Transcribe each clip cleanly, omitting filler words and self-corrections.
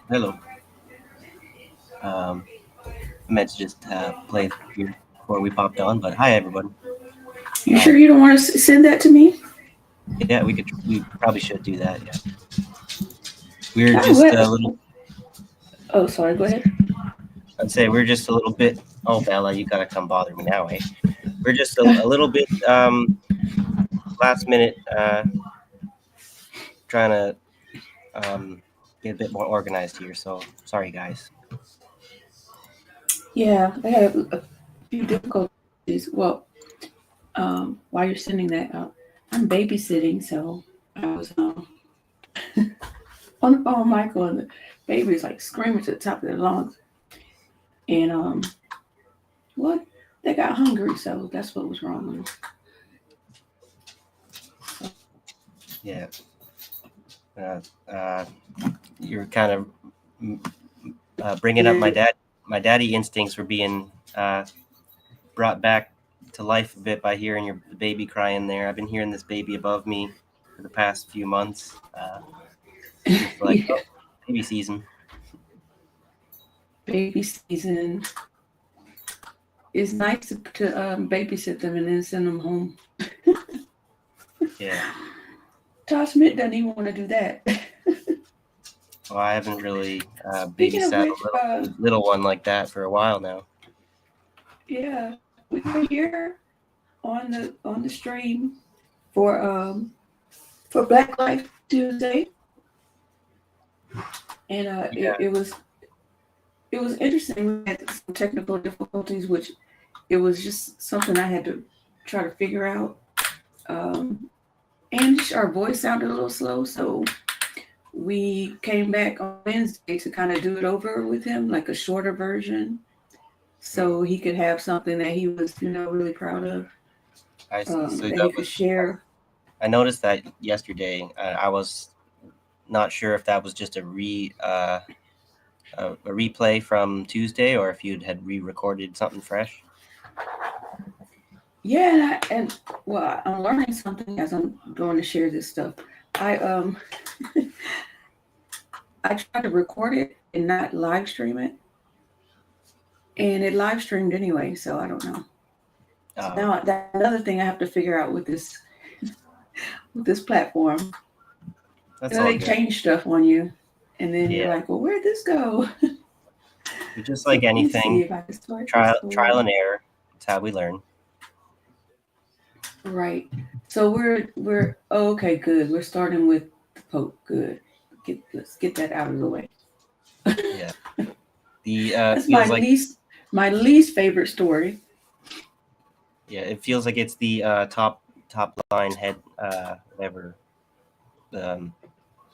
Hello. I meant to just play here before we popped on, but hi everyone. You sure you don't want to send that to me? Yeah, we could. We probably should do that. Yeah, we're Oh, just a what? little. Oh, sorry. Go ahead. I'd say we're just a little bit. Oh, Bella, you gotta come bother me now, eh? We're just a little bit last minute trying to get a bit more organized here. So sorry, guys. Yeah, I had a few difficulties. Well, while you're sending that out, I'm babysitting, so I was on the phone with Michael, and the baby's like screaming to the top of their lungs, and what? They got hungry, so that's what was wrong with them. Yeah. Uh, uh, you're kind of bringing up Yeah, my daddy instincts were being brought back to life a bit by hearing the baby crying there. I've been hearing this baby above me for the past few months. It's like, yeah. oh, baby season. Baby season. It's nice to babysit them and then send them home. Yeah. Todd Smith doesn't even want to do that. Well, I haven't really Speaking of babysat which, a little one like that for a while now. yeah, we were here on the stream for um for Black Life Tuesday, and Yeah. it was interesting. We had some technical difficulties, which it was just something I had to try to figure out. Um, and our voice sounded a little slow, so we came back on Wednesday to kind of do it over with him, like a shorter version, Hmm. so he could have something that he was, really proud of, I see. So that he that could was. share. I noticed that yesterday. I was not sure if that was just a replay from Tuesday or if you had re-recorded something fresh. Yeah, and well, I'm learning something as I'm going to share this stuff. I I tried to record it and not live stream it, and it live streamed anyway. So I don't know. So Oh, now that's another thing I have to figure out with this platform. that's all They good. change stuff on you, and then you're Yeah, like, well, where'd this go? but just So like let me see anything, if I can start this trial over. and error. It's how we learn. Right. So we're okay, good. We're starting with the Pope. Good. Let's get that out of the way. Yeah. The That's feels like my least favorite story. yeah, it feels like it's the top line head whatever um,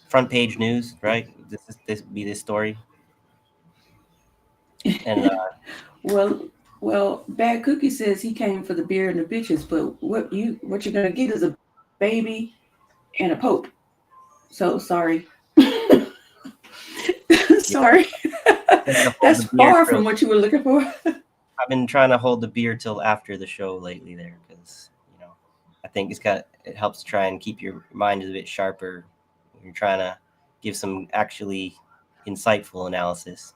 front page news, right? This story, and Well, Bad Cookie says he came for the beer and the bitches, but what you're gonna get is a baby and a Pope. So sorry. yeah, Sorry. trying to hold That's the beer far till from what you were looking for. I've been trying to hold the beer till after the show lately there because I think it helps try and keep your mind a bit sharper when you're trying to give some actually insightful analysis.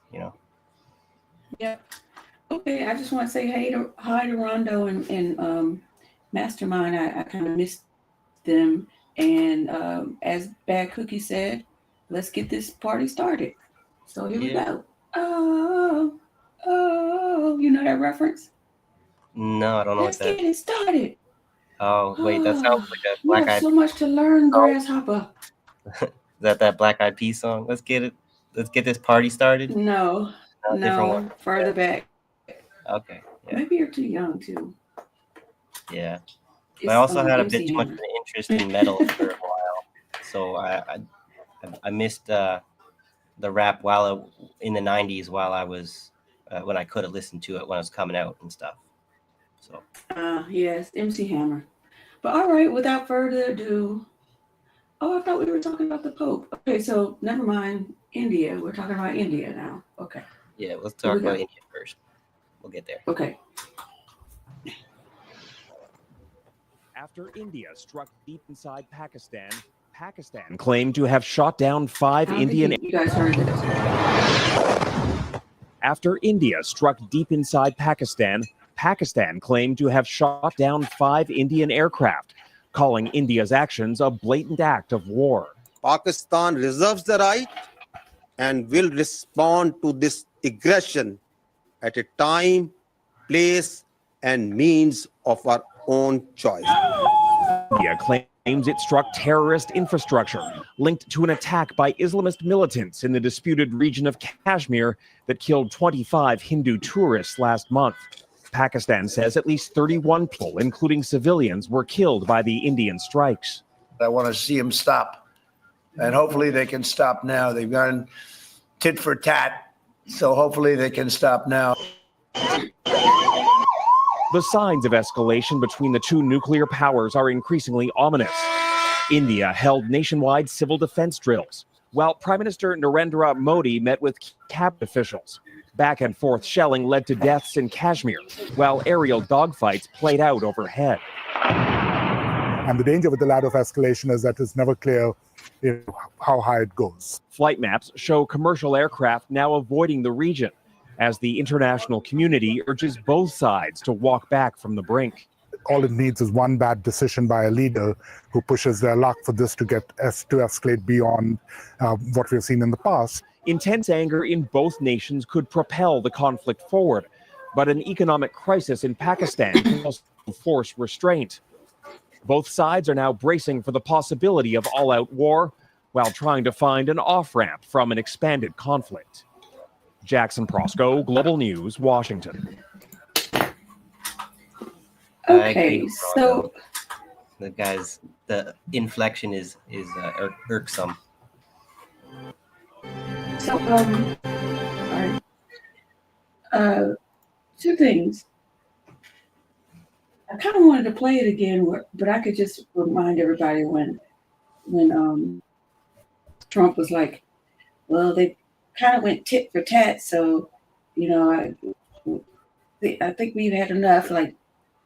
Yeah. Okay, I just want to say hi to Rondo and Mastermind. I kind of missed them. And as Bad Cookie said, let's get this party started. So here we Yeah. go. Oh, oh, you know that reference? No, I don't know what Let's that. get it started. Oh wait, that Oh, sounds like a you Black have Eyed so Peas much to learn, song. Grasshopper. Is that Black Eyed Peas song? Let's get it. Let's get this party started. No, No, different one. no, further back. Okay. Yeah. Maybe you're too young too. Yeah. But I It's also had a bit MC too much of Hammer. an interest in metal for a while, so I missed the rap in the '90s while I was when I could have listened to it when it was coming out and stuff. So Yes, MC Hammer. But all right, without further ado, oh, I thought we were talking about the Pope. Okay, so never mind India. We're talking about India now. Okay, yeah, let's here talk we go. about India first. We'll get there. Okay. After India struck deep inside Pakistan, Pakistan claimed to have shot down 5 Indian. You guys heard this. After India struck deep inside Pakistan, Pakistan claimed to have shot down 5 Indian aircraft, calling India's actions a blatant act of war. Pakistan reserves the right and will respond to this aggression at a time, place, and means of our own choice. India claims it struck terrorist infrastructure linked to an attack by Islamist militants in the disputed region of Kashmir that killed 25 Hindu tourists last month. Pakistan says at least 31 people, including civilians, were killed by the Indian strikes. I want to see them stop, and hopefully they can stop now. They've gone tit for tat, so hopefully they can stop now. The signs of escalation between the two nuclear powers are increasingly ominous. India held nationwide civil defense drills, while Prime Minister Narendra Modi met with cabinet officials. Back and forth shelling led to deaths in Kashmir, while aerial dogfights played out overhead. And the danger with the ladder of escalation is that it's never clear how high it goes. Flight maps show commercial aircraft now avoiding the region, as the international community urges both sides to walk back from the brink. All it needs is one bad decision by a leader who pushes their luck for this to escalate beyond what we've seen in the past. Intense anger in both nations could propel the conflict forward, but an economic crisis in Pakistan can also force restraint. Both sides are now bracing for the possibility of all-out war while trying to find an off-ramp from an expanded conflict. Jackson Prosco, Global News, Washington. Okay, so the inflection is irksome. So, all right. Two things. I kind of wanted to play it again, but I could just remind everybody when Trump was like, well, they kind of went tit for tat, so I think we've had enough. Like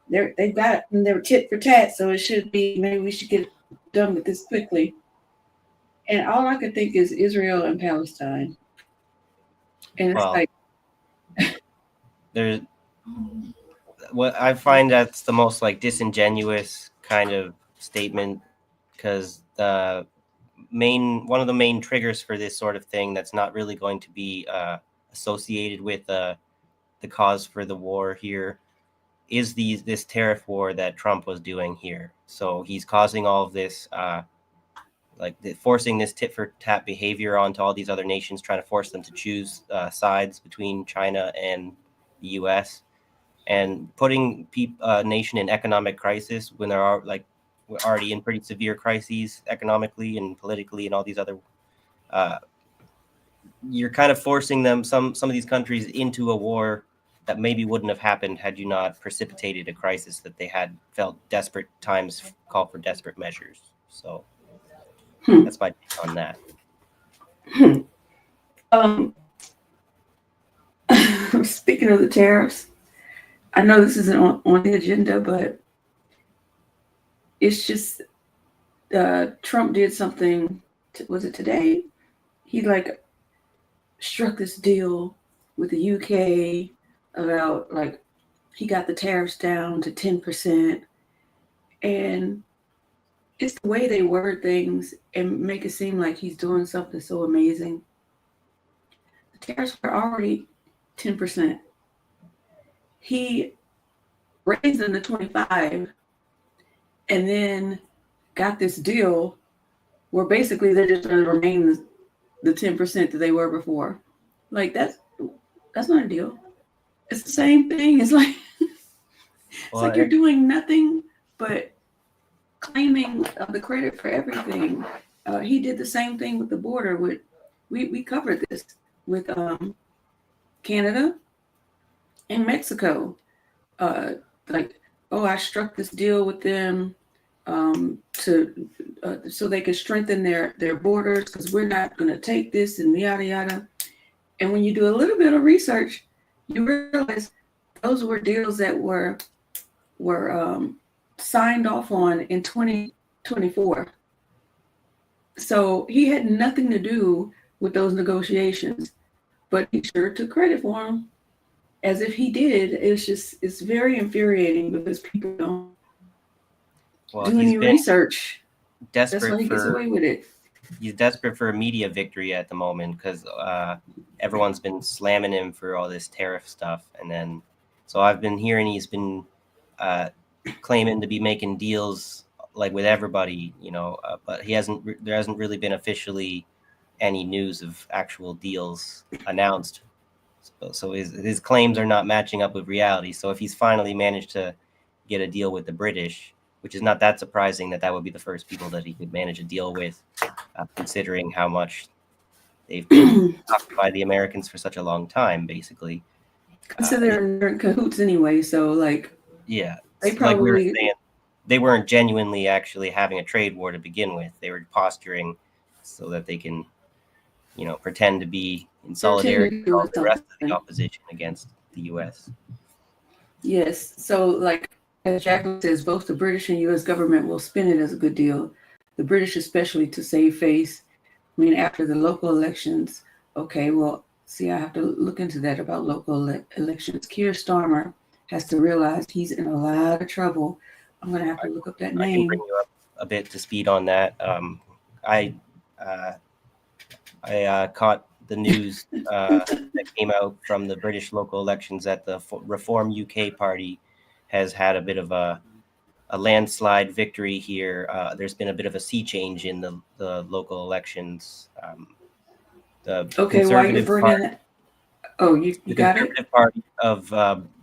they were tit for tat, so it should be maybe we should get done with this quickly. And all I could think is Israel and Palestine. And it's like there's what I find that's the most like disingenuous kind of statement, because one of the main triggers for this sort of thing that's not really going to be associated with the cause for the war here is this tariff war that Trump was doing here. So he's causing all of this, forcing this tit for tat behavior onto all these other nations, trying to force them to choose sides between China and the U.S. and putting a nation in economic crisis when there are we're already in pretty severe crises economically and politically and all these other. You're kind of forcing some of these countries into a war that maybe wouldn't have happened had you not precipitated a crisis that they had felt desperate times call for desperate measures. So that's my take on that. Speaking of the tariffs, I know this isn't on the agenda, but it's just Trump did something. Was it today? He struck this deal with the UK about he got the tariffs down to 10%, and it's the way they word things and make it seem like he's doing something so amazing. The tariffs were already 10%. He raised them to 25 and then got this deal where basically they're just going to remain the 10% that they were before. That's not a deal. It's the same thing. It's like you're doing nothing but claiming the credit for everything. He did the same thing with the border. We covered this with Canada and Mexico. I struck this deal with them so they could strengthen their borders because we're not going to take this and yada yada. And when you do a little bit of research, you realize those were deals that were signed off on in 2024. So he had nothing to do with those negotiations, but he sure took credit for them as if he did. It's very infuriating because people don't do any research. That's why he gets away with it. He's desperate for a media victory at the moment because everyone's been slamming him for all this tariff stuff. And then, so I've been hearing he's been claiming to be making deals with everybody, but there hasn't really been officially any news of actual deals announced. So his claims are not matching up with reality. So if he's finally managed to get a deal with the British, which is not that surprising that would be the first people that he could manage a deal with, considering how much they've been occupied the Americans for such a long time, basically. So they're in cahoots anyway. So yeah, they probably we were saying, they weren't genuinely actually having a trade war to begin with. They were posturing so that they can, pretend to be in solidarity with all the rest of the opposition against the U.S. Yes. So as Jacqueline says, both the British and U.S. government will spin it as a good deal. The British especially to save face. I mean, after the local elections, okay, well, see, I have to look into that about local elections. Keir Starmer has to realize he's in a lot of trouble. I'm going to have to look up that name. I can bring you up a bit to speed on that. I caught the news that came out from the British local elections that the Reform UK party has had a bit of a landslide victory here. There's been a bit of a sea change in the local elections. The Conservative Party, you got it? Conservative Party of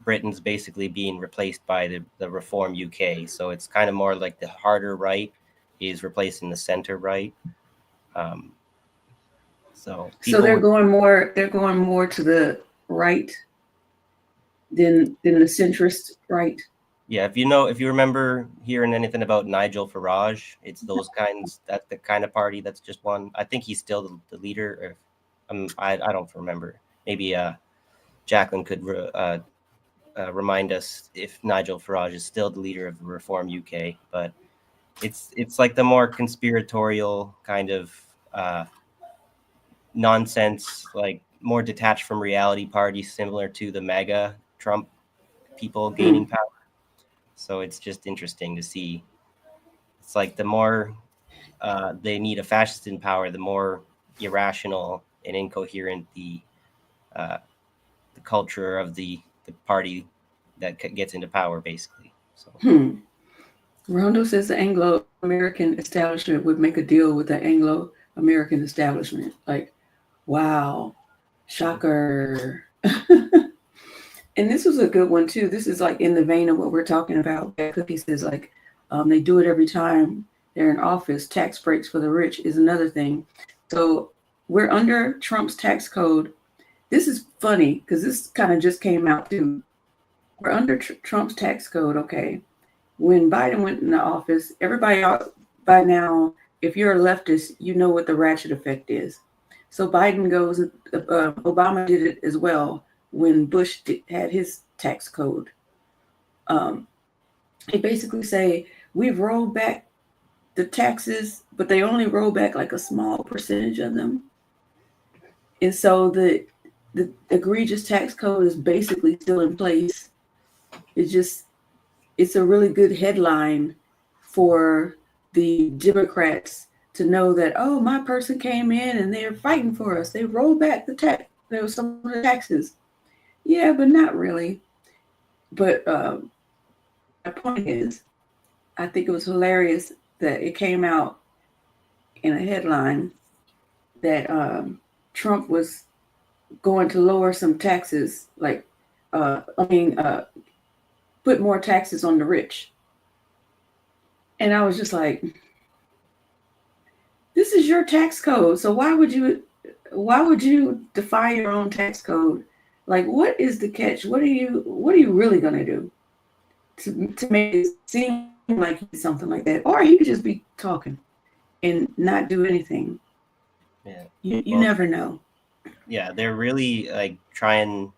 Britain's basically being replaced by the Reform UK. So it's kind of more like the harder right is replacing the center right. So they're going more to the right than the centrist right. Yeah, if you remember hearing anything about Nigel Farage, it's those kinds. That's the kind of party that's just one. I think he's still the leader. I don't remember. Maybe Jacqueline could remind us if Nigel Farage is still the leader of the Reform UK. But it's like the more conspiratorial kind of nonsense, more detached from reality party, similar to the MAGA Trump people gaining power. So it's just interesting to see. It's like the more they need a fascist in power, the more irrational and incoherent the culture of the party that gets into power, basically. So Rondo says the Anglo-American establishment would make a deal with the Anglo-American establishment. Like, wow, shocker. And this was a good one too. This is like in the vein of what we're talking about. Cookie says like they do it every time they're in office. Tax breaks for the rich is another thing. So we're under Trump's tax code. This is funny because this kind of just came out too. We're under Trump's tax code. Okay. When Biden went into office, everybody by now, if you're a leftist, you know what the ratchet effect is. So Biden goes, Obama did it as well when Bush had his tax code. They basically say, we've rolled back the taxes, but they only roll back like a small percentage of them. And so the egregious tax code is basically still in place. It's a really good headline for the Democrats to know that, oh, my person came in and they're fighting for us. They rolled back there was some of the taxes. Yeah, but not really. But my point is, I think it was hilarious that it came out in a headline that Trump was going to lower some taxes, like, put more taxes on the rich. And I was just like, this is your tax code. So why would you defy your own tax code? Like, what is the catch? What are you really gonna do to make it seem like he's something like that? Or he could just be talking and not do anything. yeah, You never know. Yeah, they're really like trying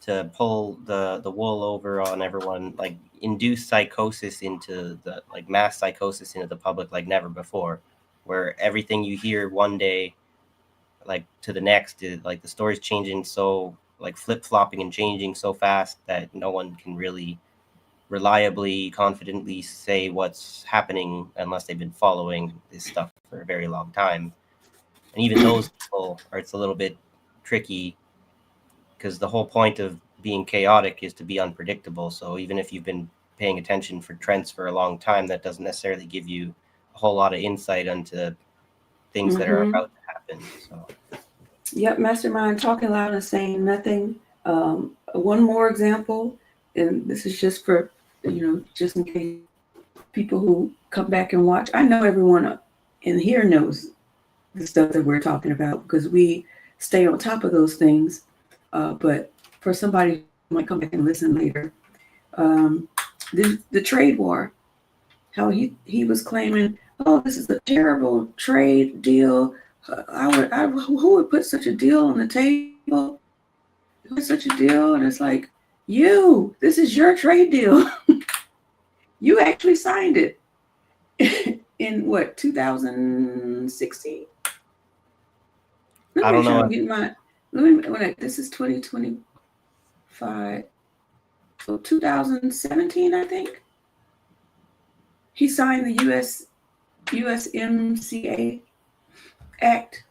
to pull the wool over on everyone, like induce psychosis into the like mass psychosis into the public like never before, where everything you hear one day like to the next is like the story's changing so like flip-flopping and changing so fast that no one can really reliably confidently say what's happening unless they've been following this stuff for a very long time. And even those people are, it's a little bit tricky because the whole point of being chaotic is to be unpredictable. So even if you've been paying attention for trends for a long time, that doesn't necessarily give you a whole lot of insight into things that are about to happen. So Yep, mastermind talking loud and saying nothing. One more example, and this is just for, just in case people who come back and watch. I know everyone in here knows the stuff that we're talking about because we stay on top of those things. But for somebody who might come back and listen later, the trade war, how he was claiming, oh, this is a terrible trade deal. Who would put such a deal on the table? Put such a deal, and it's like, this is your trade deal. You actually signed it in what, 2016? I don't know. This is 2025. So 2017, I think. He signed the USMCA Act,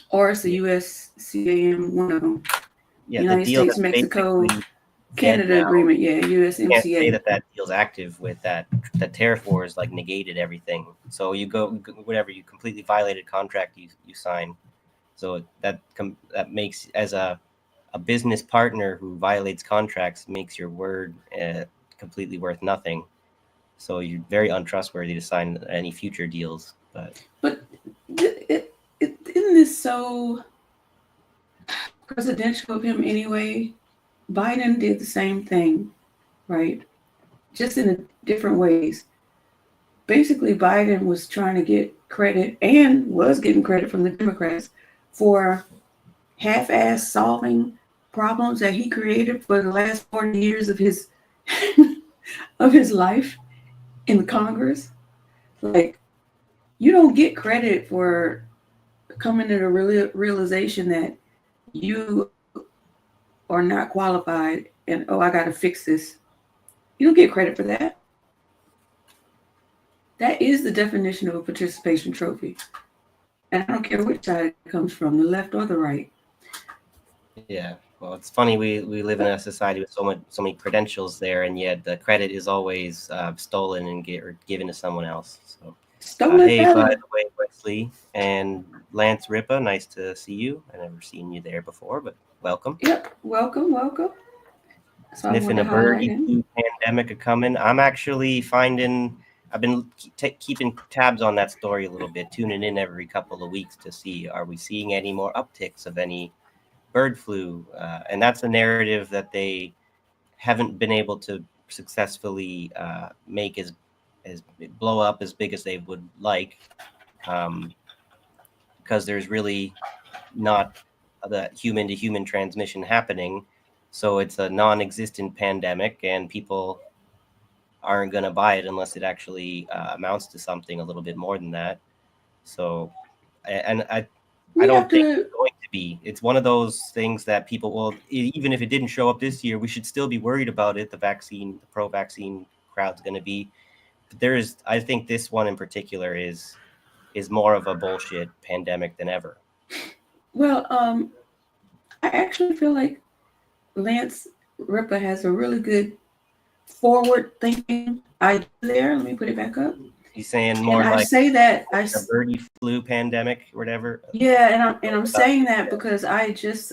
or it's the USCAM, one of them. Yeah, United the deal States, that's Mexico, basically Canada dead now. agreement, yeah, You can't say USMCA. that deal's active with that. The tariff wars like negated everything. So you go whatever, you completely violated contract you signed. So that makes, as a business partner who violates contracts, makes your word completely worth nothing. So you're very untrustworthy to sign any future deals. But isn't this so presidential of him anyway? Biden did the same thing, right? Just in different ways. Basically, Biden was trying to get credit and was getting credit from the Democrats for half-ass solving problems that he created for the last 40 years of his of his life in Congress. Like, you don't get credit for coming to the realization that you are not qualified and, oh, I got to fix this. You don't get credit for that. That is the definition of a participation trophy. And I don't care which side it comes from, the left or the right. Yeah, Well, it's funny we live in a society with so many credentials there, and yet the credit is always stolen and given to someone else. So, Stolen hey, by valor. the way, Wesley and Lance Ripa, nice to see you. I've never seen you there before, but welcome. Yep. Welcome, welcome. So I Sniffing wanted a to highlight birdie him. flu pandemic a coming. I'm actually finding I've been keeping tabs on that story a little bit, tuning in every couple of weeks to see are we seeing any more upticks of any bird flu, and that's a narrative that they haven't been able to successfully make as blow up as big as they would like, because there's really not the human to human transmission happening. So it's a non-existent pandemic, and people aren't going to buy it unless it actually amounts to something a little bit more than that. So, and I We have don't think to. it's going to be. It's one of those things that people will, even if it didn't show up this year, we should still be worried about it. The pro-vaccine crowd's going to be. But I think this one in particular is more of a bullshit pandemic than ever. Well, I actually feel like Lance Ripa has a really good forward-thinking idea there. Let me put it back up. He's saying And more I like say that a birdie flu pandemic or whatever. yeah, and I'm saying that because I just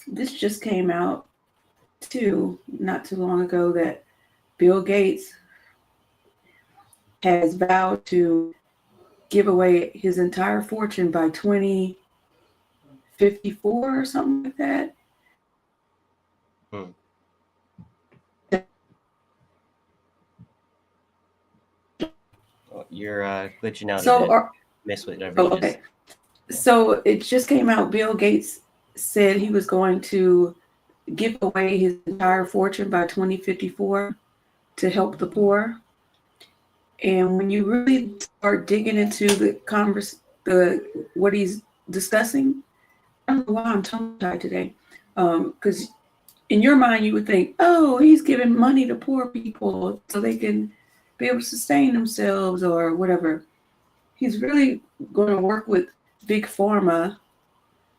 this just came out too not too long ago that Bill Gates has vowed to give away his entire fortune by 2054 or something like that. You're glitching out So, a bit. Miss whatever you okay. So it just came out. Bill Gates said he was going to give away his entire fortune by 2054 to help the poor. And when you really start digging into what he's discussing, I don't know why I'm tongue-tied today. Because in your mind, you would think, oh, he's giving money to poor people so they can be able to sustain themselves or whatever. He's really going to work with Big Pharma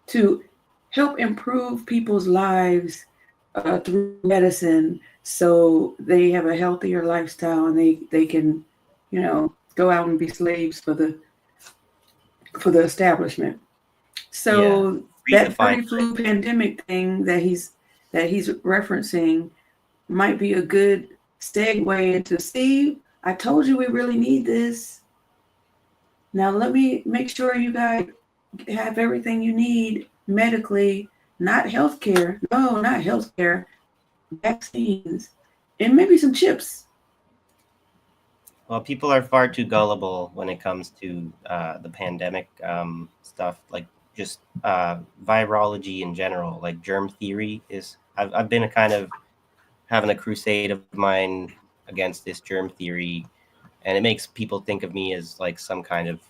to help improve people's lives through medicine so they have a healthier lifestyle and they can, go out and be slaves for the establishment. So that bird flu pandemic thing that he's referencing might be a good segue into, see, I told you we really need this. Now let me make sure you guys have everything you need medically, not healthcare. No, not healthcare. Vaccines and maybe some chips. Well, people are far too gullible when it comes to the pandemic stuff, like just virology in general, like germ theory is. I've been a kind of having a crusade of mine against this germ theory, and it makes people think of me as like some kind of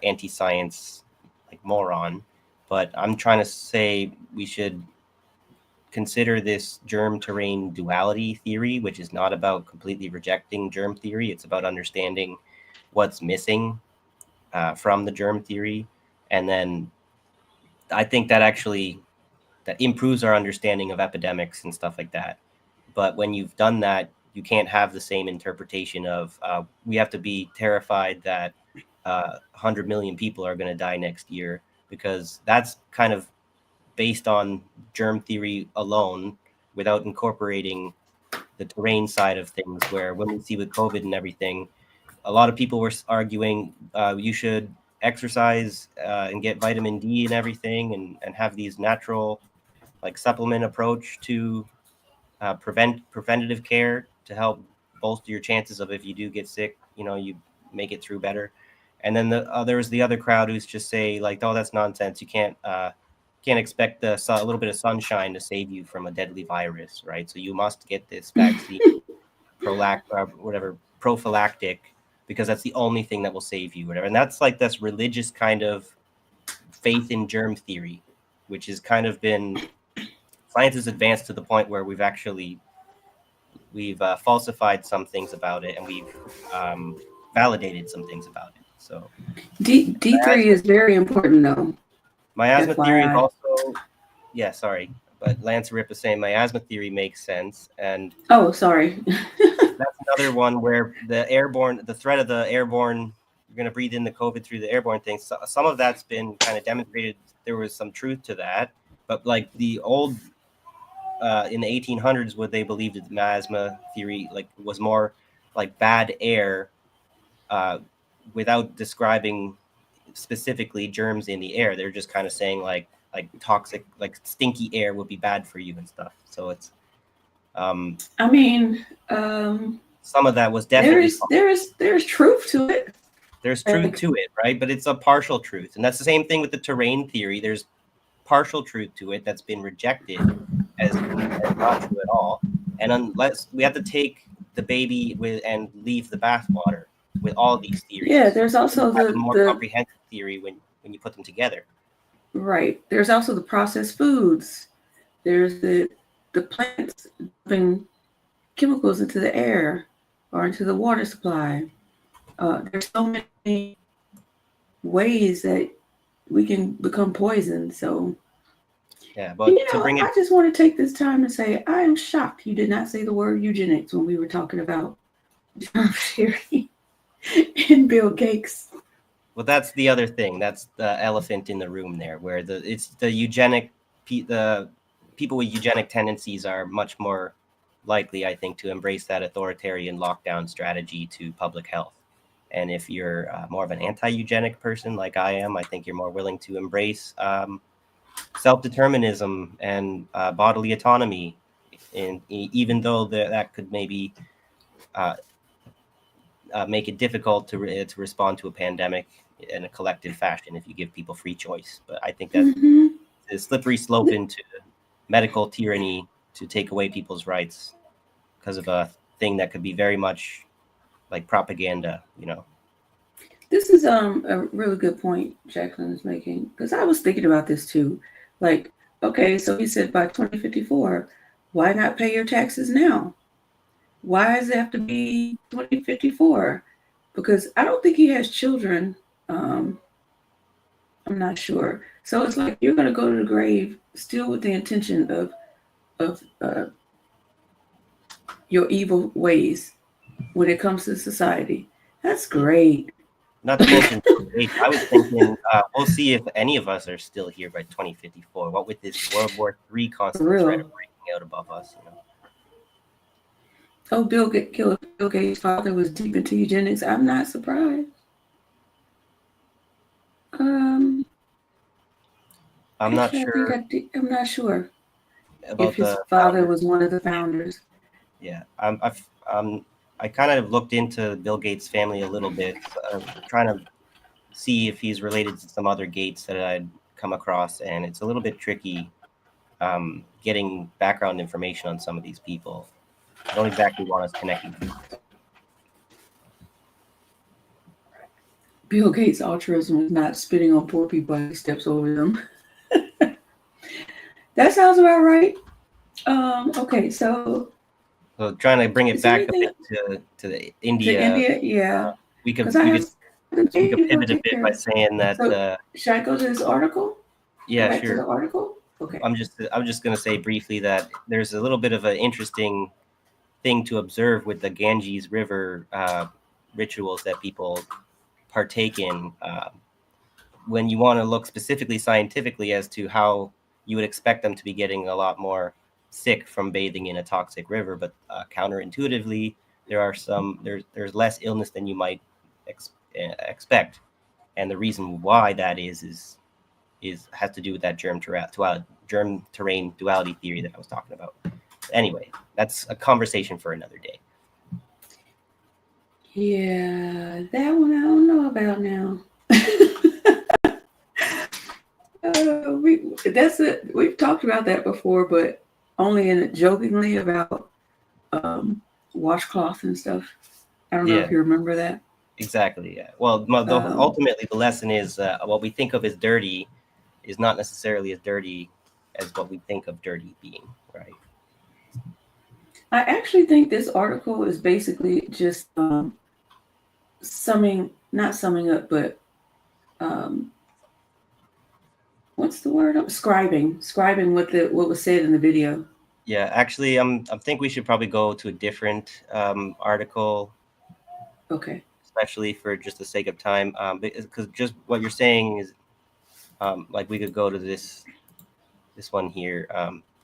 anti-science like moron. But I'm trying to say we should consider this germ terrain duality theory, which is not about completely rejecting germ theory. It's about understanding what's missing from the germ theory. And then I think that improves our understanding of epidemics and stuff like that. But when you've done that, you can't have the same interpretation of we have to be terrified that 100 million people are going to die next year, because that's kind of based on germ theory alone without incorporating the terrain side of things, where when we see with COVID and everything, a lot of people were arguing you should exercise and get vitamin D and everything, and have these natural like supplement approach to preventative care to help bolster your chances of, if you do get sick, you make it through better. And then there's the other crowd who's just say like, oh, that's nonsense. You can't expect a little bit of sunshine to save you from a deadly virus, right? So you must get this vaccine, prophylactic, because that's the only thing that will save you, whatever. And that's like this religious kind of faith in germ theory, which has kind of been, science has advanced to the point where we've falsified some things about it, and we've validated some things about it. So D3 is very important though. Miasma theory is also Yeah, sorry, but Lance Rip is saying miasma theory makes sense, and Oh, sorry. that's another one where the threat of the airborne, you're going to breathe in the COVID through the airborne thing. So, some of that's been kind of demonstrated. There was some truth to that, but like the old in the 1800s, what they believed the miasma theory like was more like bad air, without describing specifically germs in the air. They're just kind of saying like toxic, like stinky air would be bad for you and stuff. So it's I mean, some of that was definitely there's truth to it. there's truth to it, right? But it's a partial truth, and that's the same thing with the terrain theory. There's partial truth to it that's been rejected as not true at all. And unless we have to take the baby with and leave the bathwater with all these theories. Yeah, there's also you have a more the comprehensive theory when you put them together. right. There's also the processed foods. There's the plants dumping chemicals into the air or into the water supply. There's so many ways that we can become poisoned. So, yeah, but to bring it, I just want to take this time to say I am shocked you did not say the word eugenics when we were talking about germ theory and Bill Gates. well, that's the other thing. That's the elephant in the room there, where it's the eugenic, the people with eugenic tendencies are much more likely, I think, to embrace that authoritarian lockdown strategy to public health. And if you're more of an anti-eugenic person like I am, I think you're more willing to embrace self-determinism and bodily autonomy. And even though that could maybe make it difficult to respond to a pandemic in a collective fashion if you give people free choice. But I think that's a slippery slope into medical tyranny to take away people's rights because of a thing that could be very much like propaganda, This is a really good point Jacqueline is making, because I was thinking about this too. Like, okay, so he said by 2054, why not pay your taxes now? Why does it have to be 2054? Because I don't think he has children. I'm not sure. So it's like you're going to go to the grave still with the intention of your evil ways when it comes to society. That's great. Not to mention, I was thinking, we'll see if any of us are still here by 2054. What with this World War III constant threat of breaking out above us, Oh, Bill Gates' father was deep into eugenics. I'm not surprised. I'm not sure. I'm not sure About if his father was one of the founders. Yeah, I kind of looked into Bill Gates' family a little bit, trying to see if he's related to some other Gates that I'd come across, and it's a little bit tricky getting background information on some of these people. I don't exactly want us connecting. Bill Gates' altruism is not spitting on poor people as he steps over them. That sounds about right. Okay, so trying to bring it back a bit to the India. To India, yeah. We could pivot a bit by saying that. So, should I go to this article? Yeah, sure. To the article. Okay. I'm just going to say briefly that there's a little bit of an interesting thing to observe with the Ganges River rituals that people partake in when you want to look specifically scientifically as to how you would expect them to be getting a lot more sick from bathing in a toxic river, but counterintuitively there's less illness than you might expect, and the reason why that is has to do with that germ terrain duality theory that I was talking about. Anyway, that's a conversation for another day. Yeah, that one I don't know about now. That's it. We've talked about that before, but only jokingly about washcloth and stuff. I don't know if you remember that. Exactly. Yeah. Well, ultimately, the lesson is what we think of as dirty is not necessarily as dirty as what we think of dirty being, right? I actually think this article is basically just not summing up, but what's the word? Scribing what was said in the video. Yeah, actually, I think we should probably go to a different article, Okay. especially for just the sake of time, because just what you're saying is, like we could go to this one here,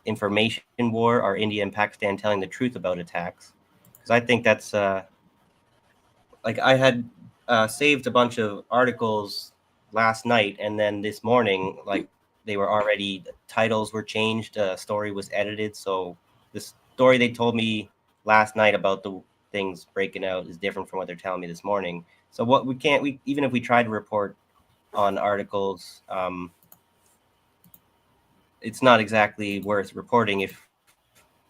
information war: are India and Pakistan telling the truth about attacks? Because I think that's like I had saved a bunch of articles last night, and then this morning, like they were already, the titles were changed, story was edited, so the story they told me last night about the things breaking out is different from what they're telling me this morning. So what we even if we tried to report on articles, it's not exactly worth reporting if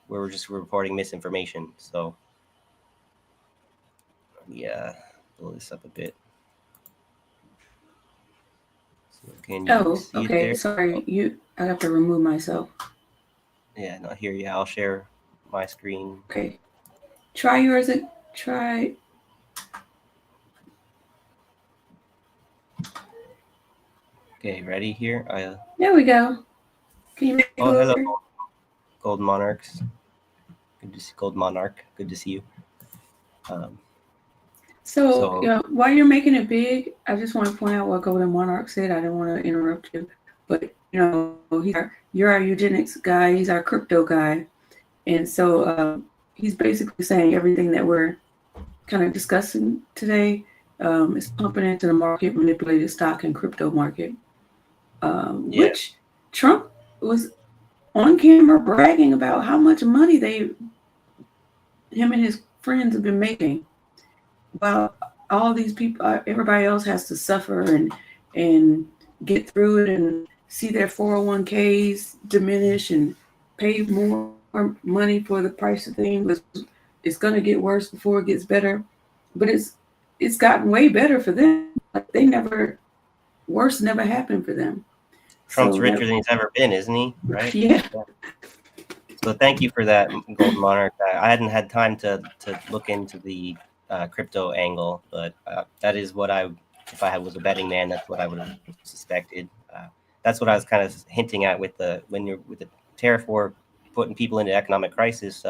we're just reporting misinformation. So yeah, blow this up a bit. So can you Oh, see it okay. there? Sorry, I have to remove myself. Yeah, no, here, yeah, I'll share my screen. Okay. Try yours. Try. Okay, ready here? There we go. Can you make it Oh, hello, closer? Gold Monarchs. Good to see Gold Monarch. Good to see you. So, So while you're making it big, I just want to point out what Golden Monarch said. I didn't want to interrupt you, but you're our eugenics guy. He's our crypto guy, and so he's basically saying everything that we're kind of discussing today is pumping into the market, manipulated stock and crypto market, yeah, which Trump was on camera bragging about how much money him and his friends have been making. While all these people, everybody else has to suffer and get through it and see their 401ks diminish and pay more money for the price of things. It's going to get worse before it gets better, but it's gotten way better for them. Like worse never happened for them. Trump's So richer than he's ever been, isn't he? Right? yeah. So thank you for that, Gold Monarch. I hadn't had time to look into the crypto angle, but that is what if I was a betting man, that's what I would have suspected. That's what I was kind of hinting at with the tariff war putting people into economic crisis.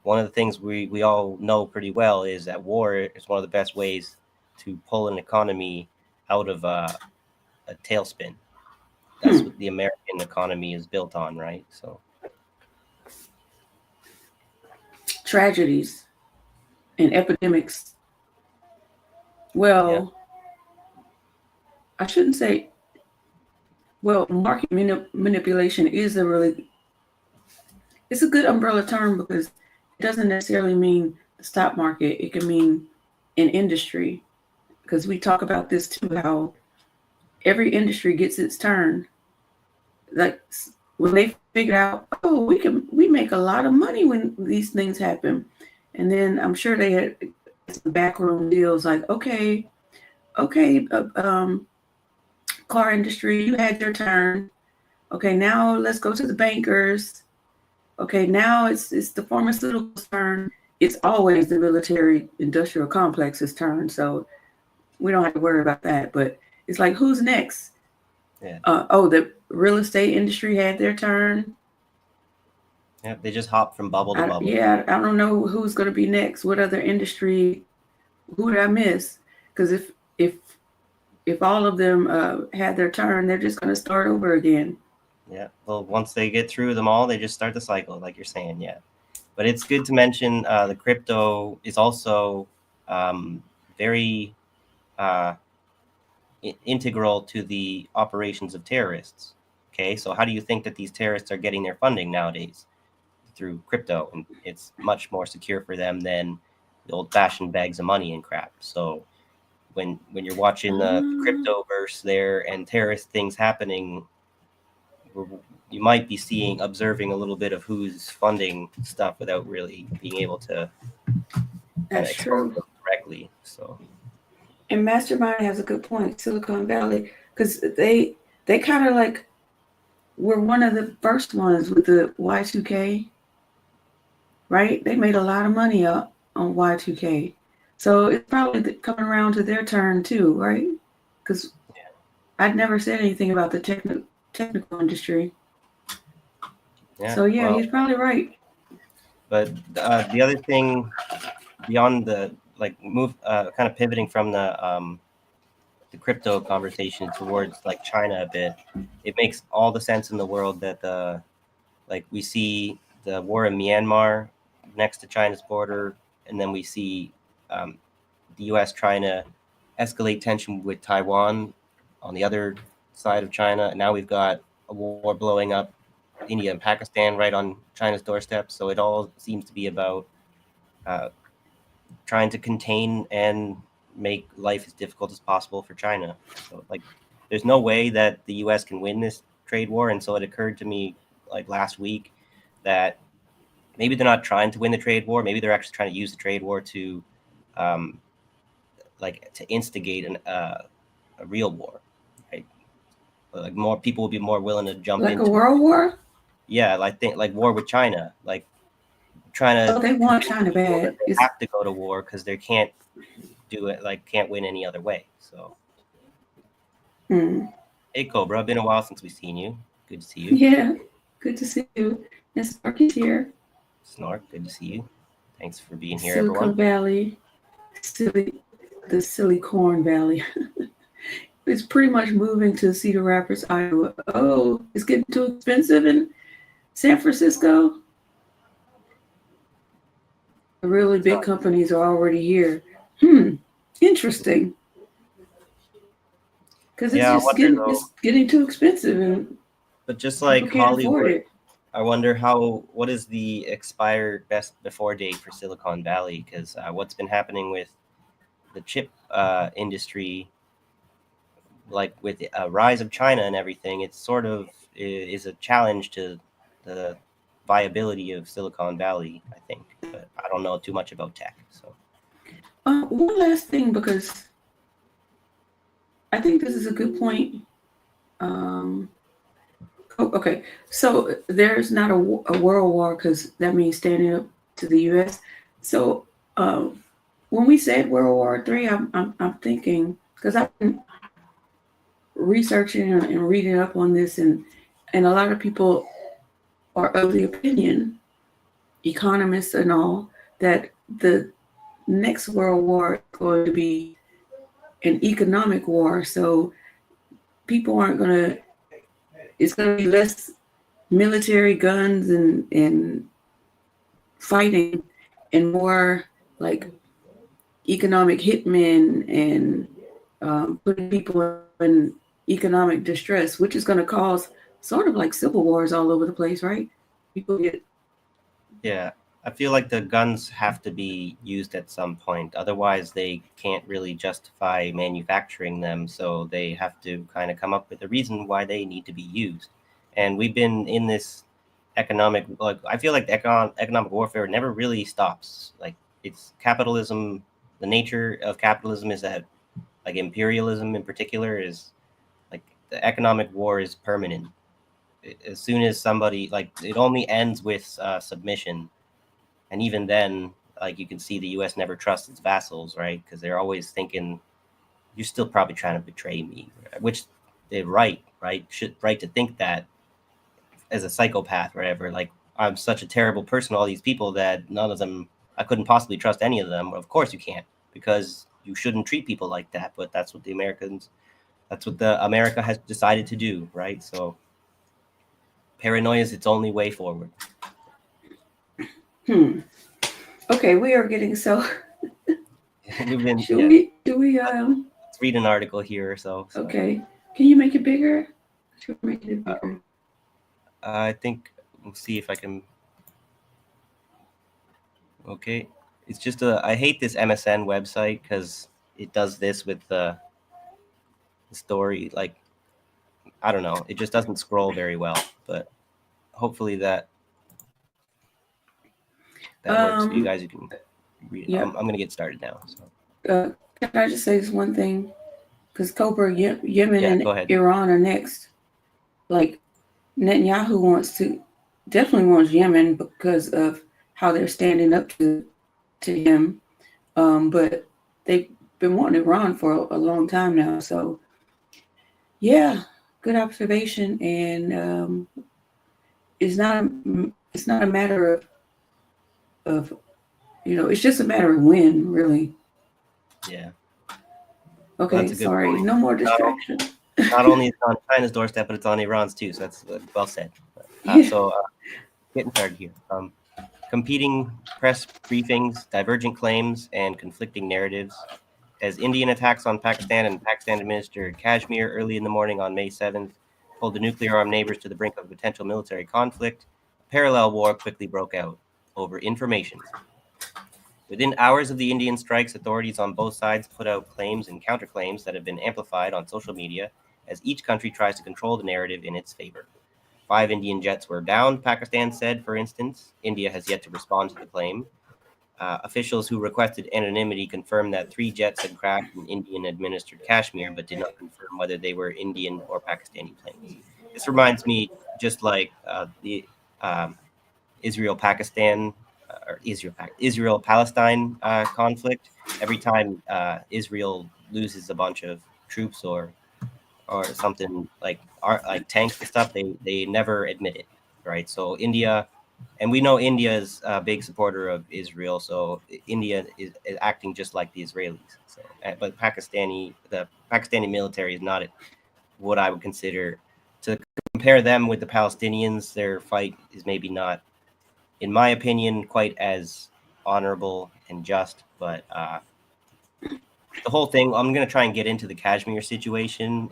One of the things we all know pretty well is that war is one of the best ways to pull an economy out of a tailspin. That's what the American economy is built on, right? So Tragedies and epidemics. Well, yeah. I shouldn't say. Well, market manipulation is it's a good umbrella term because it doesn't necessarily mean the stock market. It can mean an industry, because we talk about this too, how every industry gets its turn. Like when they figure out, oh, we make a lot of money when these things happen, and then I'm sure they had some backroom deals like, okay, car industry, you had your turn. Okay, now let's go to the bankers. Okay, now it's the pharmaceuticals' turn. It's always the military industrial complex's turn. So we don't have to worry about that. But it's like, who's next? Yeah. The real estate industry had their turn. Yeah, they just hop from bubble to bubble. I don't know who's going to be next. What other industry? Who did I miss? Because if all of them had their turn, they're just going to start over again. Yeah. Well, once they get through them all, they just start the cycle, like you're saying. Yeah. But it's good to mention the crypto is also very integral to the operations of terrorists. Okay. So how do you think that these terrorists are getting their funding nowadays? Through crypto, and it's much more secure for them than the old-fashioned bags of money and crap. So when you're watching the crypto verse there and terrorist things happening, you might be observing a little bit of who's funding stuff without really being able to That's true. them directly. So And Mastermind has a good point, Silicon Valley, because they kind of like were one of the first ones with the Y2K, right? They made a lot of money up on Y2K. So it's probably coming around to their turn too, right? Because I'd never said anything about the technical industry. Yeah. So yeah, well, he's probably right. but the other thing beyond the kind of pivoting from the crypto conversation towards like China a bit, it makes all the sense in the world that we see the war in Myanmar next to China's border, and then we see the U.S. trying to escalate tension with Taiwan on the other side of China. And now we've got a war blowing up India and Pakistan right on China's doorstep. So it all seems to be about trying to contain and make life as difficult as possible for China. So there's no way that the U.S. can win this trade war. And so it occurred to me last week that maybe they're not trying to win the trade war. Maybe they're actually trying to use the trade war to to instigate a real war, right? Like more people will be more willing to jump Like into a world war? Yeah, like war with China, trying to Oh, they want China people that bad. they have to go to war because they can't do it, can't win any other way. So hey Cobra, been a while since we've seen you. Good to see you. Yeah, good to see you. And Sparky's here. Snark, good to see you. Thanks for being here, Silicon everyone. Valley, the silly corn valley. It's pretty much moving to Cedar Rapids, Iowa. Oh, it's getting too expensive in San Francisco. The really big companies are already here. Interesting. Because it's getting too expensive, but just people like can't afford Hollywood, it. I wonder what is the expired best before date for Silicon Valley? Because what's been happening with the chip industry, like with the rise of China and everything, it sort of is a challenge to the viability of Silicon Valley, I think. But I don't know too much about tech. So One last thing, because I think this is a good point. Okay, so there's not a world war because that means standing up to the U.S. So when we said World War III, I'm thinking, because I've been researching and reading up on this, and a lot of people are of the opinion, economists and all, that the next world war is going to be an economic war. So people aren't going to, it's going to be less military guns and fighting, and more like economic hitmen and putting people in economic distress, which is going to cause sort of like civil wars all over the place, right? People get. Yeah, I feel like the guns have to be used at some point. Otherwise, they can't really justify manufacturing them. So they have to kind of come up with a reason why they need to be used. And we've been in this economic, I feel like the economic warfare never really stops. Like it's capitalism. The nature of capitalism is that imperialism in particular is the economic war is permanent. As soon as somebody it only ends with submission, and even then you can see the U.S. never trusts its vassals, right? Because they're always thinking you're still probably trying to betray me, which they're right to think that as a psychopath or whatever. I'm such a terrible person to all these people that none of them, I couldn't possibly trust any of them. Of course you can't, because you shouldn't treat people like that. But that's what the America has decided to do, right? So paranoia is its only way forward. Okay, we are getting so. We've been. Do we? Let's read an article here or so. Okay, can you make it bigger? Should we make it bigger? I think we'll see if I can. Okay, it's just I hate this MSN website because it does this with the story. I don't know, it just doesn't scroll very well. But hopefully that works for you guys. You can read it. Yeah. I'm gonna get started now. So. Can I just say this one thing? Because Cobra, Yemen and Iran are next. Like Netanyahu definitely wants Yemen because of how they're standing up to him. But they've been wanting Iran for a long time now. So yeah, good observation, and it's not a matter of it's just a matter of when, really. Yeah. Okay, that's a good sorry, point. no more distraction. Not only is it on China's doorstep, but it's on Iran's too. So that's well said. Getting started here. Competing press briefings, divergent claims, and conflicting narratives. As Indian attacks on Pakistan and Pakistan-administered Kashmir early in the morning on May 7th pulled the nuclear-armed neighbors to the brink of potential military conflict, a parallel war quickly broke out over information. Within hours of the Indian strikes, authorities on both sides put out claims and counterclaims that have been amplified on social media as each country tries to control the narrative in its favor. 5 Indian jets were downed, Pakistan said, for instance. India has yet to respond to the claim. Officials who requested anonymity confirmed that 3 jets had crashed in Indian-administered Kashmir, but did not confirm whether they were Indian or Pakistani planes. This reminds me, just like the Israel-Pakistan or Israel-Palestine conflict. Every time Israel loses a bunch of troops or something like tanks and stuff, they never admit it, right? So India, and we know India is a big supporter of Israel, so India is acting just like the Israelis. So, but the Pakistani military is not what I would consider to compare them with the Palestinians. Their fight is maybe not, in my opinion, quite as honorable and just, but the whole thing, I'm going to try and get into the Kashmir situation.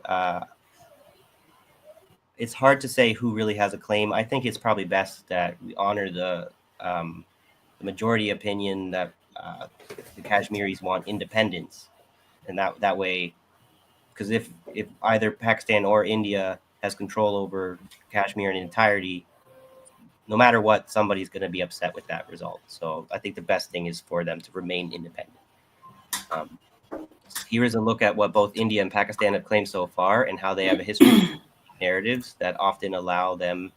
It's hard to say who really has a claim. I think it's probably best that we honor the majority opinion that the Kashmiris want independence, and that way, because if either Pakistan or India has control over Kashmir in entirety, no matter what, somebody's going to be upset with that result. So I think the best thing is for them to remain independent. Here is a look at what both India and Pakistan have claimed so far and how they have a history of narratives that often allow them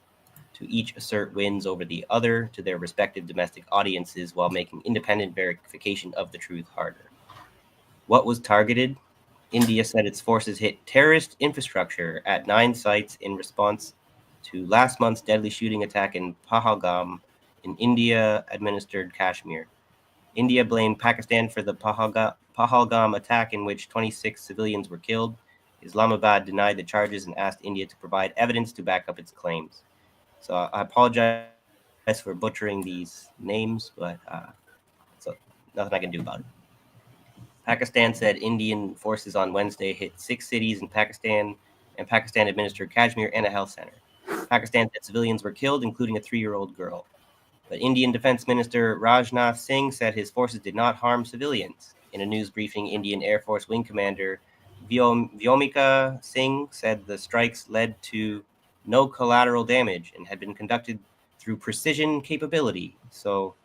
to each assert wins over the other to their respective domestic audiences while making independent verification of the truth harder. What was targeted? India said its forces hit terrorist infrastructure at 9 sites in response to last month's deadly shooting attack in Pahalgam in India-administered Kashmir. India blamed Pakistan for the Pahalgam attack in which 26 civilians were killed. Islamabad denied the charges and asked India to provide evidence to back up its claims. So I apologize for butchering these names, but so nothing I can do about it. Pakistan said Indian forces on Wednesday hit 6 cities in Pakistan and Pakistan-administered Kashmir and a health center. Pakistan said civilians were killed, including a 3-year-old girl. But Indian Defense Minister Rajnath Singh said his forces did not harm civilians. In a news briefing, Indian Air Force Wing Commander Vyomika Singh said the strikes led to no collateral damage and had been conducted through precision capability. So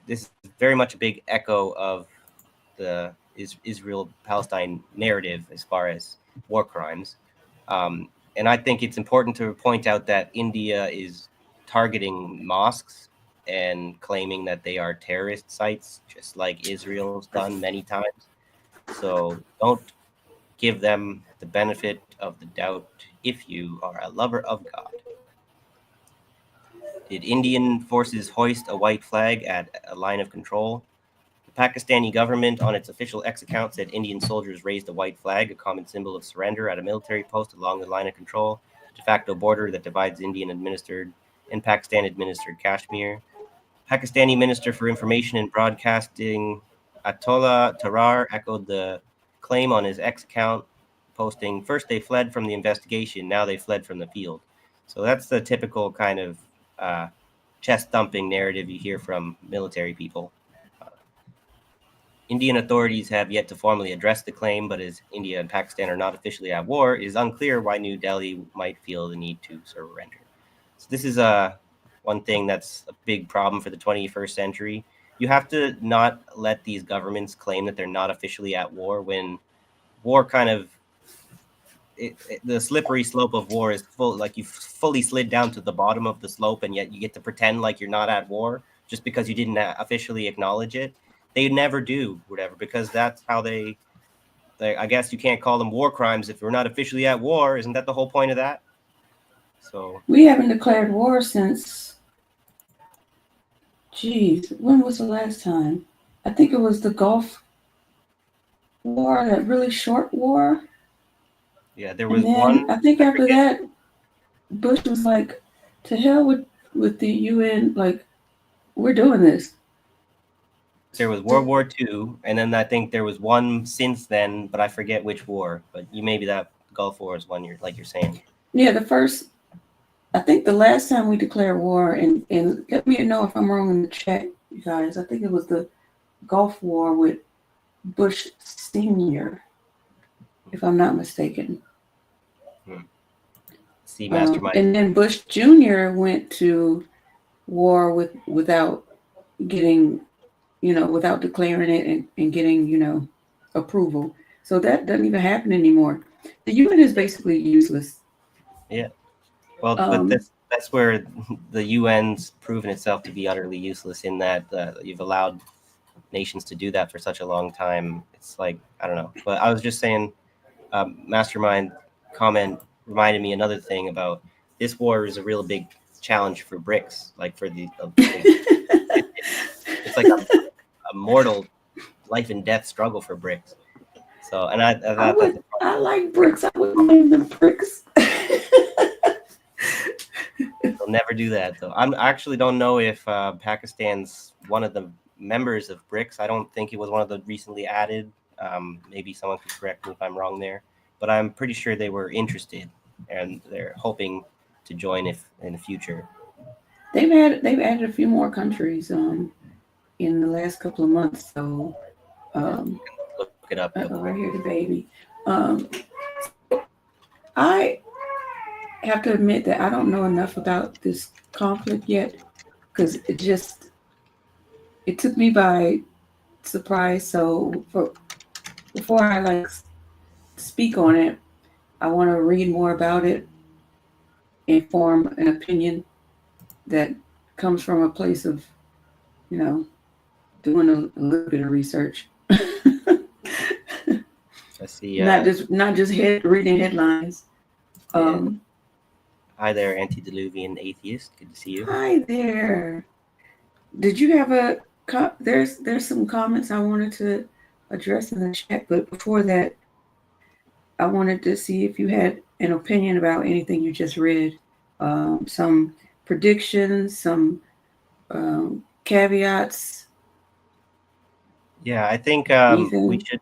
this is very much a big echo of the Israel-Palestine narrative as far as war crimes. And I think it's important to point out that India is targeting mosques and claiming that they are terrorist sites, just like Israel's done many times. So don't give them the benefit of the doubt if you are a lover of God. Did Indian forces hoist a white flag at a line of control? The Pakistani government, on its official X account, said Indian soldiers raised a white flag, a common symbol of surrender, at a military post along the line of control, de facto border that divides Indian-administered and Pakistan-administered Kashmir. Pakistani Minister for Information and Broadcasting Atollah Tarar echoed the claim on his X account, posting, "First they fled from the investigation, now they fled from the field." So that's the typical kind of chest-thumping narrative you hear from military people. Indian authorities have yet to formally address the claim, but as India and Pakistan are not officially at war, it is unclear why New Delhi might feel the need to surrender. So this is one thing that's a big problem for the 21st century. You have to not let these governments claim that they're not officially at war when war kind of the slippery slope of war is full, like you've fully slid down to the bottom of the slope, and yet you get to pretend like you're not at war just because you didn't officially acknowledge it. They never do, whatever, because that's how they I guess you can't call them war crimes if we're not officially at war. Isn't that the whole point of that? So We haven't declared war since, geez, when was the last time? I think it was the Gulf War, that really short war. yeah, there And was then one. I think after that, Bush was like, to hell with the UN, like, we're doing this. There was World War II, and then I think there was one since then, but I forget which war. But you maybe that Gulf War is one you're saying. Yeah, I think the last time we declared war, and let me know if I'm wrong in the chat, you guys. I think it was the Gulf War with Bush Senior, if I'm not mistaken. See, Mastermind. And then Bush Jr. went to war without getting, without declaring it and getting, approval. So that doesn't even happen anymore. The UN is basically useless. Yeah. Well, but that's where the UN's proven itself to be utterly useless in that you've allowed nations to do that for such a long time. It's like, I don't know. But I was just saying, Mastermind comment reminded me another thing about this war is a real big challenge for BRICS, like for it's like a mortal life and death struggle for BRICS. So, and I thought I like bricks. I would name them bricks. they'll never do that though. I actually don't know if Pakistan's one of the members of BRICS. I don't think it was one of the recently added. Maybe someone could correct me if I'm wrong there, but I'm pretty sure they were interested and they're hoping to join if in the future. They've added a few more countries in the last couple of months. So Look it up. right here, the baby. I have to admit that I don't know enough about this conflict yet, because it took me by surprise. So before I speak on it, I want to read more about it and form an opinion that comes from a place of, doing a little bit of research. I see. Not just reading headlines. Hi there, antediluvian atheist. Good to see you. Hi there. Did you have there's some comments I wanted to address in the chat, but before that, I wanted to see if you had an opinion about anything you just read. Some predictions, some caveats. Yeah, I think Anything? we should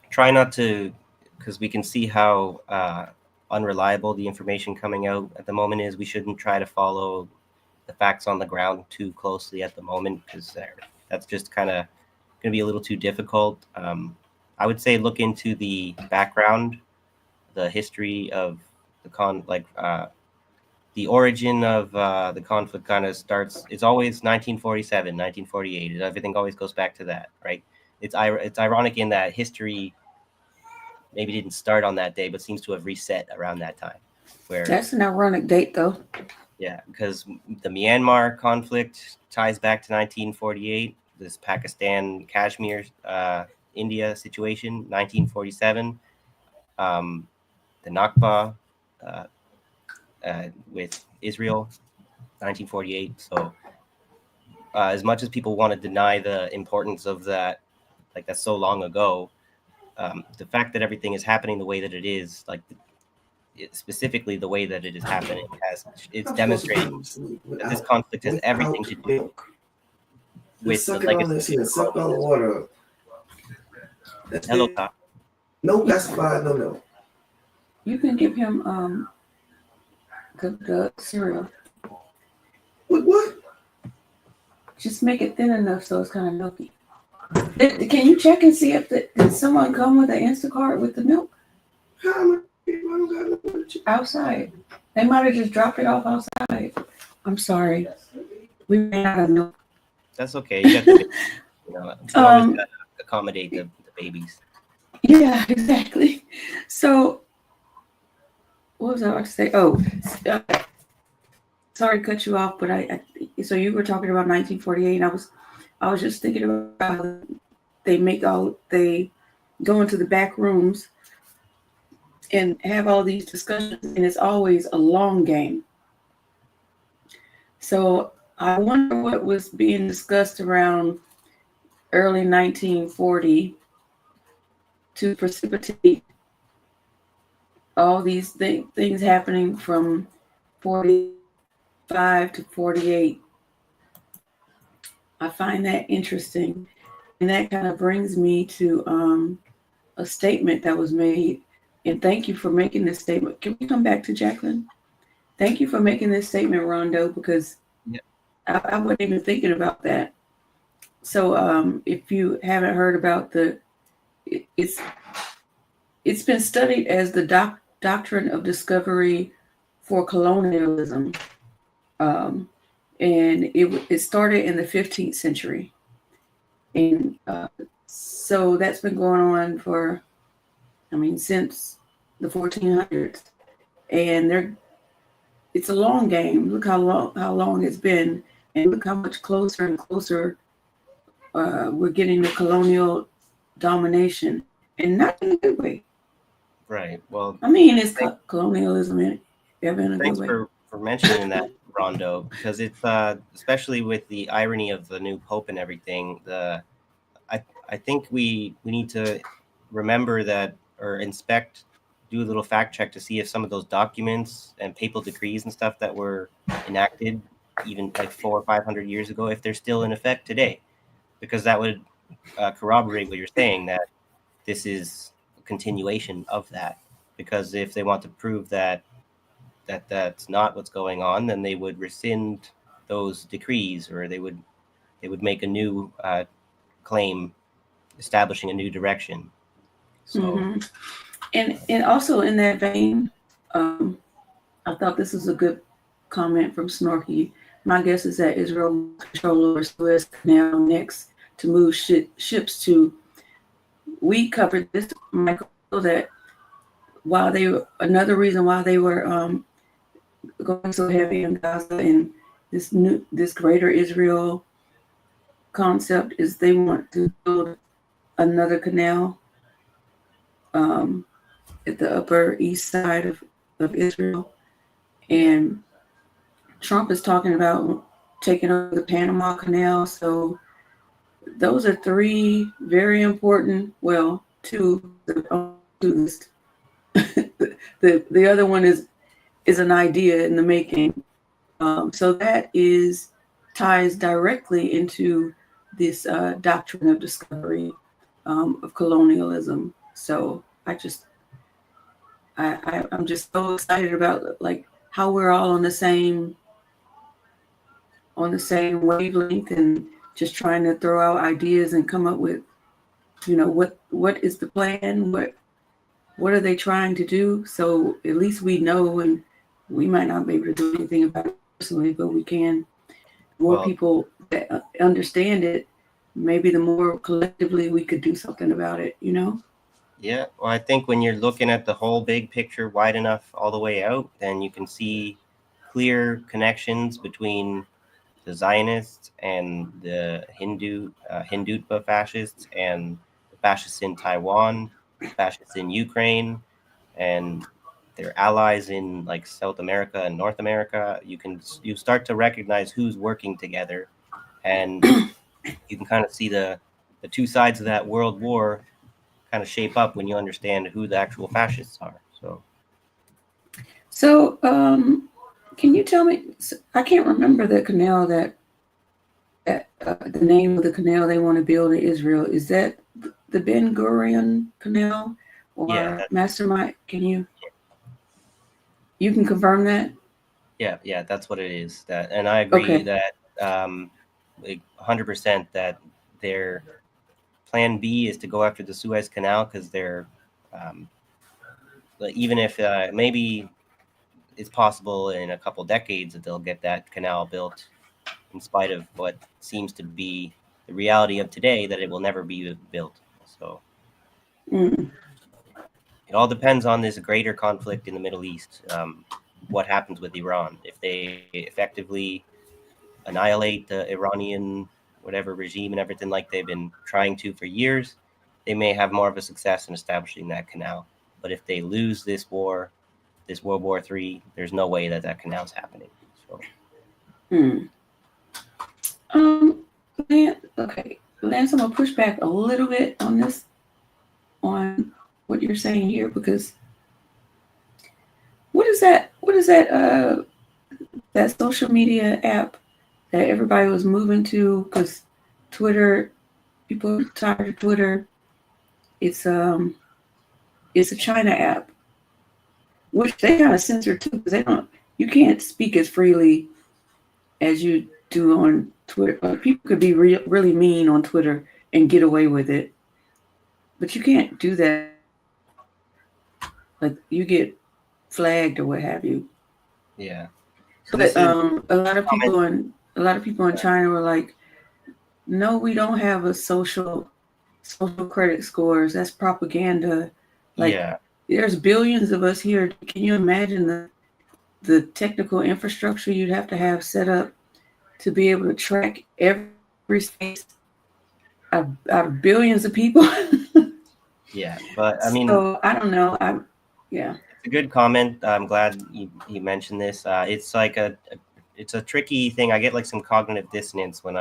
try not to, because we can see how unreliable the information coming out at the moment is. We shouldn't try to follow the facts on the ground too closely at the moment, because that's just kind of going to be a little too difficult. I would say look into the background, the history of the the origin of the conflict kind of starts. It's always 1947, 1948. Everything always goes back to that, right? It's ironic in that history maybe didn't start on that day, but seems to have reset around that time. That's an ironic date, though. Yeah, because the Myanmar conflict ties back to 1948. This Pakistan, Kashmir, India situation, 1947. The Nakba with Israel, 1948. So as much as people want to deny the importance of that, like that's so long ago, the fact that everything is happening the way that it is, specifically the way that it is happening, it's demonstrating that this conflict has everything to do with the legacy. Suck all the water up. Hello, Doc. No gasified, no milk. You can give him the cereal. What? Just make it thin enough so it's kind of milky. Can you check and see if did someone come with an Instacart with the milk? Outside. They might have just dropped it off outside. I'm sorry. We ran out of milk. That's okay. You got the, always got to accommodate the babies. Yeah, exactly. So, what was I about to say? Oh, sorry to cut you off, but so you were talking about 1948. And I was just thinking about how they go into the back rooms and have all these discussions, and it's always a long game. So I wonder what was being discussed around early 1940 to precipitate all these things happening from 45 to 48. I find that interesting. And that kind of brings me to a statement that was made. And thank you for making this statement. Can we come back to Jacqueline? Thank you for making this statement, Rondo, because Yeah. I wasn't even thinking about that. So if you haven't heard about it's been studied as the doctrine of discovery for colonialism. And it started in the 15th century. And so that's been going on for, since the 1400s. And it's a long game. Look how long it's been, and look how much closer and closer we're getting to colonial domination, and not in a good way. Right. Well, It's colonialism in a good thanks way. for mentioning that, Rondo, because it's especially with the irony of the new pope and everything. I think we need to remember that, or do a little fact check to see if some of those documents and papal decrees and stuff that were enacted even like 400 or 500 years ago, if they're still in effect today, because that would corroborate what you're saying, that this is a continuation of that. Because if they want to prove that that's not what's going on, then they would rescind those decrees, or they would make a new claim establishing a new direction. So And also in that vein, I thought this was a good comment from Snorky. My guess is that Israel will control over Suez Canal next to move ships to. We covered this, Michael, that another reason why they were going so heavy in Gaza and this greater Israel concept is they want to build another canal at the upper east side of Israel. And Trump is talking about taking over the Panama Canal. So those are three very important, well, two the other one is an idea in the making. So that ties directly into this doctrine of discovery of colonialism. So I'm just so excited about like how we're all on the same wavelength and just trying to throw out ideas and come up with, what is the plan? What are they trying to do? So at least we know, and we might not be able to do anything about it personally, but we can. More people that understand it, maybe the more collectively we could do something about it, Yeah, well, I think when you're looking at the whole big picture wide enough all the way out, then you can see clear connections between the Zionists and the Hindutva fascists, and the fascists in Taiwan, fascists in Ukraine, and their allies in like South America and North America. You start to recognize who's working together, and you can kind of see the two sides of that world war kind of shape up when you understand who the actual fascists are. So can you tell me? I can't remember the canal that the name of the canal they want to build in Israel. Is that the Ben Gurion Canal or Yeah, Mastermind? You can confirm that? yeah, that's what it is. And I agree that like 100% that their plan B is to go after the Suez Canal, because they're even if maybe it's possible in a couple decades that they'll get that canal built, in spite of what seems to be the reality of today, that it will never be built. So it all depends on this greater conflict in the Middle East. What happens with Iran if they effectively annihilate the Iranian whatever regime and everything, like they've been trying to for years, they may have more of a success in establishing that canal. But if they lose this war, this World War III, there's no way that that canal's happening. So, Okay, Lance, I'm gonna push back a little bit on this, on what you're saying here, because what is that? What is that? That social media app that everybody was moving to because Twitter, people are tired of Twitter. It's a China app, which they kind of censor too, because you can't speak as freely as you do on Twitter. Like, people could be really mean on Twitter and get away with it, but you can't do that. Like, you get flagged or what have you. yeah. So But this is a lot of people in China were like, no, we don't have a social credit scores. That's propaganda. Like, yeah. there's billions of us here. Can you imagine the technical infrastructure you'd have to have set up to be able to track every space out of billions of people? Yeah, but I mean, So I don't know. Yeah. it's a good comment. I'm glad you mentioned this. It's like it's a tricky thing. I get like some cognitive dissonance when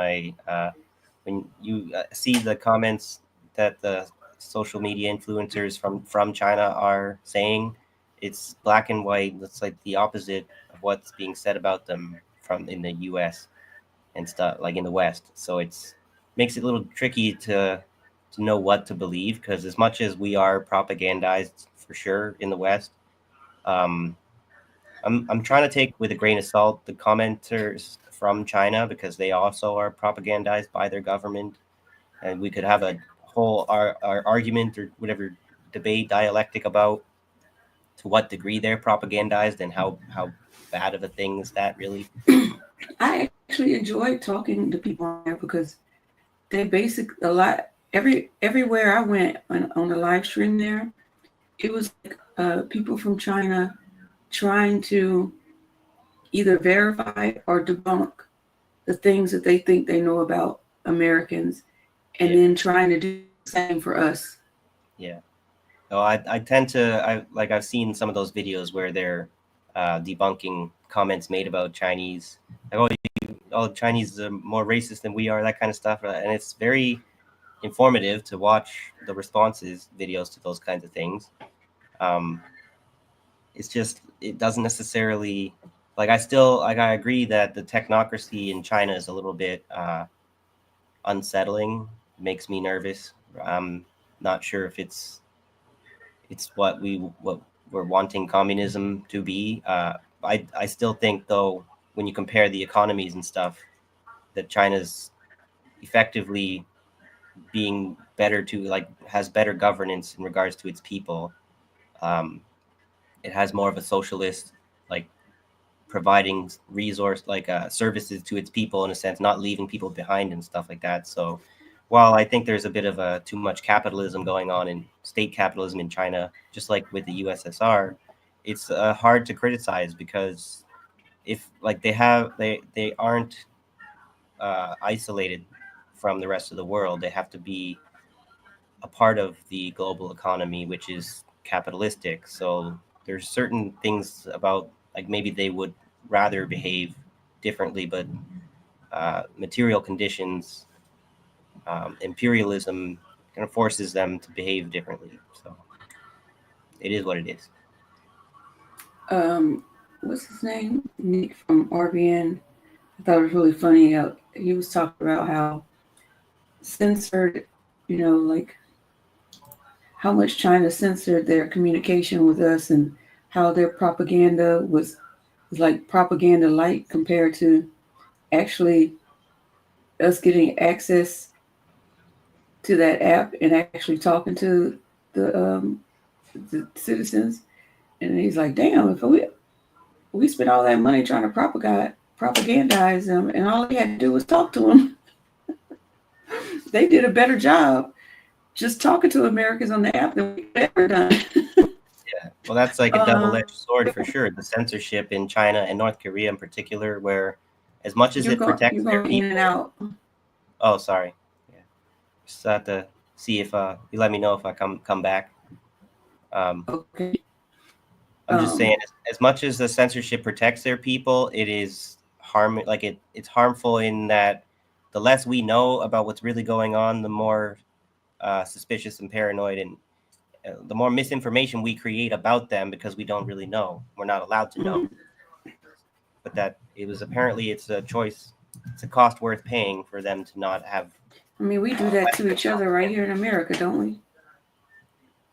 you see the comments that the social media influencers from China are saying. It's black and white. It's like the opposite of what's being said about them from in the U.S. and stuff, like in the West. So it's makes it a little tricky to know what to believe, because as much as we are propagandized for sure in the West, um, I'm trying to take with a grain of salt the commenters from China, because they also are propagandized by their government, and we could have a whole our argument or whatever debate dialectic about to what degree they're propagandized and how bad of a thing is that really. I actually enjoyed talking to people there because they everywhere I went on the live stream there, it was like people from China trying to either verify or debunk the things that they think they know about Americans, and then trying to do the same for us. Yeah. No, I tend to I've seen some of those videos where they're debunking comments made about Chinese. Like, oh, Chinese are more racist than we are, that kind of stuff, and it's very informative to watch the responses videos to those kinds of things. It's just it doesn't necessarily I agree that the technocracy in China is a little bit unsettling. It makes me nervous. I'm not sure if it's what we're wanting communism to be. I still think, though, when you compare the economies and stuff, that China's effectively being better has better governance in regards to its people. It has more of a socialist, like, providing services to its people in a sense, not leaving people behind and stuff like that. So while I think there's a bit of a too much capitalism going on in state capitalism in China, just like with the USSR, it's hard to criticize, because if like they aren't isolated from the rest of the world. They have to be a part of the global economy, which is capitalistic. So there's certain things about, like, maybe they would rather behave differently, but material conditions, imperialism kind of forces them to behave differently. So it is what it is. What's his name? Nick from RBN. I thought it was really funny how he was talking about how censored, like how much China censored their communication with us, and how their propaganda was like propaganda light compared to actually us getting access to that app and actually talking to the citizens. And he's like, damn, if we spent all that money trying to propagandize them, and all they had to do was talk to them. They did a better job just talking to Americans on the app than we've ever done. Yeah, well, that's like a double-edged sword for sure. The censorship in China and North Korea in particular, where as much as it protects you're their going in and people. out. Oh, sorry. Yeah, just had to see if you let me know if I come back. Okay. I'm just saying, as much as the censorship protects their people, it is it's harmful in that the less we know about what's really going on, the more suspicious and paranoid, and the more misinformation we create about them because we don't really know. We're not allowed to know. But that it's a choice. It's a cost worth paying for them to not have. I mean, we do that to each other right here in America, don't we?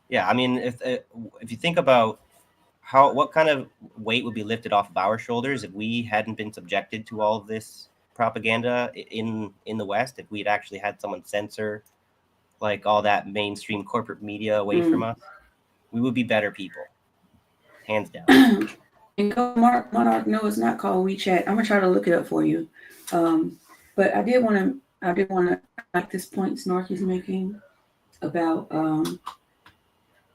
Yeah, I mean, if you think about what kind of weight would be lifted off of our shoulders if we hadn't been subjected to all of this propaganda in the West, if we'd actually had someone censor like all that mainstream corporate media away from us, we would be better people, hands down. And Monarch, no, it's not called WeChat. I'm gonna try to look it up for you. But I did want to like this point Snarky's making about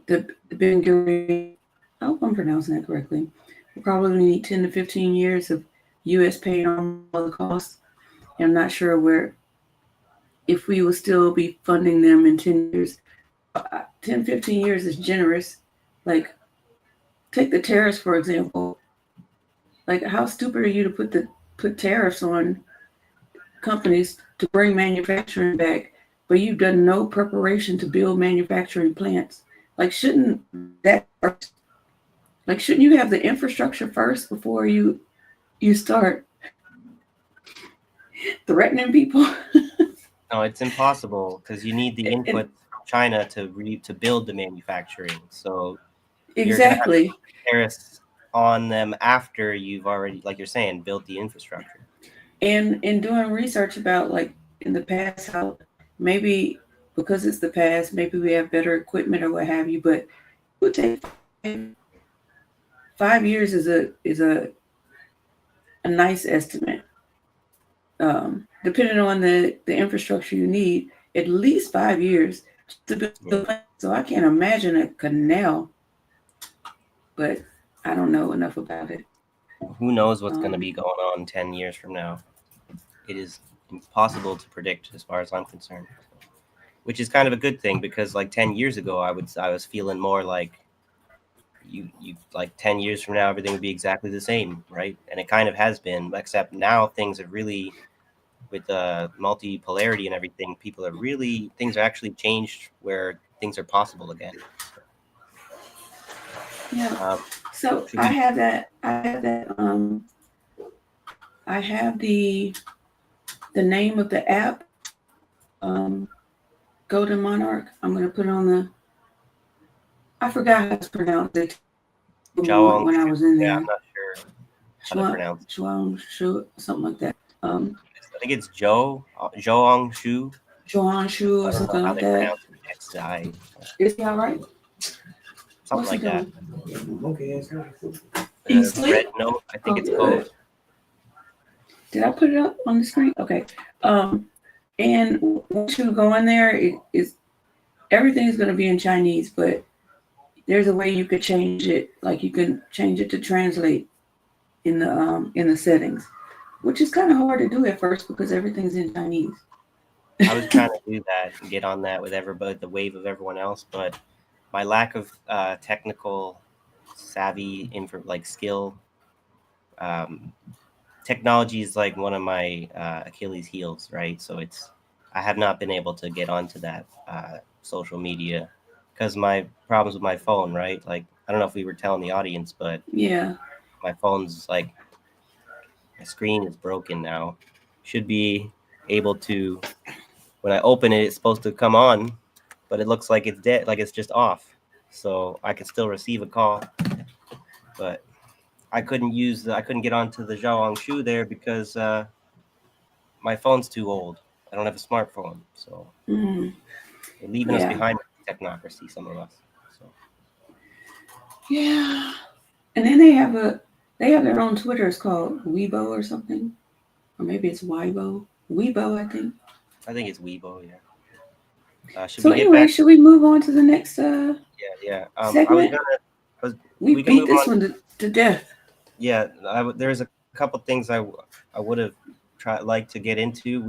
the Ben Gurion. I hope I'm pronouncing that correctly. We probably need 10 to 15 years of U.S. paying all the costs. And I'm not sure if we will still be funding them in 10 years. 10, 15 years is generous. Like, take the tariffs, for example. Like, how stupid are you to put tariffs on companies to bring manufacturing back, but you've done no preparation to build manufacturing plants? Like, shouldn't you have the infrastructure first before you start threatening people? No, it's impossible because you need the input from China to build the manufacturing. So exactly, you're gonna have to tariffs on them after you've already, like you're saying, built the infrastructure. And in doing research about, like, in the past, how maybe because it's the past, maybe we have better equipment or what have you, but it would take 5 years is a nice estimate. Depending on the infrastructure you need, at least 5 years to build the plant. So I can't imagine a canal, but I don't know enough about it. Who knows what's going to be going on 10 years from now? It is impossible to predict as far as I'm concerned, which is kind of a good thing because like 10 years ago, I was feeling more like you like 10 years from now, everything would be exactly the same. Right. And it kind of has been, except now things have really, with multipolarity and everything, things are actually changed where things are possible again. Yeah. So I have the name of the app, Golden Monarch. I'm going to put it on I forgot how it's pronounced. When I was in there. Yeah, I'm not sure how to pronounce it. Zhuang Shu, something like that. I think it's Zhuang Shu. Zhuang Shu or something like that. XI. Is he all right? Something like that. Okay, He's Red Note, I think it's called. Did I put it up on the screen? Okay. And once you go in there, everything's going to be in Chinese, but there's a way you could change it. Like, you can change it to translate in the settings, which is kind of hard to do at first because everything's in Chinese. I was trying to do that and get on that with everybody, the wave of everyone else, but my lack of technical savvy skill, technology is like one of my Achilles heels, right? So I have not been able to get onto that social media because my problems with my phone, right? Like, I don't know if we were telling the audience, but yeah, my phone's like, my screen is broken now. Should be able to, when I open it, it's supposed to come on, but it looks like it's dead, like it's just off. So I can still receive a call, but I couldn't get onto the Zhaoang Shu there because my phone's too old. I don't have a smartphone, so they're leaving us behind with technocracy, some of us. So. Yeah, and then they have their own Twitter. It's called Weibo or something, or maybe it's Weibo. Weibo, I think. I think it's Weibo, yeah. Should we move on to the next? Yeah. Segment? We beat this one to death. Yeah, there's a couple things I would have liked to get into.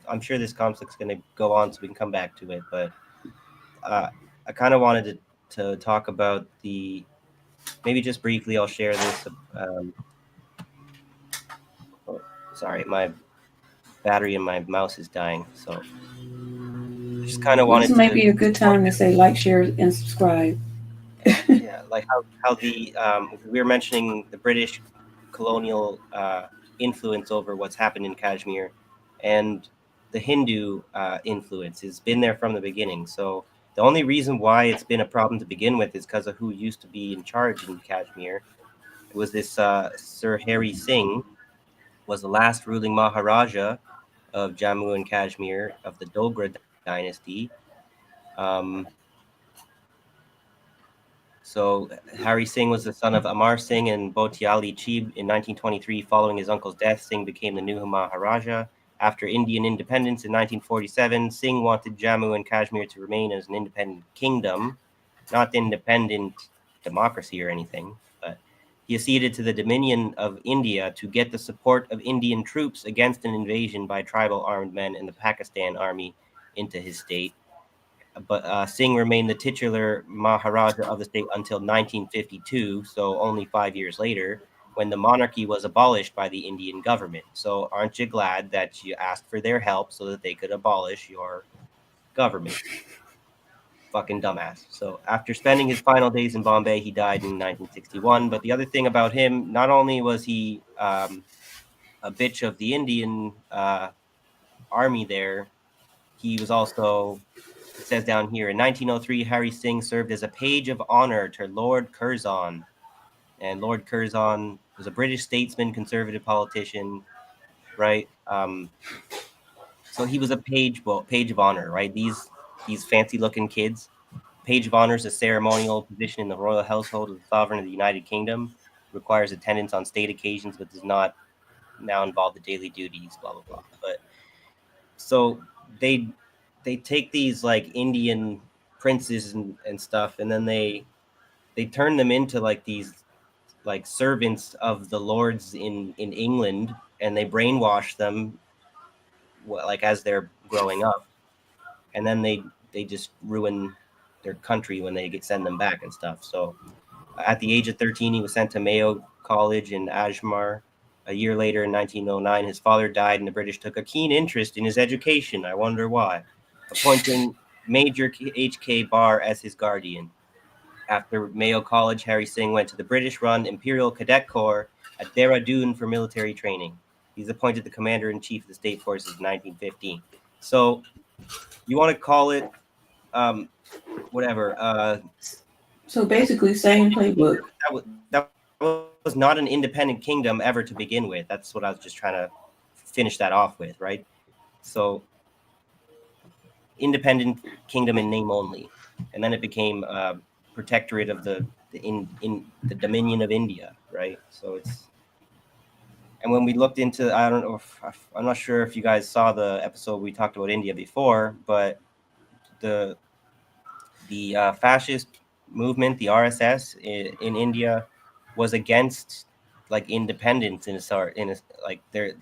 I'm sure this conflict's going to go on, so we can come back to it. But I kind of wanted to talk about maybe just briefly, I'll share this. Oh, sorry, my battery in my mouse is dying. So I just kind of Well, this wanted may to, be a good time to say like, share, and subscribe. yeah, like how we were mentioning the British colonial influence over what's happened in Kashmir, and the Hindu influence has been there from the beginning. So the only reason why it's been a problem to begin with is because of who used to be in charge in Kashmir. It was this Sir Hari Singh was the last ruling Maharaja of Jammu and Kashmir of the Dogra dynasty. Um, So Hari Singh was the son of Amar Singh and Bhotiali Chib. In 1923, following his uncle's death, Singh became the new Maharaja. After Indian independence in 1947, Singh wanted Jammu and Kashmir to remain as an independent kingdom, not independent democracy or anything, but he acceded to the Dominion of India to get the support of Indian troops against an invasion by tribal armed men and the Pakistan army into his state. But Singh remained the titular Maharaja of the state until 1952, so only 5 years later, when the monarchy was abolished by the Indian government. So aren't you glad that you asked for their help so that they could abolish your government? Fucking dumbass. So after spending his final days in Bombay, he died in 1961. But the other thing about him, not only was he a bitch of the Indian army there, he was also, it says down here, in 1903, Hari Singh served as a page of honor to Lord Curzon. And Lord Curzon was a British statesman, conservative politician, right? So he was a page of honor, right? These fancy looking kids. Page of honor is a ceremonial position in the royal household of the sovereign of the United Kingdom. Requires attendance on state occasions, but does not now involve the daily duties, blah, blah, blah. But so they take these like Indian princes and stuff, and then they turn them into like these like servants of the lords in England, and they brainwash them like as they're growing up, and then they just ruin their country when they send them back and stuff. So at the age of 13, he was sent to Mayo College in Ajmer. A year later, in 1909, his father died, and the British took a keen interest in his education. I wonder why. Appointing Major H.K. Barr as his guardian. After Mayo College, Hari Singh went to the British-run Imperial Cadet Corps at Dehradun for military training. He's appointed the commander-in-chief of the state forces in 1915. So you want to call it whatever. So basically, same playbook. That was not an independent kingdom ever to begin with. That's what I was just trying to finish that off with, right? So independent kingdom in name only, and then it became protectorate of the Dominion of India, right? So it's, and when we looked into, I don't know if, I'm not sure if you guys saw the episode we talked about India before, but the fascist movement, the RSS in India, was against like independence in a sort. Like there,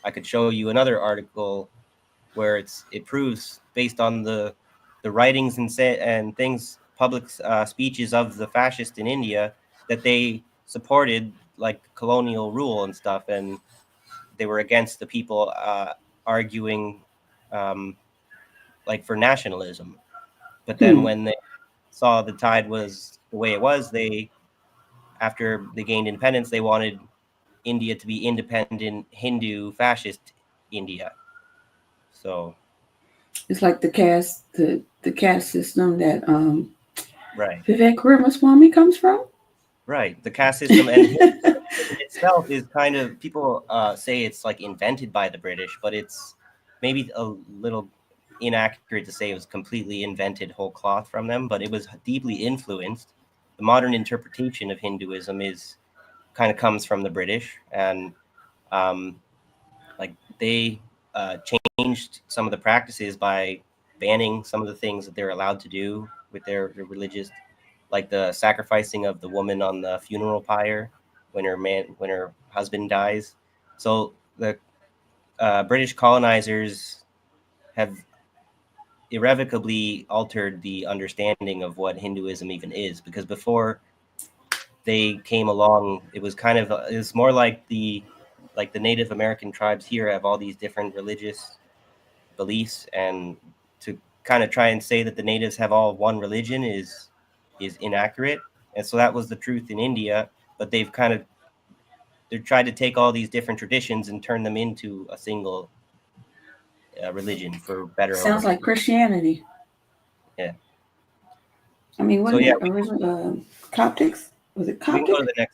I could show you another article where it proves based on the writings and things, public speeches of the fascists in India, that they supported like colonial rule and stuff, and they were against the people arguing like for nationalism. But then when they saw the tide was the way it was, after they gained independence, they wanted India to be independent Hindu fascist India. So It's like the caste system that right. Vivek Ramaswamy comes from. Right. The caste system and itself is kind of, people say it's like invented by the British, but it's maybe a little inaccurate to say it was completely invented whole cloth from them, but it was deeply influenced. The modern interpretation of Hinduism is kind of comes from the British, and like they changed some of the practices by banning some of the things that they're allowed to do with their religious, like the sacrificing of the woman on the funeral pyre when her husband dies. So the British colonizers have irrevocably altered the understanding of what Hinduism even is, because before they came along, it was more like the Native American tribes here have all these different religious beliefs, and to kind of try and say that the natives have all one religion is inaccurate. And so that was the truth in India, but they've tried to take all these different traditions and turn them into a single religion, for better or Sounds worse. like Christianity. Yeah. I mean, So wasn't yeah, it original Coptics? Was it we can Coptic? go to the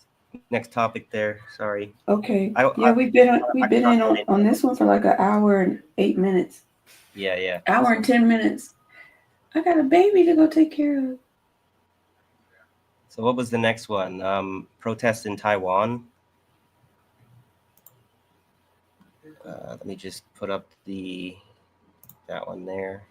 next topic there. Sorry. Okay. I We've been in on this one for like an hour and 8 minutes. Yeah. Hour and 10 minutes. I got a baby to go take care of. So what was the next one? Protests in Taiwan. Let me just put up that one there.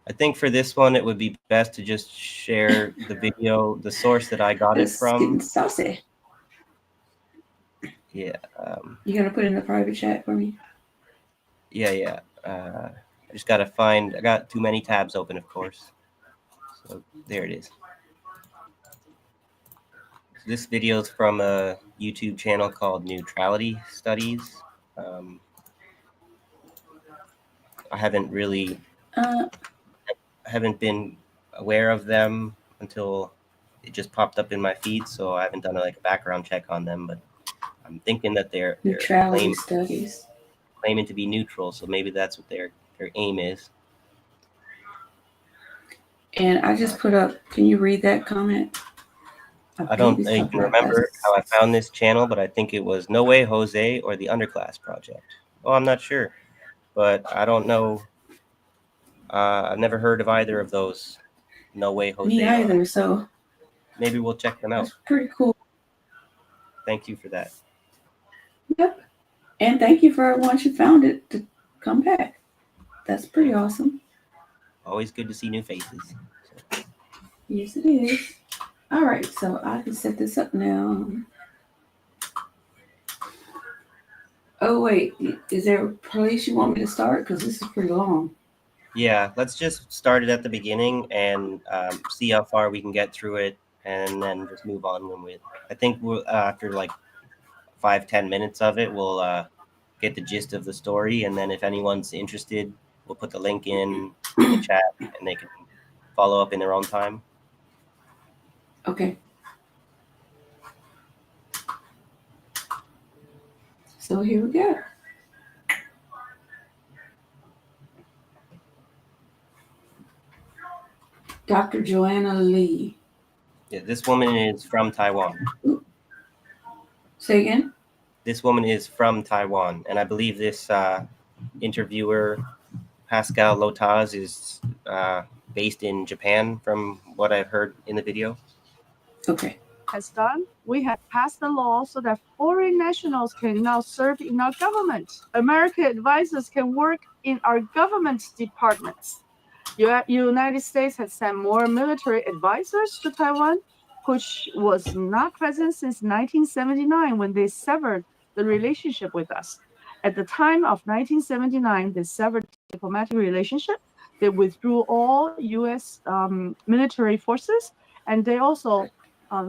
I think for this one, it would be best to just share the video, the source that I got it from. Getting saucy. Yeah. You gonna put it in the private chat for me? Yeah. I just gotta find. I got too many tabs open, of course. So there it is. So this video is from a YouTube channel called Neutrality Studies. I haven't been aware of them until it just popped up in my feed, so I haven't done like a background check on them. But I'm thinking that they're Neutrality Studies. claiming to be neutral, so maybe that's what their aim is. And I just put up. Can you read that comment? I don't even remember how I found this channel, but I think it was No Way Jose or the Underclass Project. Oh, I'm not sure, but I don't know. I've never heard of either of those. No Way Jose. Me either. So maybe we'll check them out. That's pretty cool. Thank you for that. Yep. And thank you for once you found it to come back. That's pretty awesome. Always good to see new faces. Yes, it is. All right, so I can set this up now. Oh, wait. Is there a place you want me to start? Because this is pretty long. Yeah, let's just start it at the beginning and see how far we can get through it, and then just move on when we. I think we'll after like 5-10 minutes of it, we'll get the gist of the story, and then if anyone's interested, we'll put the link in the chat, and they can follow up in their own time. Okay. So here we go. Dr. Joanna Lee. Yeah, this woman is from Taiwan. Say again? This woman is from Taiwan, and I believe this interviewer, Pascal Lotaz, is based in Japan, from what I've heard in the video. Okay. Has done, we have passed a law so that foreign nationals can now serve in our government. American advisors can work in our government departments. United States has sent more military advisors to Taiwan, which was not present since 1979 when they severed the relationship with us. At the time of 1979, they severed diplomatic relationship. They withdrew all U.S. Military forces, and they also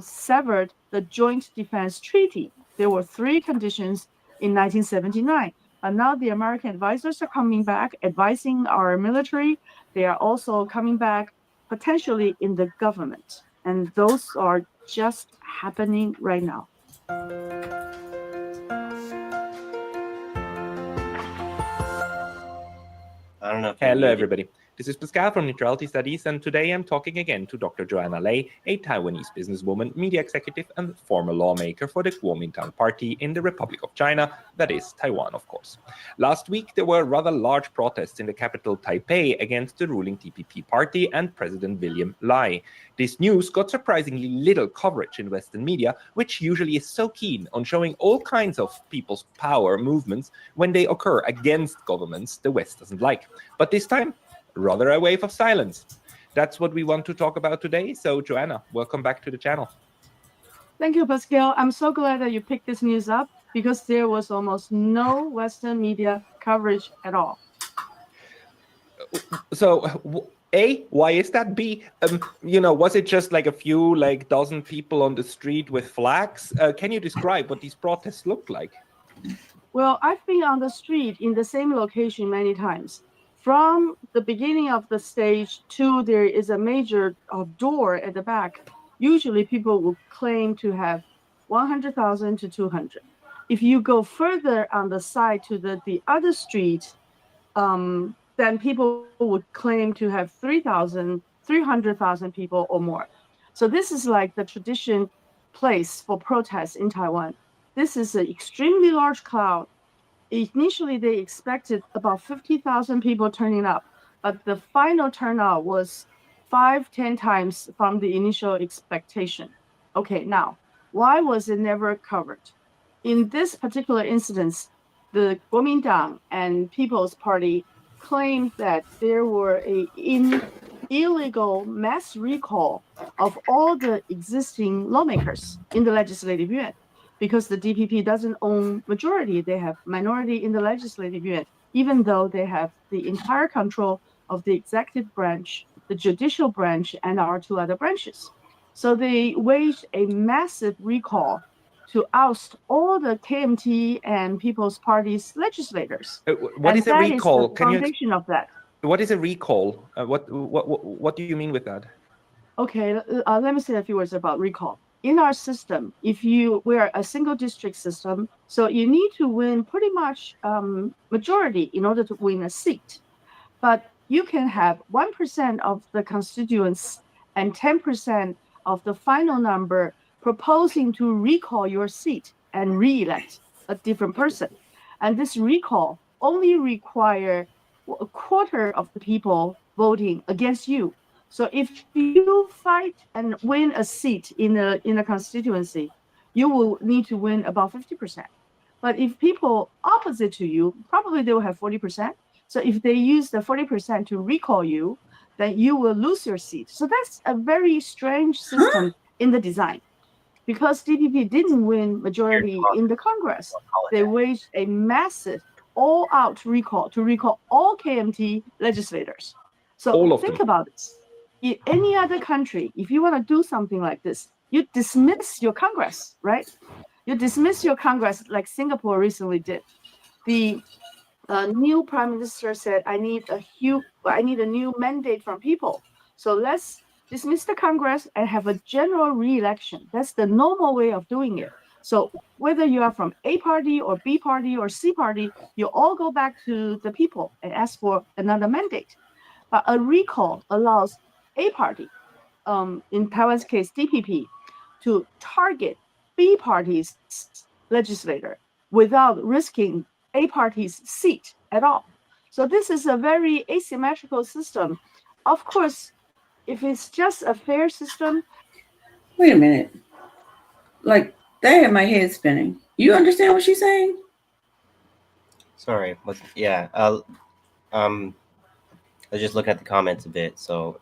severed the Joint Defense Treaty. There were 3 conditions in 1979. And now the American advisors are coming back, advising our military. They are also coming back potentially in the government. And those are just happening right now. I don't know if Hello, everybody. This is Pascal from Neutrality Studies, and today I'm talking again to Dr. Joanna Lei, a Taiwanese businesswoman, media executive, and former lawmaker for the Kuomintang Party in the Republic of China, that is, Taiwan, of course. Last week, there were rather large protests in the capital, Taipei, against the ruling TPP party and President William Lai. This news got surprisingly little coverage in Western media, which usually is so keen on showing all kinds of people's power movements when they occur against governments the West doesn't like. But this time, rather a wave of silence. That's what we want to talk about today. So, Joanna, welcome back to the channel. Thank you, Pascal. I'm so glad that you picked this news up because there was almost no Western media coverage at all. So, A, why is that? B, was it just like a few, like dozen people on the street with flags? Can you describe what these protests looked like? Well, I've been on the street in the same location many times. From the beginning of the stage to there is a major door at the back. Usually people will claim to have 100,000 to 200. If you go further on the side to the other street, then people would claim to have 3,000, 300,000 people or more. So this is like the tradition place for protests in Taiwan. This is an extremely large crowd. Initially, they expected about 50,000 people turning up, but the final turnout was 5-10 times from the initial expectation. Okay, now, why was it never covered? In this particular instance, the Kuomintang and People's Party claimed that there were illegal mass recall of all the existing lawmakers in the legislative yuan because the DPP doesn't own majority. They have minority in the legislative yuan, even though they have the entire control of the executive branch, the judicial branch, and our two other branches. So they waged a massive recall to oust all the KMT and People's Party's legislators. What and is a that recall? is the foundation of that. What is a recall? What do you mean with that? Okay, let me say a few words about recall. In our system, we're a single district system, so you need to win pretty much majority in order to win a seat. But you can have 1% of the constituents and 10% of the final number proposing to recall your seat and re-elect a different person. And this recall only require a quarter of the people voting against you. So if you fight and win a seat in a constituency, you will need to win about 50%. But if people opposite to you, probably they will have 40%. So if they use the 40% to recall you, then you will lose your seat. So that's a very strange system in the design. Because DPP didn't win majority in the Congress, they waged a massive all-out recall to recall all KMT legislators. So all of think them. about this. In any other country, if you want to do something like this, you dismiss your Congress, right? You dismiss your Congress like Singapore recently did. The new prime minister said, I need a new mandate from people. So let's dismiss the Congress and have a general re-election. That's the normal way of doing it. So whether you are from A party or B party or C party, you all go back to the people and ask for another mandate. But a recall allows A party, in Taiwan's case, DPP, to target B party's legislator without risking A party's seat at all. So this is a very asymmetrical system. Of course, if it's just a fair system. Wait a minute. Like, that had my head spinning. You understand what she's saying? Sorry, yeah. I was just looking at the comments a bit. So,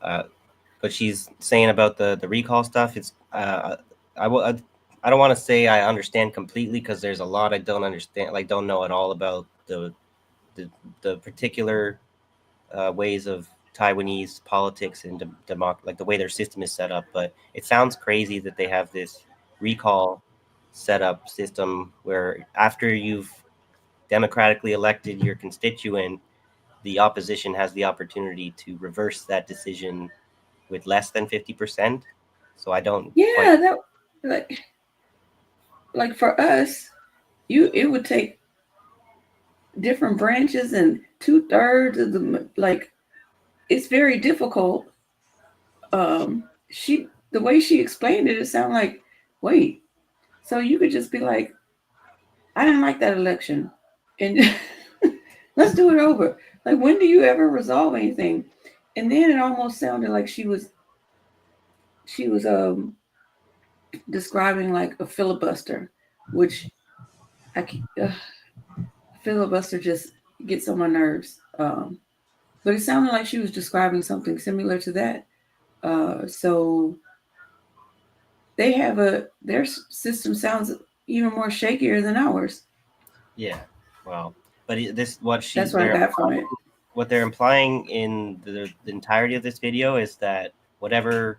but she's saying about the recall stuff. It's I don't want to say I understand completely because there's a lot I don't understand, like don't know at all about the particular ways of Taiwanese politics and like the way their system is set up. But it sounds crazy that they have this recall setup system where after you've democratically elected your constituent, the opposition has the opportunity to reverse that decision with less than 50%. So I don't. Yeah, that like for us, it would take different branches and 2/3 of the like. It's very difficult. The way she explained it sounded like, wait, so you could just be like, I didn't like that election, and let's do it over. Like, when do you ever resolve anything? And then it almost sounded like she was describing like a filibuster, which filibuster just gets on my nerves. But it sounded like she was describing something similar to that. So they have their system sounds even more shakier than ours. Yeah, well, but that's what I got from it. what they're implying in the entirety of this video is that whatever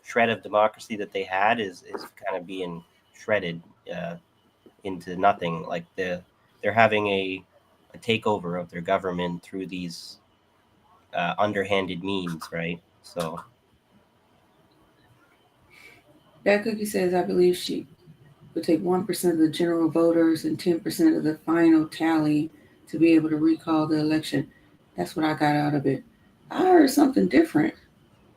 shred of democracy that they had is kind of being shredded into nothing. Like they're having a takeover of their government through these underhanded means, right? So That cookie says, I believe she would take 1% of the general voters and 10% of the final tally to be able to recall the election. That's what I got out of it. I heard something different.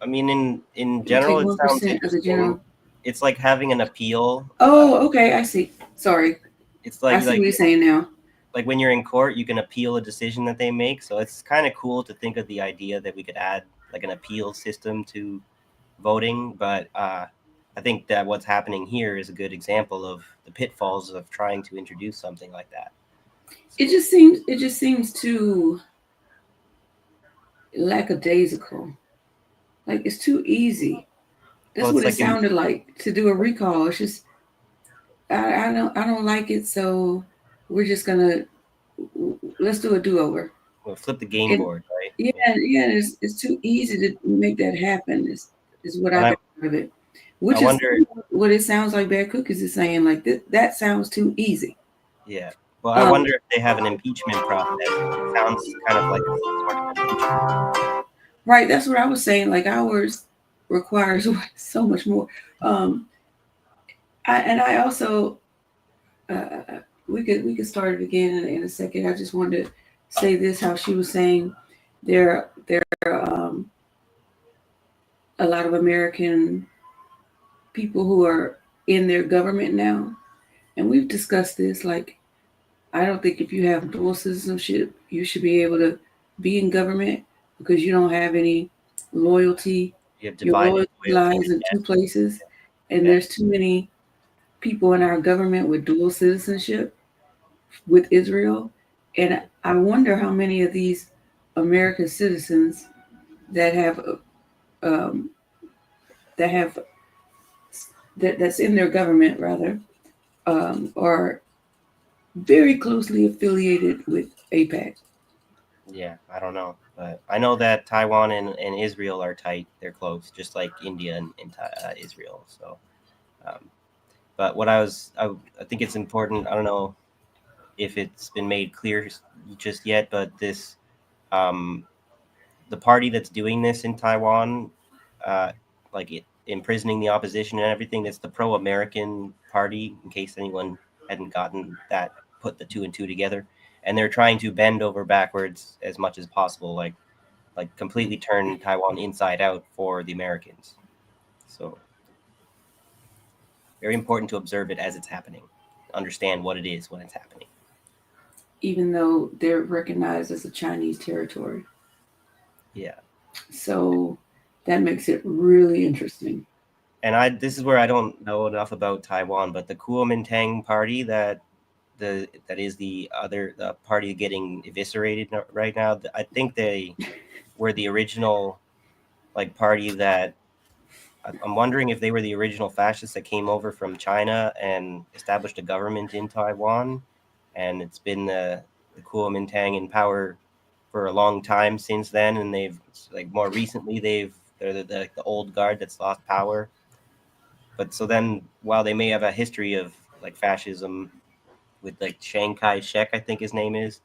I mean, in It would general, take it sounds 1% of the interesting. general. It's like having an appeal. Oh, okay, I see. Sorry. It's I like see what you're saying now. like when you're in court, you can appeal a decision that they make. So it's kind of cool to think of the idea that we could add like an appeal system to voting. But I think that what's happening here is a good example of the pitfalls of trying to introduce something like that. It just seems too lackadaisical. Like it's too easy. That's Well, what it's it like sounded like to do a recall. It's just I don't like it, so we're just gonna let's do a do-over. Well, flip the game And board, right? yeah, it's too easy to make that happen. Is what And I got out of it. Which I is wonder. what it sounds like Bad Cookies is saying. Like that sounds too easy. Yeah. Well, I wonder if they have an impeachment process. It sounds kind of like a sort of impeachment. Right, that's what I was saying. Like ours requires so much more. I also we could start it again in a second. I just wanted to say this: how she was saying there are a lot of American people who are in their government now, and we've discussed this. Like, I don't think if you have dual citizenship, you should be able to be in government because you don't have any loyalty. You have Your divided loyalty lies in two places, and there's too many people in our government with dual citizenship with Israel. And I wonder how many of these American citizens that have um, that's in their government rather are very closely affiliated with APAC. Yeah, I don't know, but I know that Taiwan and Israel are tight. They're close, just like India and Israel. So, but what I think it's important. I don't know if it's been made clear just yet, but this, the party that's doing this in Taiwan, like imprisoning the opposition and everything, it's the pro-American party. In case anyone hadn't gotten that, put the two and two together, and they're trying to bend over backwards as much as possible, like completely turn Taiwan inside out for the Americans. So very important to observe it as it's happening, understand what it is when it's happening. Even though they're recognized as a Chinese territory. Yeah. So that makes it really interesting. And this is where I don't know enough about Taiwan, but the Kuomintang party that is the party getting eviscerated right now, I think they were the original like party that I'm wondering if they were the original fascists that came over from China and established a government in Taiwan, and it's been the Kuomintang in power for a long time since then, and they've like more recently they're the old guard that's lost power. But so then, while they may have a history of like fascism with like Chiang Kai-shek, I think his name is,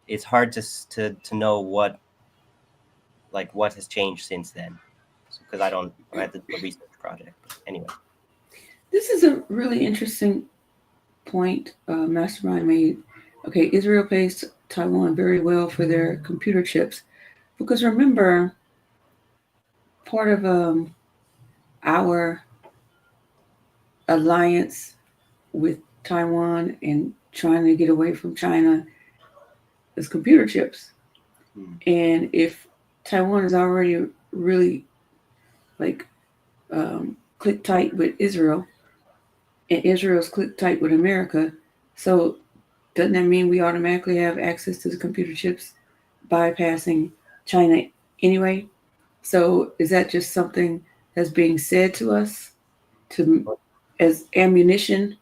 it's hard to know what has changed since then, because I had the research project. But anyway, this is a really interesting point Mastermind made. Okay, Israel pays Taiwan very well for their computer chips, because remember, part of our alliance with Taiwan and trying to get away from China is computer chips. And if Taiwan is already really like click tight with Israel, and Israel's click tight with America, so doesn't that mean we automatically have access to the computer chips bypassing China anyway? So is that just something that's being said to us as ammunition?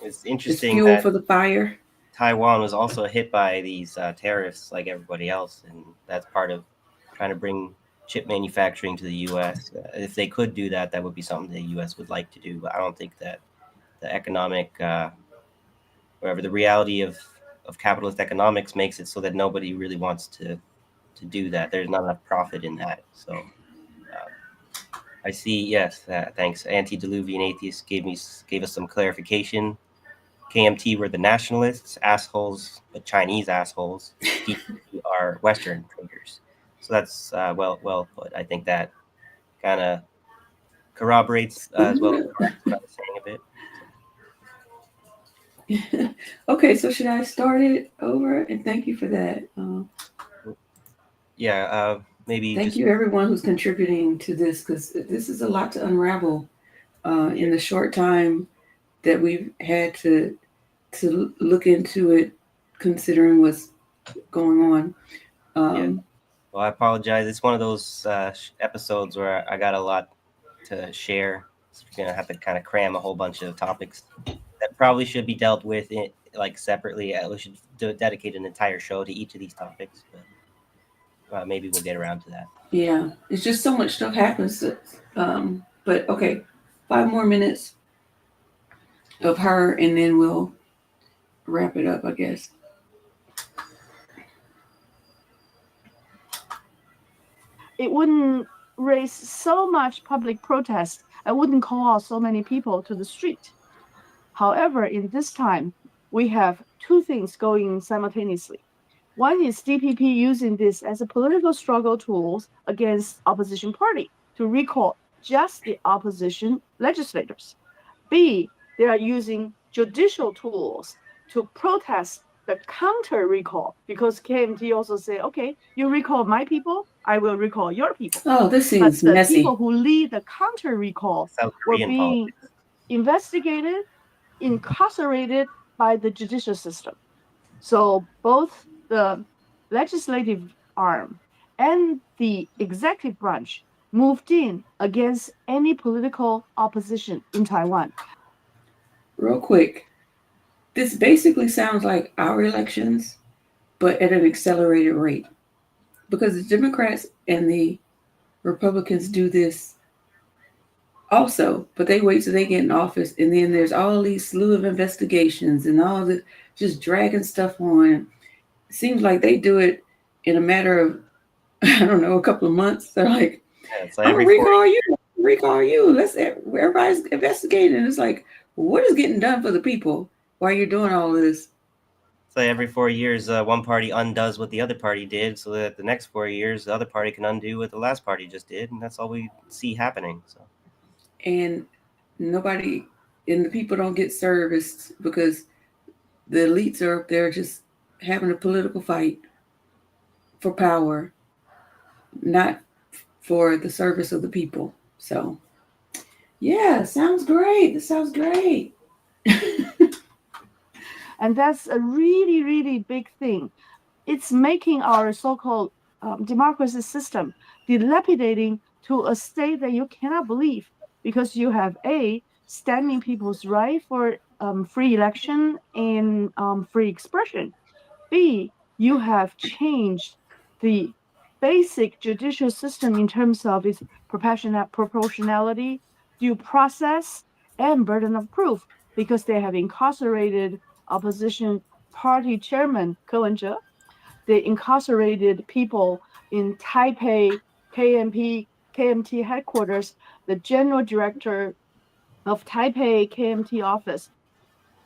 it's As interesting fuel that for the fire? Taiwan was also hit by these tariffs like everybody else, and that's part of trying to bring chip manufacturing to the U.S. If they could do that, that would be something the U.S. would like to do. But I don't think that the economic, whatever the reality of capitalist economics makes it so that nobody really wants to do that. There's not enough profit in that. So I see. Yes, thanks. Antediluvian atheist gave us some clarification. KMT were the nationalists, assholes, but Chinese assholes. DPP are Western traders. So that's well put. I think that kind of corroborates as well as what I was saying a bit. Okay, so should I start it over? And thank you for that. Maybe thank you everyone who's contributing to this, because this is a lot to unravel in the short time that we've had to look into it, considering what's going on. Well, I apologize. It's one of those episodes where I got a lot to share. So we're gonna have to kind of cram a whole bunch of topics that probably should be dealt with like separately. We should dedicate an entire show to each of these topics, but maybe we'll get around to that. Yeah, it's just so much stuff happens. But okay, 5 more minutes of her, and then we'll wrap it up, I guess. It wouldn't raise so much public protest. I wouldn't call out so many people to the street. However, in this time, we have two things going simultaneously. One is DPP using this as a political struggle tool against opposition party to recall just the opposition legislators. B, they are using judicial tools to protest the counter recall, because KMT also say, okay, you recall my people, I will recall your people. Oh, this seems but the messy. people who lead the counter recall were being investigated, incarcerated by the judicial system. So both the legislative arm and the executive branch moved in against any political opposition in Taiwan. Real quick, this basically sounds like our elections, but at an accelerated rate. Because the Democrats and the Republicans do this also, but they wait till they get in office, and then there's all these slew of investigations and all the just dragging stuff on. It seems like they do it in a matter of, I don't know, a couple of months. They're like, I'm gonna recall you. Everybody's investigating. It's like, what is getting done for the people while you're doing all of this? So every 4 years, one party undoes what the other party did, so that the next 4 years, the other party can undo what the last party just did, and that's all we see happening. So, and nobody, and the people don't get serviced because the elites are up there just having a political fight for power, not for the service of the people. So, yeah, sounds great. This sounds great. And that's a really, really big thing. It's making our so-called democracy system dilapidating to a state that you cannot believe, because you have standing people's right for free election and free expression. B, you have changed the basic judicial system in terms of its proportionality, due process, and burden of proof, because they have incarcerated opposition party chairman Ko Wen-je. They incarcerated people in Taipei KMT headquarters, the general director of Taipei KMT office.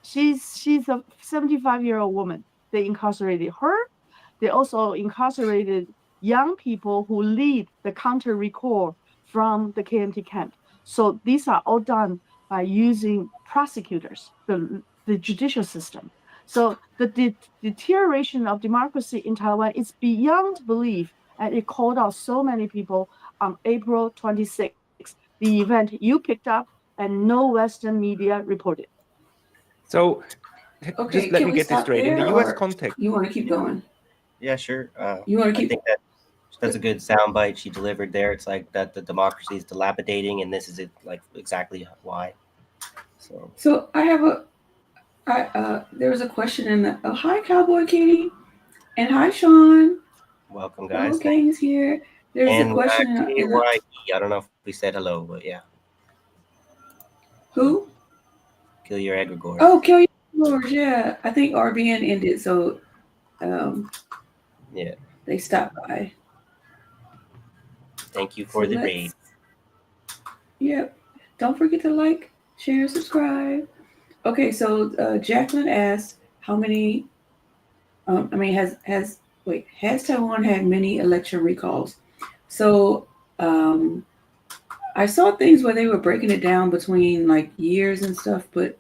She's a 75-year-old woman. They incarcerated her. They also incarcerated young people who lead the counter recall from the KMT camp. So these are all done by using prosecutors, the judicial system. So the deterioration of democracy in Taiwan is beyond belief, and it called out so many people on April 26th, the event you picked up and no Western media reported. So Okay, just let me get this straight. In the U.S. context, you want to keep going? Yeah, sure. You want to keep? I think that's a good soundbite she delivered there. It's like that the democracy is dilapidating, and this is like exactly why. So I have There was a question in the. Oh, hi, Cowboy Kitty, and hi, Sean. Welcome, Hello, guys. Gang's here. There's a And question in the. KYE. I don't know if we said hello, but yeah. Who? Kill your egregore. Oh, Kill Your Lord. Yeah, I think RBN ended, so Yeah. they stopped by. Thank you for the raid. Yep. Don't forget to like, share, subscribe. Okay, so Jacqueline asked how many. Has Taiwan had many election recalls? So I saw things where they were breaking it down between like years and stuff, but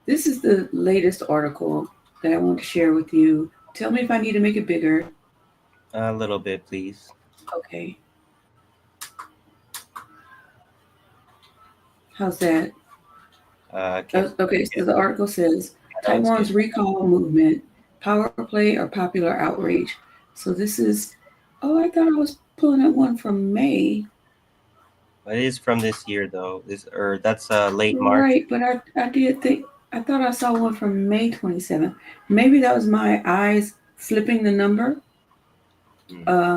this is the latest article that I want to share with you. Tell me if I need to make it bigger. A little bit, please. Okay. How's that? Okay, so the article says Taiwan's recall movement, power play or popular outrage. So this is, I thought I was pulling up one from May. It is from this year, though. That's late March. Right, but I did think, I thought I saw one from May 27th. Maybe that was my eyes flipping the number.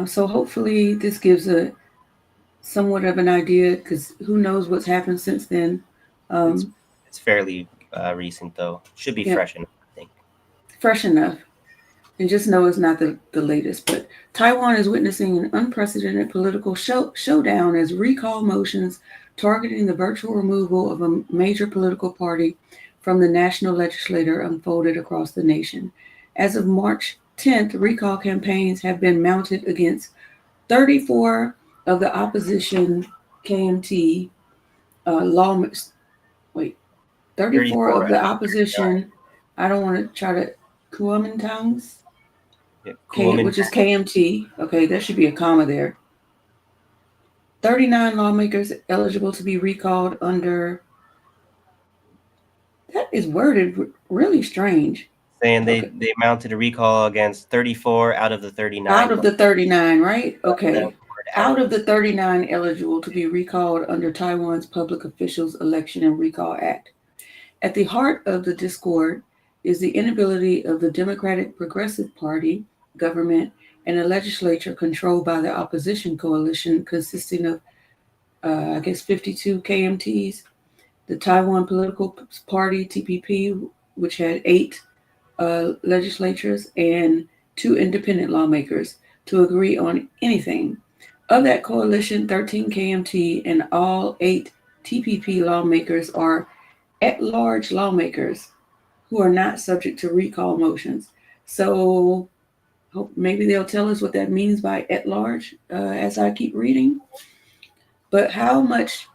So hopefully this gives a somewhat of an idea, because who knows what's happened since then. It's fairly recent, though. Should be fresh enough, I think. Fresh enough. And just know it's not the latest. But Taiwan is witnessing an unprecedented political showdown as recall motions targeting the virtual removal of a major political party from the national legislature unfolded across the nation. As of March 10th, recall campaigns have been mounted against 34 of the opposition KMT lawmakers. 34 of the opposition. I don't want to try to Kuomintangs. Which is KMT. Okay, there should be a comma there. 39 lawmakers eligible to be recalled under. That is worded really strange. Saying they mounted a recall against 34 out of the 39. Out of the 39, right? Okay. Out of the 39 eligible to be recalled under Taiwan's Public Officials Election and Recall Act. At the heart of the discord is the inability of the Democratic Progressive Party government and a legislature controlled by the opposition coalition consisting of, 52 KMTs, the Taiwan Political Party, TPP, which had 8 legislatures, and 2 independent lawmakers to agree on anything. Of that coalition, 13 KMT and all 8 TPP lawmakers are at-large lawmakers who are not subject to recall motions. So maybe they'll tell us what that means by at large as I keep reading. But how much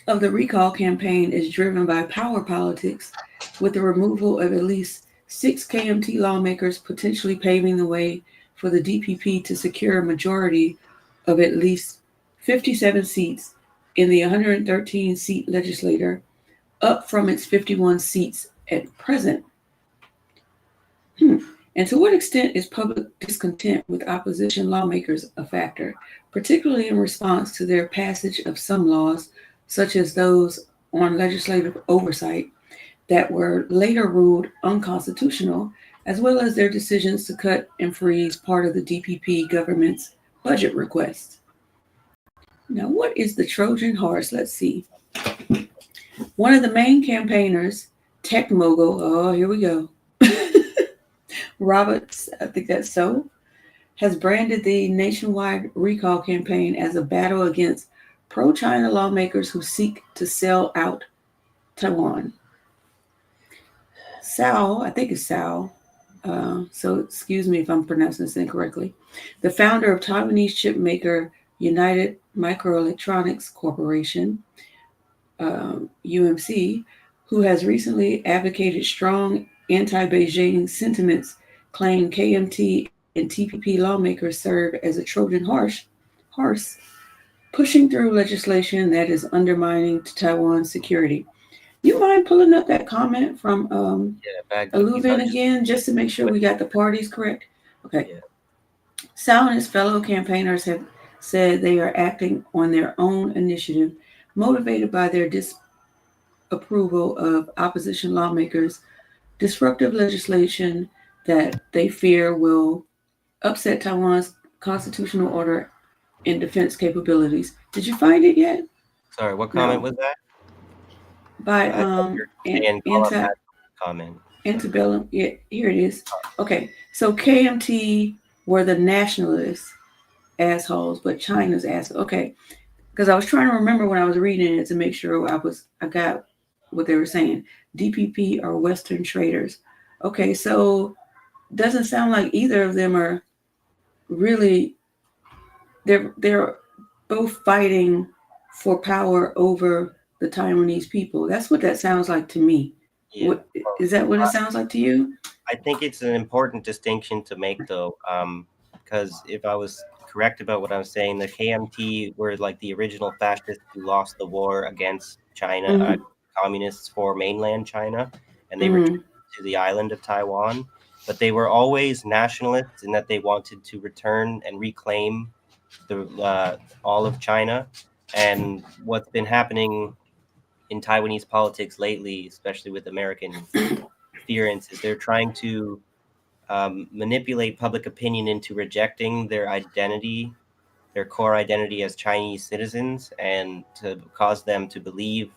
of the recall campaign is driven by power politics, with the removal of at least 6 KMT lawmakers potentially paving the way for the DPP to secure a majority of at least 57 seats in the 113-seat legislature, up from its 51 seats at present. And to what extent is public discontent with opposition lawmakers a factor, particularly in response to their passage of some laws, such as those on legislative oversight, that were later ruled unconstitutional, as well as their decisions to cut and freeze part of the DPP government's budget requests? Now, what is the Trojan horse? Let's see. One of the main campaigners, tech mogul, here we go, Roberts, I think that's so, has branded the nationwide recall campaign as a battle against pro-China lawmakers who seek to sell out Taiwan. Sao, I think it's Sao, so excuse me if I'm pronouncing this incorrectly, the founder of Taiwanese chip maker United Microelectronics Corporation, UMC, who has recently advocated strong anti-Beijing sentiments, claim KMT and TPP lawmakers serve as a Trojan horse, pushing through legislation that is undermining Taiwan's security. You mind pulling up that comment from Aluvin again, just to make sure we got the parties correct? Okay. Yeah. Sal and his fellow campaigners have said they are acting on their own initiative, motivated by their disapproval of opposition lawmakers disruptive legislation that they fear will upset Taiwan's constitutional order and defense capabilities. Did you find it yet? Sorry, what comment No. was that? By I thought you were saying Colin had a comment. Antebellum. Yeah, here it is. Okay, so KMT were the nationalists assholes, but China's assholes. Okay, because I was trying to remember when I was reading it to make sure I got what they were saying. DPP are Western traders. Okay, so doesn't sound like either of them are really. They're both fighting for power over the Taiwanese people. That's what that sounds like to me. Yeah. What, is that what it sounds like to you? I think it's an important distinction to make, though, because if I was correct about what I was saying, the KMT were like the original fascists who lost the war against China, communists for mainland China, and they returned to the island of Taiwan. But they were always nationalists in that they wanted to return and reclaim the all of China. And what's been happening in Taiwanese politics lately, especially with American interference, is they're trying to manipulate public opinion into rejecting their identity, their core identity as Chinese citizens, and to cause them to believe,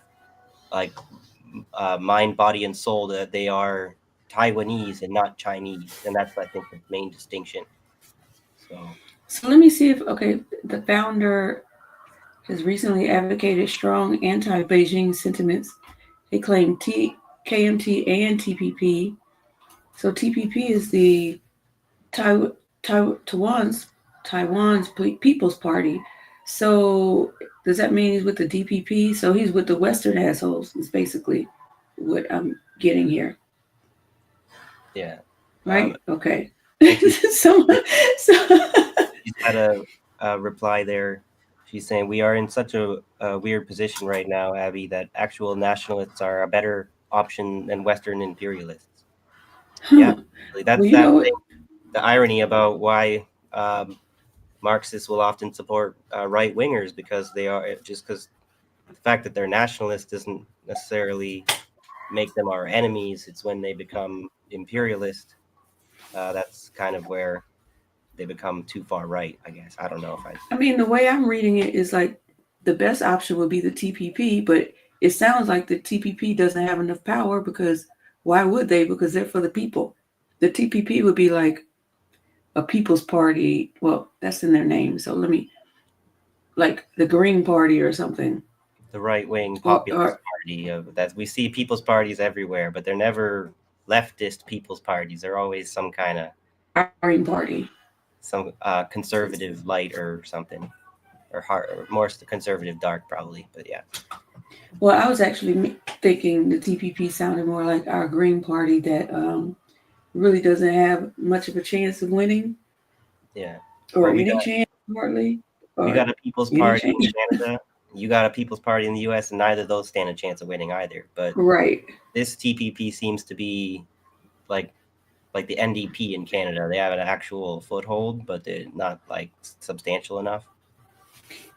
like mind, body, and soul, that they are Taiwanese and not Chinese. And that's, I think, the main distinction. So let me see if, the founder has recently advocated strong anti-Beijing sentiments. They claim KMT and TPP. So TPP is the Taiwan's People's Party. So does that mean he's with the DPP? So he's with the Western assholes. Is basically what I'm getting here. Yeah. Right. Okay. so she's had a reply there. She's saying, we are in such a weird position right now, Abby, that actual nationalists are a better option than Western imperialists. Yeah, that's the irony about why Marxists will often support right wingers, because they are, just because the fact that they're nationalists doesn't necessarily make them our enemies. It's when they become imperialist, that's kind of where they become too far right, I guess. I don't know if I mean, the way I'm reading it is like the best option would be the TPP, but it sounds like the TPP doesn't have enough power, because why would they? Because they're for the people. The TPP would be like a people's party. Well, that's in their name. So like the Green Party or something. The right-wing populist party that we see people's parties everywhere, but they're never leftist people's parties. They're always some kind of Green Party, some conservative light or something, or more conservative dark, probably. But yeah. Well, I was actually thinking the TPP sounded more like our Green Party that really doesn't have much of a chance of winning. Yeah. Or any chance, hardly. We got a People's Party in Canada. You got a People's Party in the U.S., and neither of those stand a chance of winning either. But this TPP seems to be like the NDP in Canada. They have an actual foothold, but they're not like substantial enough.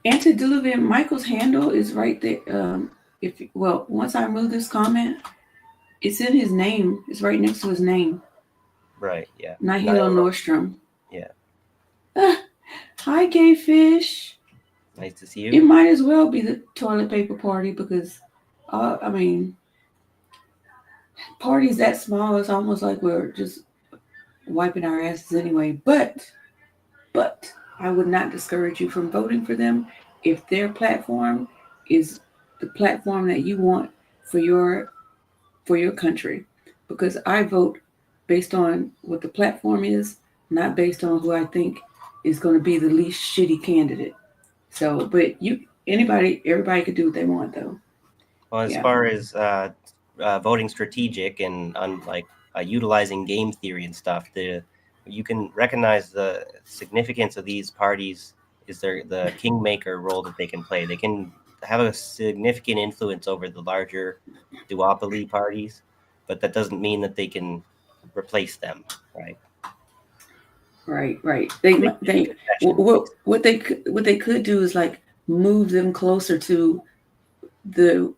Antediluvian Michael's handle is right there. Once I remove this comment, it's in his name. It's right next to his name. Right. Yeah. Nihilo Nordstrom. Yeah. Hi, Gay Fish. Nice to see you. It might as well be the toilet paper party, because, I mean, parties that small, it's almost like we're just wiping our asses anyway. But I would not discourage you from voting for them if their platform is the platform that you want for your country. Because I vote based on what the platform is, not based on who I think is going to be the least shitty candidate. So, but everybody could do what they want, though. Well, as far as voting strategic and utilizing game theory and stuff, you can recognize the significance of these parties is the kingmaker role that they can play. They can have a significant influence over the larger duopoly parties, but that doesn't mean that they can replace them, right? Right. What they could do is like move them closer to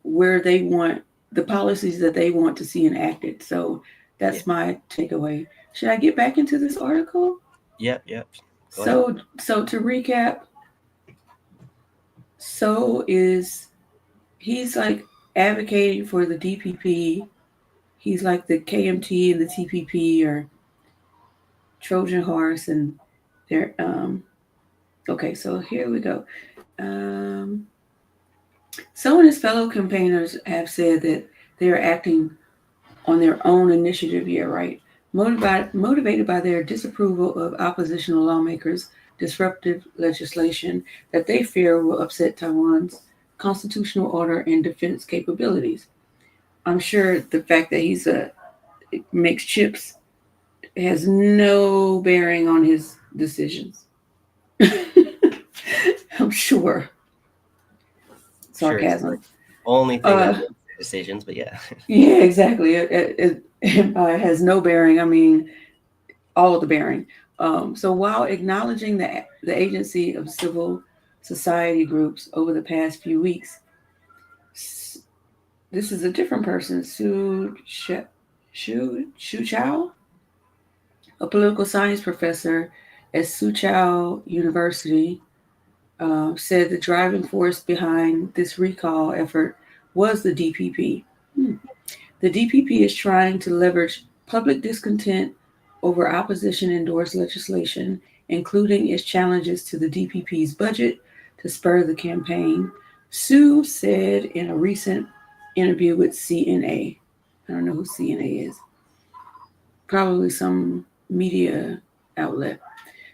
where they want the policies that they want to see enacted. So That's my takeaway. Should I get back into this article? Yep. Go ahead. So to recap, he's like advocating for the DPP. He's like the KMT and the TPP or Trojan horse, and they're okay. So here we go. Some of his fellow campaigners have said that they are acting on their own initiative here, right? Motivated by their disapproval of oppositional lawmakers' disruptive legislation that they fear will upset Taiwan's constitutional order and defense capabilities. I'm sure the fact that he's makes chips has no bearing on his decisions. I'm sure. Sarcasm. Sure, only thing that makes decisions, but yeah. Yeah, exactly. It has no bearing. I mean, all of the bearing. So while acknowledging the agency of civil society groups over the past few weeks, this is a different person, Shu Chao, a political science professor at Soochow University, said the driving force behind this recall effort was the DPP. The DPP is trying to leverage public discontent over opposition-endorsed legislation, including its challenges to the DPP's budget, to spur the campaign, Su said in a recent interview with CNA. I don't know who CNA is. Probably some media outlet.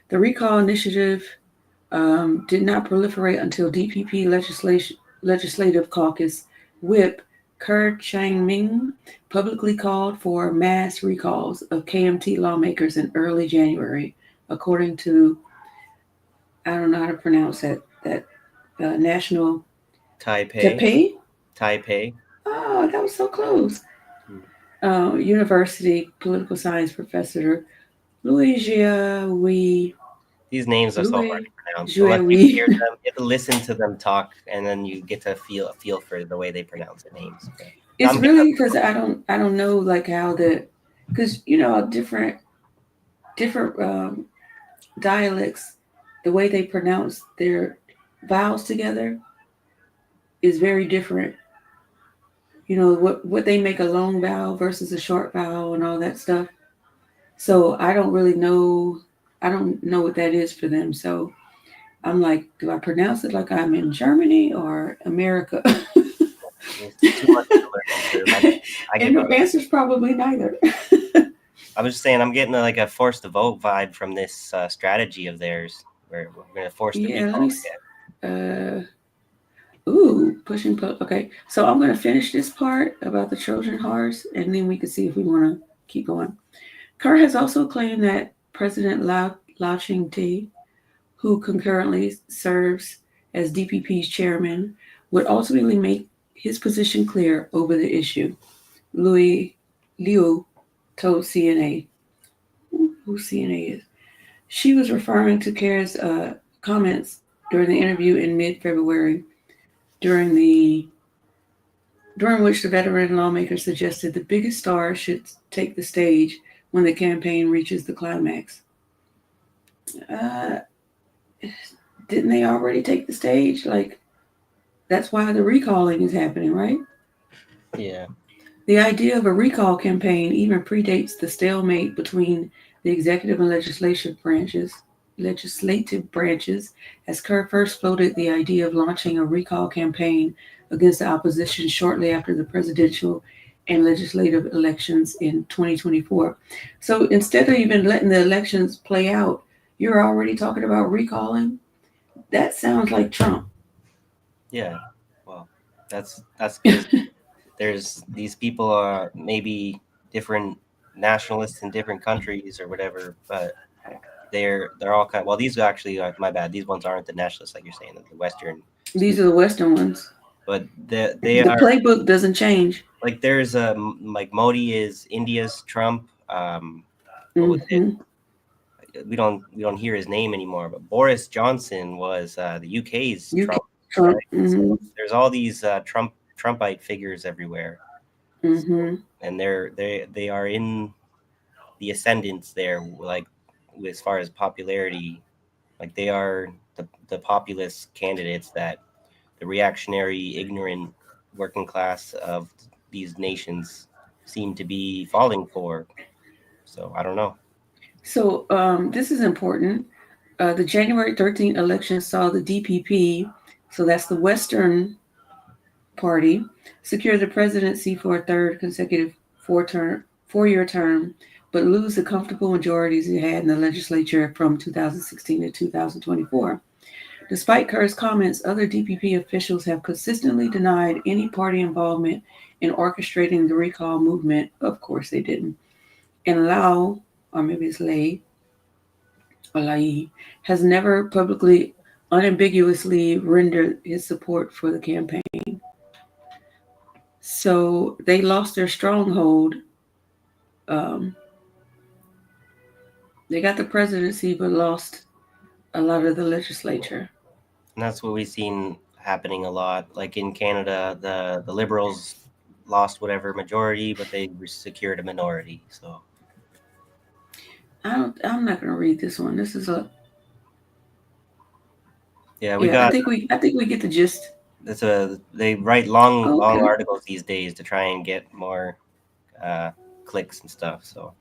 The recall initiative did not proliferate until DPP Legislative Caucus Whip Kerr Chang-ming publicly called for mass recalls of KMT lawmakers in early January, according to, I don't know how to pronounce that National Taipei. Oh, that was so close. University political science professor Louis Jiahui. These names are so hard to pronounce. So you hear them, you have to listen to them talk, and then you get to feel for the way they pronounce the names. Okay. It's really because I don't know like how because different dialects, the way they pronounce their vowels together is very different. What they make a long vowel versus a short vowel and all that stuff. So I don't really know. I don't know what that is for them. So I'm like, do I pronounce it like I'm in Germany or America? Too much to learn. And the answer's probably neither. I was just saying, I'm getting like a forced to vote vibe from this strategy of theirs, where we're going to force the recall again. Pushing. Okay, so I'm going to finish this part about the Trojan horse, and then we can see if we want to keep going. Kerr has also claimed that President Lau Ching-te, who concurrently serves as DPP's chairman, would ultimately make his position clear over the issue. Liu told CNA, who CNA is. She was referring to Kerr's comments during the interview in mid-February, during which the veteran lawmaker suggested the biggest star should take the stage when the campaign reaches the climax. Didn't they already take the stage? Like, that's why the recalling is happening, right? Yeah. The idea of a recall campaign even predates the stalemate between the executive and legislative branches, as Kerr first floated the idea of launching a recall campaign against the opposition shortly after the presidential and legislative elections in 2024. So instead of even letting the elections play out, you're already talking about recalling? That sounds like Trump. Yeah, well, that's because there's these people are maybe different nationalists in different countries or whatever, but they're all kind of, well, these actually are, my bad, these ones aren't the nationalists like you're saying, the Western. These are the Western ones. But the playbook doesn't change. Like there's like Modi is India's Trump. We don't hear his name anymore, but Boris Johnson was the UK's Trump. Right? So there's all these Trumpite figures everywhere, and they are in the ascendants there, like as far as popularity, like they are the populist candidates that the reactionary, ignorant working class of these nations seem to be falling for. So I don't know. So this is important. The January 13th election saw the DPP, so that's the Western Party, secure the presidency for a third consecutive four-year term, but lose the comfortable majorities it had in the legislature from 2016 to 2024. Despite Kerr's comments, other DPP officials have consistently denied any party involvement in orchestrating the recall movement. Of course, they didn't. And Lau, or maybe it's Lei, or Lai, has never publicly, unambiguously rendered his support for the campaign. So they lost their stronghold. They got the presidency, but lost a lot of the legislature. And that's what we've seen happening a lot. Like in Canada, the Liberals lost whatever majority, but they secured a minority. So I'm not going to read this one. This is a. yeah, we got. I think we get the gist. They write long articles these days to try and get more clicks and stuff. So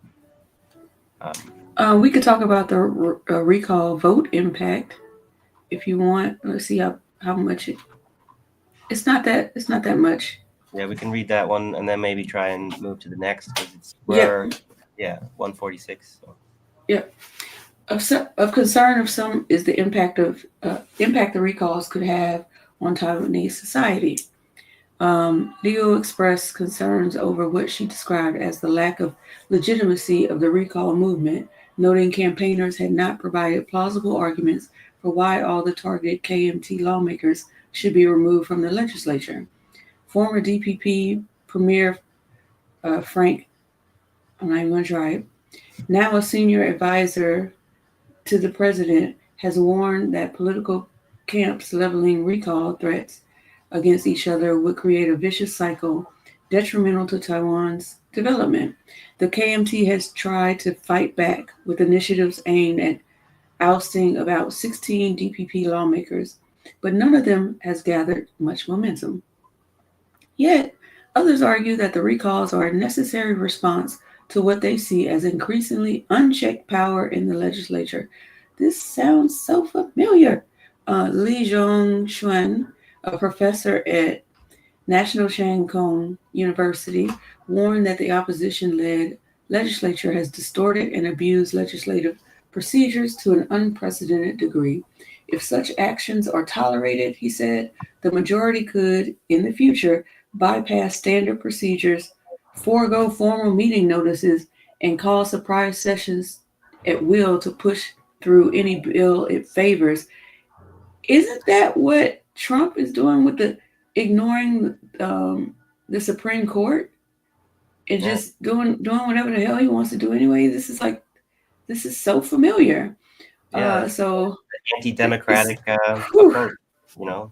we could talk about the recall vote impact if you want. Let's see how much it's not that much. Yeah, we can read that one and then maybe try and move to the next because it's 146. So. Yeah. Of concern of some is the impact the recalls could have on Taiwanese society. Liu expressed concerns over what she described as the lack of legitimacy of the recall movement, noting campaigners had not provided plausible arguments for why all the targeted KMT lawmakers should be removed from the legislature. Former DPP Premier Frank, I'm not even going to try it, now a senior advisor to the president, has warned that political camps leveling recall threats against each other would create a vicious cycle detrimental to Taiwan's development. The KMT has tried to fight back with initiatives aimed at ousting about 16 DPP lawmakers, but none of them has gathered much momentum. Yet, others argue that the recalls are a necessary response to what they see as increasingly unchecked power in the legislature. This sounds so familiar. Li Zhongxuan, a professor at National Shan Kong University, warned that the opposition-led legislature has distorted and abused legislative procedures to an unprecedented degree. If such actions are tolerated, he said, the majority could, in the future, bypass standard procedures, forego formal meeting notices, and call surprise sessions at will to push through any bill it favors. Isn't that what Trump is doing with the ignoring the Supreme Court and just doing whatever the hell he wants to do anyway? This is so familiar. Yeah, so anti-democratic approach, you know.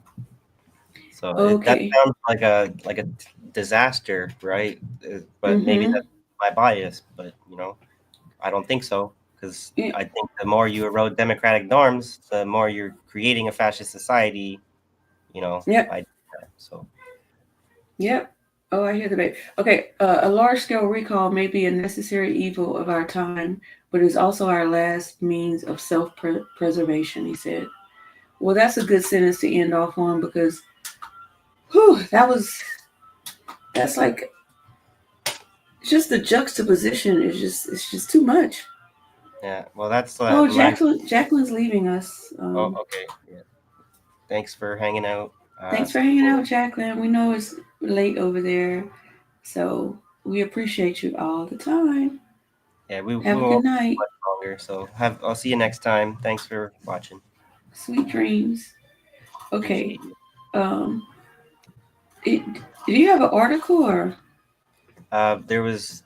So okay. that sounds like a disaster, right? But maybe that's my bias. But you know, I don't think so because I think the more you erode democratic norms, the more you're creating a fascist society. You know. Yep. So. Yep. Oh, I hear the debate. Okay, a large-scale recall may be a necessary evil of our time, but is also our last means of self-preservation, he said. Well, that's a good sentence to end off on because, that's like, just the juxtaposition is just too much. Yeah, well, that's. Jacqueline's leaving us. Okay. Yeah. Thanks for hanging out. Thanks for hanging out, Jacqueline. We know it's late over there, so we appreciate you all the time. Yeah, we have a good night. Much longer, so I'll see you next time. Thanks for watching. Sweet dreams. Okay. Do you have an article or? There was,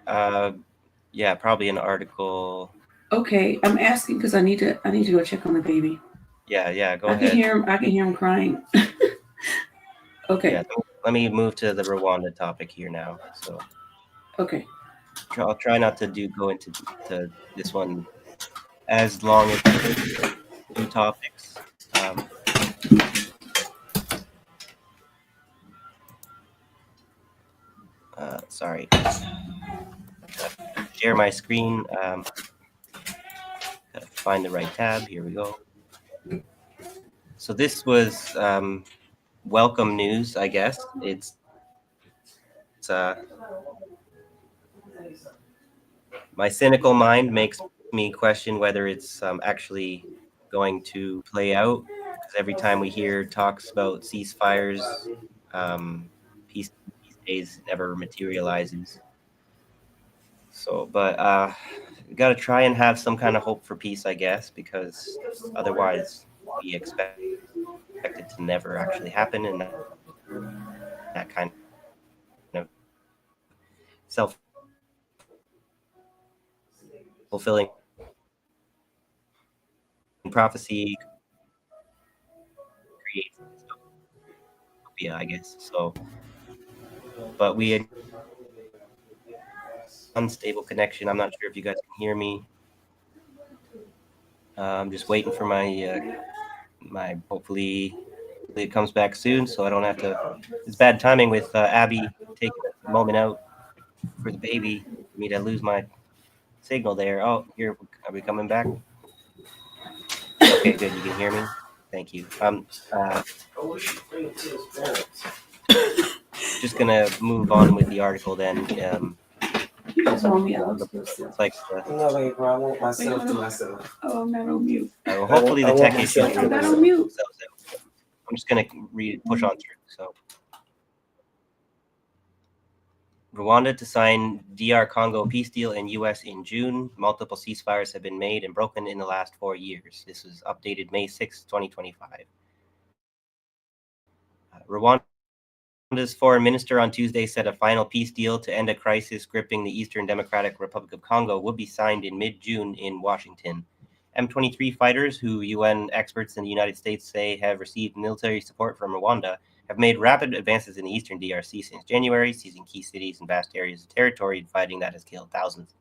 probably an article. Okay, I'm asking because I need to go check on the baby. Yeah, go ahead. I can hear him crying. Okay. Yeah, let me move to the Rwanda topic here now. So. Okay. I'll try not to go into this one as long as the two topics. Sorry. Share my screen. Gotta find the right tab. Here we go. So this was welcome news, I guess. It's my cynical mind makes me question whether it's actually going to play out, because every time we hear talks about ceasefires, peace these days never materializes. So, but we got to try and have some kind of hope for peace, I guess, because otherwise we expect it to never actually happen, and that kind of self-fulfilling prophecy creates utopia, I guess. So, but we had unstable connection. I'm not sure if you guys can hear me. I'm just waiting for my hopefully it comes back soon, so I don't have to. It's bad timing with Abby taking a moment out for the baby for me to lose my signal there. Oh, here, are we coming back? Okay, good. You can hear me. Thank you. Just gonna move on with the article then. You just want me out. It's like No, wait, bro. I want myself to myself. Oh, I'm not on mute. hopefully the tech issues. I'm not on mute. I'm just gonna push on through. So, Rwanda to sign DR Congo peace deal in U.S. in June. Multiple ceasefires have been made and broken in the last 4 years. This was updated May 6, 2025. Rwanda's foreign minister on Tuesday said a final peace deal to end a crisis gripping the Eastern Democratic Republic of Congo would be signed in mid-June in Washington. M23 fighters, who UN experts in the United States say have received military support from Rwanda, have made rapid advances in the eastern DRC since January, seizing key cities and vast areas of territory and fighting that has killed thousands.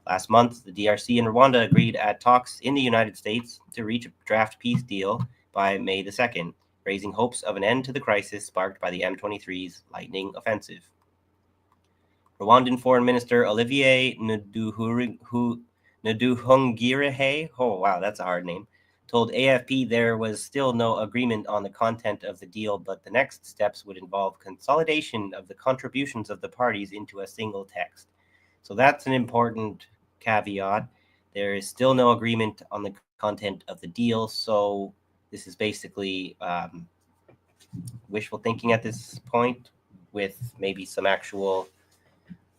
Last month, the DRC and Rwanda agreed at talks in the United States to reach a draft peace deal by May the 2nd, raising hopes of an end to the crisis sparked by the M23's lightning offensive. Rwandan Foreign Minister Olivier Nduhungirehe, oh wow, that's a hard name, told AFP there was still no agreement on the content of the deal, but the next steps would involve consolidation of the contributions of the parties into a single text. So that's an important caveat. There is still no agreement on the content of the deal, so this is basically wishful thinking at this point, with maybe some actual,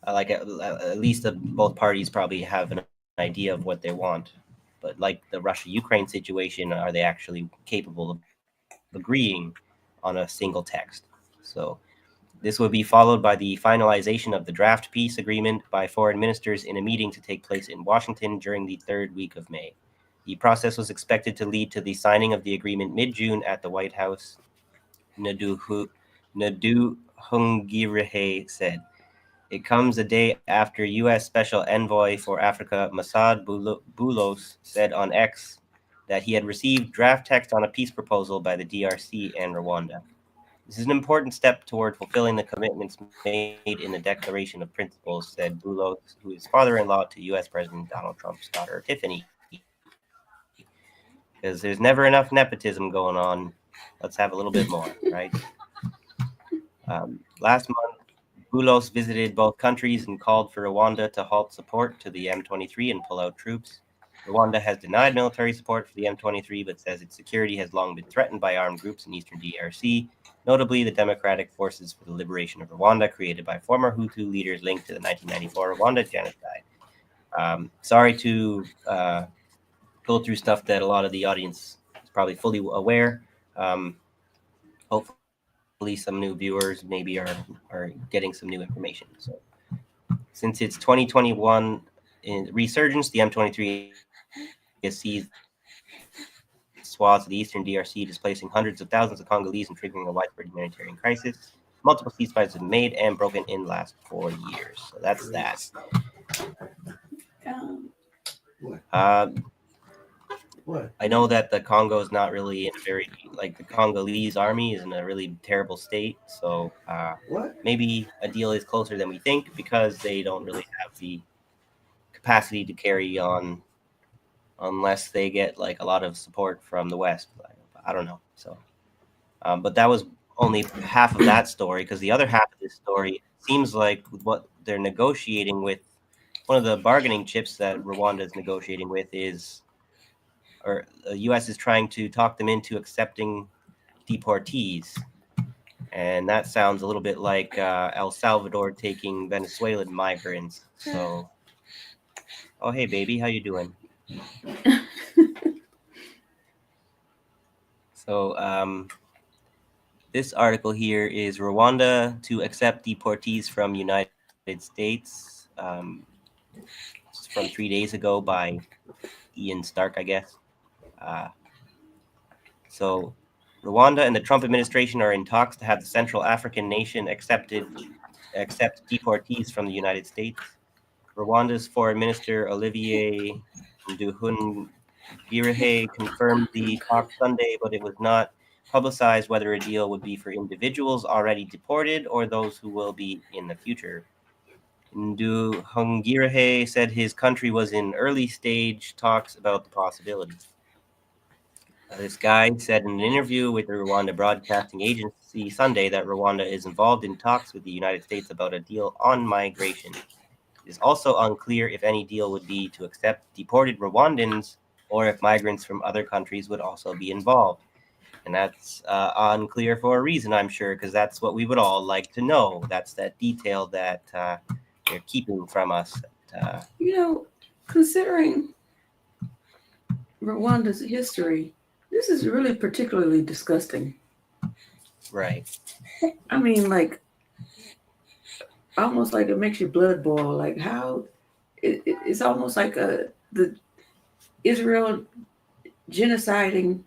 at least both parties probably have an idea of what they want. But like the Russia-Ukraine situation, are they actually capable of agreeing on a single text? So this will be followed by the finalization of the draft peace agreement by foreign ministers in a meeting to take place in Washington during the third week of May. The process was expected to lead to the signing of the agreement mid-June at the White House, Nduhungirehe said. It comes a day after U.S. Special Envoy for Africa, Masad Boulos, said on X that he had received draft text on a peace proposal by the DRC and Rwanda. This is an important step toward fulfilling the commitments made in the Declaration of Principles, said Boulos, who is father-in-law to U.S. President Donald Trump's daughter, Tiffany. Because there's never enough nepotism going on. Let's have a little bit more, right? Last month, Boulos visited both countries and called for Rwanda to halt support to the M23 and pull out troops. Rwanda has denied military support for the M23, but says its security has long been threatened by armed groups in eastern DRC, notably the Democratic Forces for the Liberation of Rwanda, created by former Hutu leaders linked to the 1994 Rwanda genocide. Sorry to go through stuff that a lot of the audience is probably fully aware. Hopefully some new viewers maybe are getting some new information. So since it's 2021 in resurgence, the M23 has seized swaths of the eastern DRC, displacing hundreds of thousands of Congolese and triggering a widespread humanitarian crisis. Multiple ceasefires have been made and broken in the last 4 years. So that's that. Uh, What? I know that the Congo is not really in a very, like, the Congolese army is in a really terrible state. So What? maybe a deal is closer than we think because they don't really have the capacity to carry on unless they get like a lot of support from the West. I don't know. So, but that was only half of that story, because the other half of this story seems like what they're negotiating with, one of the bargaining chips that Rwanda is negotiating with is, or the U.S. is trying to talk them into accepting deportees. And that sounds a little bit like El Salvador taking Venezuelan migrants. So, oh, hey, baby, how you doing? So, this article here is Rwanda to accept deportees from United States. It's from 3 days ago by Ian Stark, I guess. So, Rwanda and the Trump administration are in talks to have the Central African nation accept deportees from the United States. Rwanda's Foreign Minister Olivier Nduhungirehe confirmed the talks Sunday, but it was not publicized whether a deal would be for individuals already deported or those who will be in the future. Nduhungirehe said his country was in early stage talks about the possibility. This guy said in an interview with the Rwanda Broadcasting Agency Sunday that Rwanda is involved in talks with the United States about a deal on migration. It is also unclear if any deal would be to accept deported Rwandans or if migrants from other countries would also be involved. And that's unclear for a reason, I'm sure, because that's what we would all like to know. That's that detail that they're keeping from us. Considering Rwanda's history, this is really particularly disgusting. Right. I mean, like, almost like it makes your blood boil. Like, how it's almost like the Israel genociding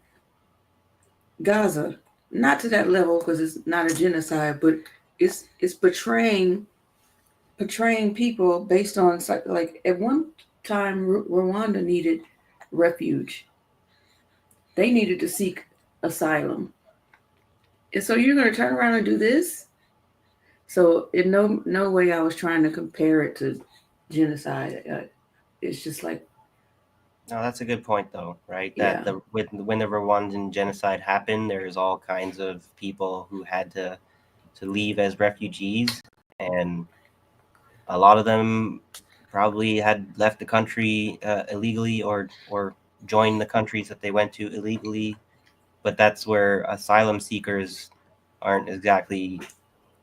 Gaza. Not to that level, because it's not a genocide, but it's betraying people based on, like, at one time Rwanda needed refuge. They needed to seek asylum. And so you're going to turn around and do this? So in no way I was trying to compare it to genocide. It's just like, no, that's a good point, though, right? Yeah. That when the Rwandan genocide happened, there's all kinds of people who had to leave as refugees, and a lot of them probably had left the country illegally or joined the countries that they went to illegally. But that's where asylum seekers aren't exactly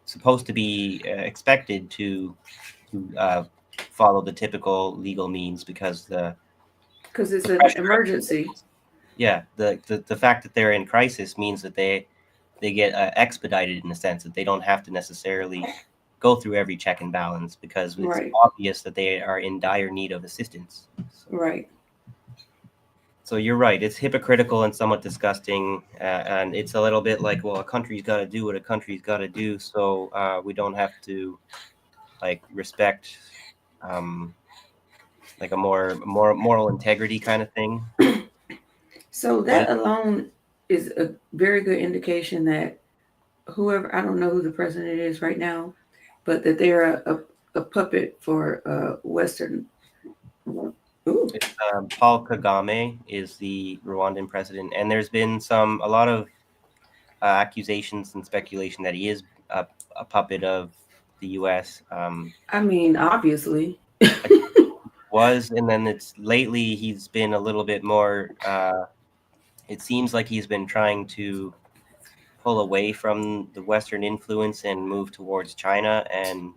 supposed to be expected to follow the typical legal means, because it's an emergency. yeah, the fact that they're in crisis means that they get expedited, in the sense that they don't have to necessarily go through every check and balance, because it's Right. obvious that they are in dire need of assistance. Right. So you're right. It's hypocritical and somewhat disgusting, and it's a little bit like, well, a country's got to do what a country's got to do, so we don't have to like respect like a more moral integrity kind of thing. So that alone is a very good indication that whoever, I don't know who the president is right now, but that they're a puppet for Western. Ooh. Paul Kagame is the Rwandan president, and there's been a lot of accusations and speculation that he is a puppet of the U.S. I mean, obviously. And then lately he's been a little bit more. It seems like he's been trying to pull away from the Western influence and move towards China, and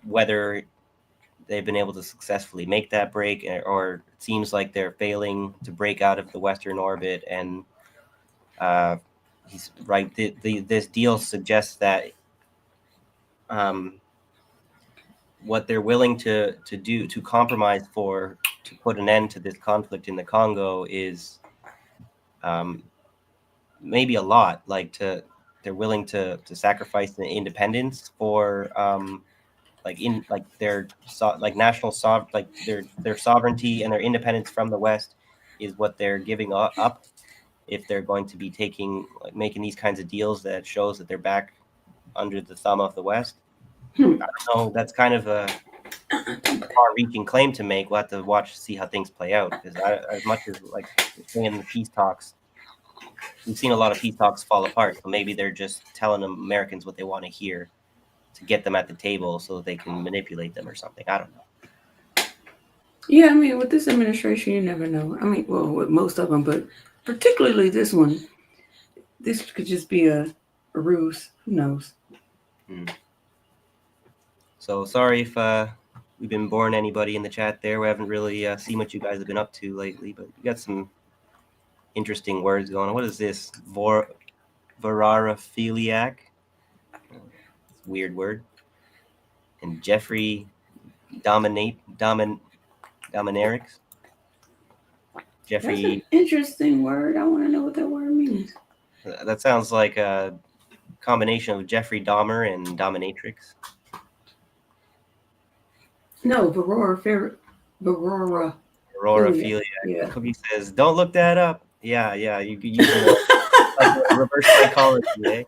whether they've been able to successfully make that break, or it seems like they're failing to break out of the Western orbit. And he's right. This deal suggests that what they're willing to do, to compromise for, to put an end to this conflict in the Congo is maybe a lot. Like they're willing to sacrifice the independence for like their national their sovereignty and their independence from the West is what they're giving up if they're going to be making these kinds of deals that shows that they're back under the thumb of the West. I don't know. That's kind of a far-reaching claim to make. We'll have to watch, see how things play out. Because as much as in the peace talks, we've seen a lot of peace talks fall apart. So maybe they're just telling Americans what they want to hear to get them at the table so that they can manipulate them or something. I don't know. Yeah, I mean, with this administration, you never know. I mean, well, with most of them, but particularly this one, this could just be a ruse. Who knows? So sorry if we've been boring anybody in the chat there. We haven't really seen what you guys have been up to lately, but you got some interesting words going on. What is this? Voraraphiliac? Weird word. And Jeffrey Dominarix. Jeffrey. That's an interesting word. I want to know what that word means. That sounds like a combination of Jeffrey Dahmer and dominatrix. No, Voraraphiliac. Yeah. Cookie says, "Don't look that up." Yeah. You can use like reverse psychology, eh?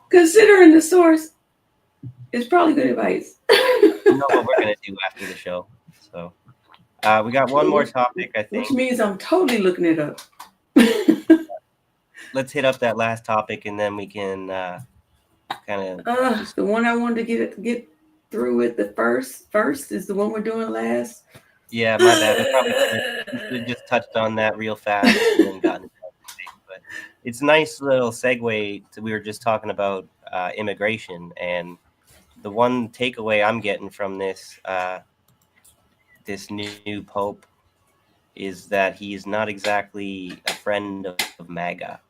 Considering the source, it's probably good advice. You know what we're gonna do after the show. So we got one more topic, I think. Which means I'm totally looking it up. Let's hit up that last topic, and then we can kind of. The one I wanted to get through with the first is the one we're doing last. Yeah, my bad. We just touched on that real fast and then gotten into it. But it's a nice little segue to, we were just talking about immigration, and the one takeaway I'm getting from this this new pope is that he is not exactly a friend of MAGA.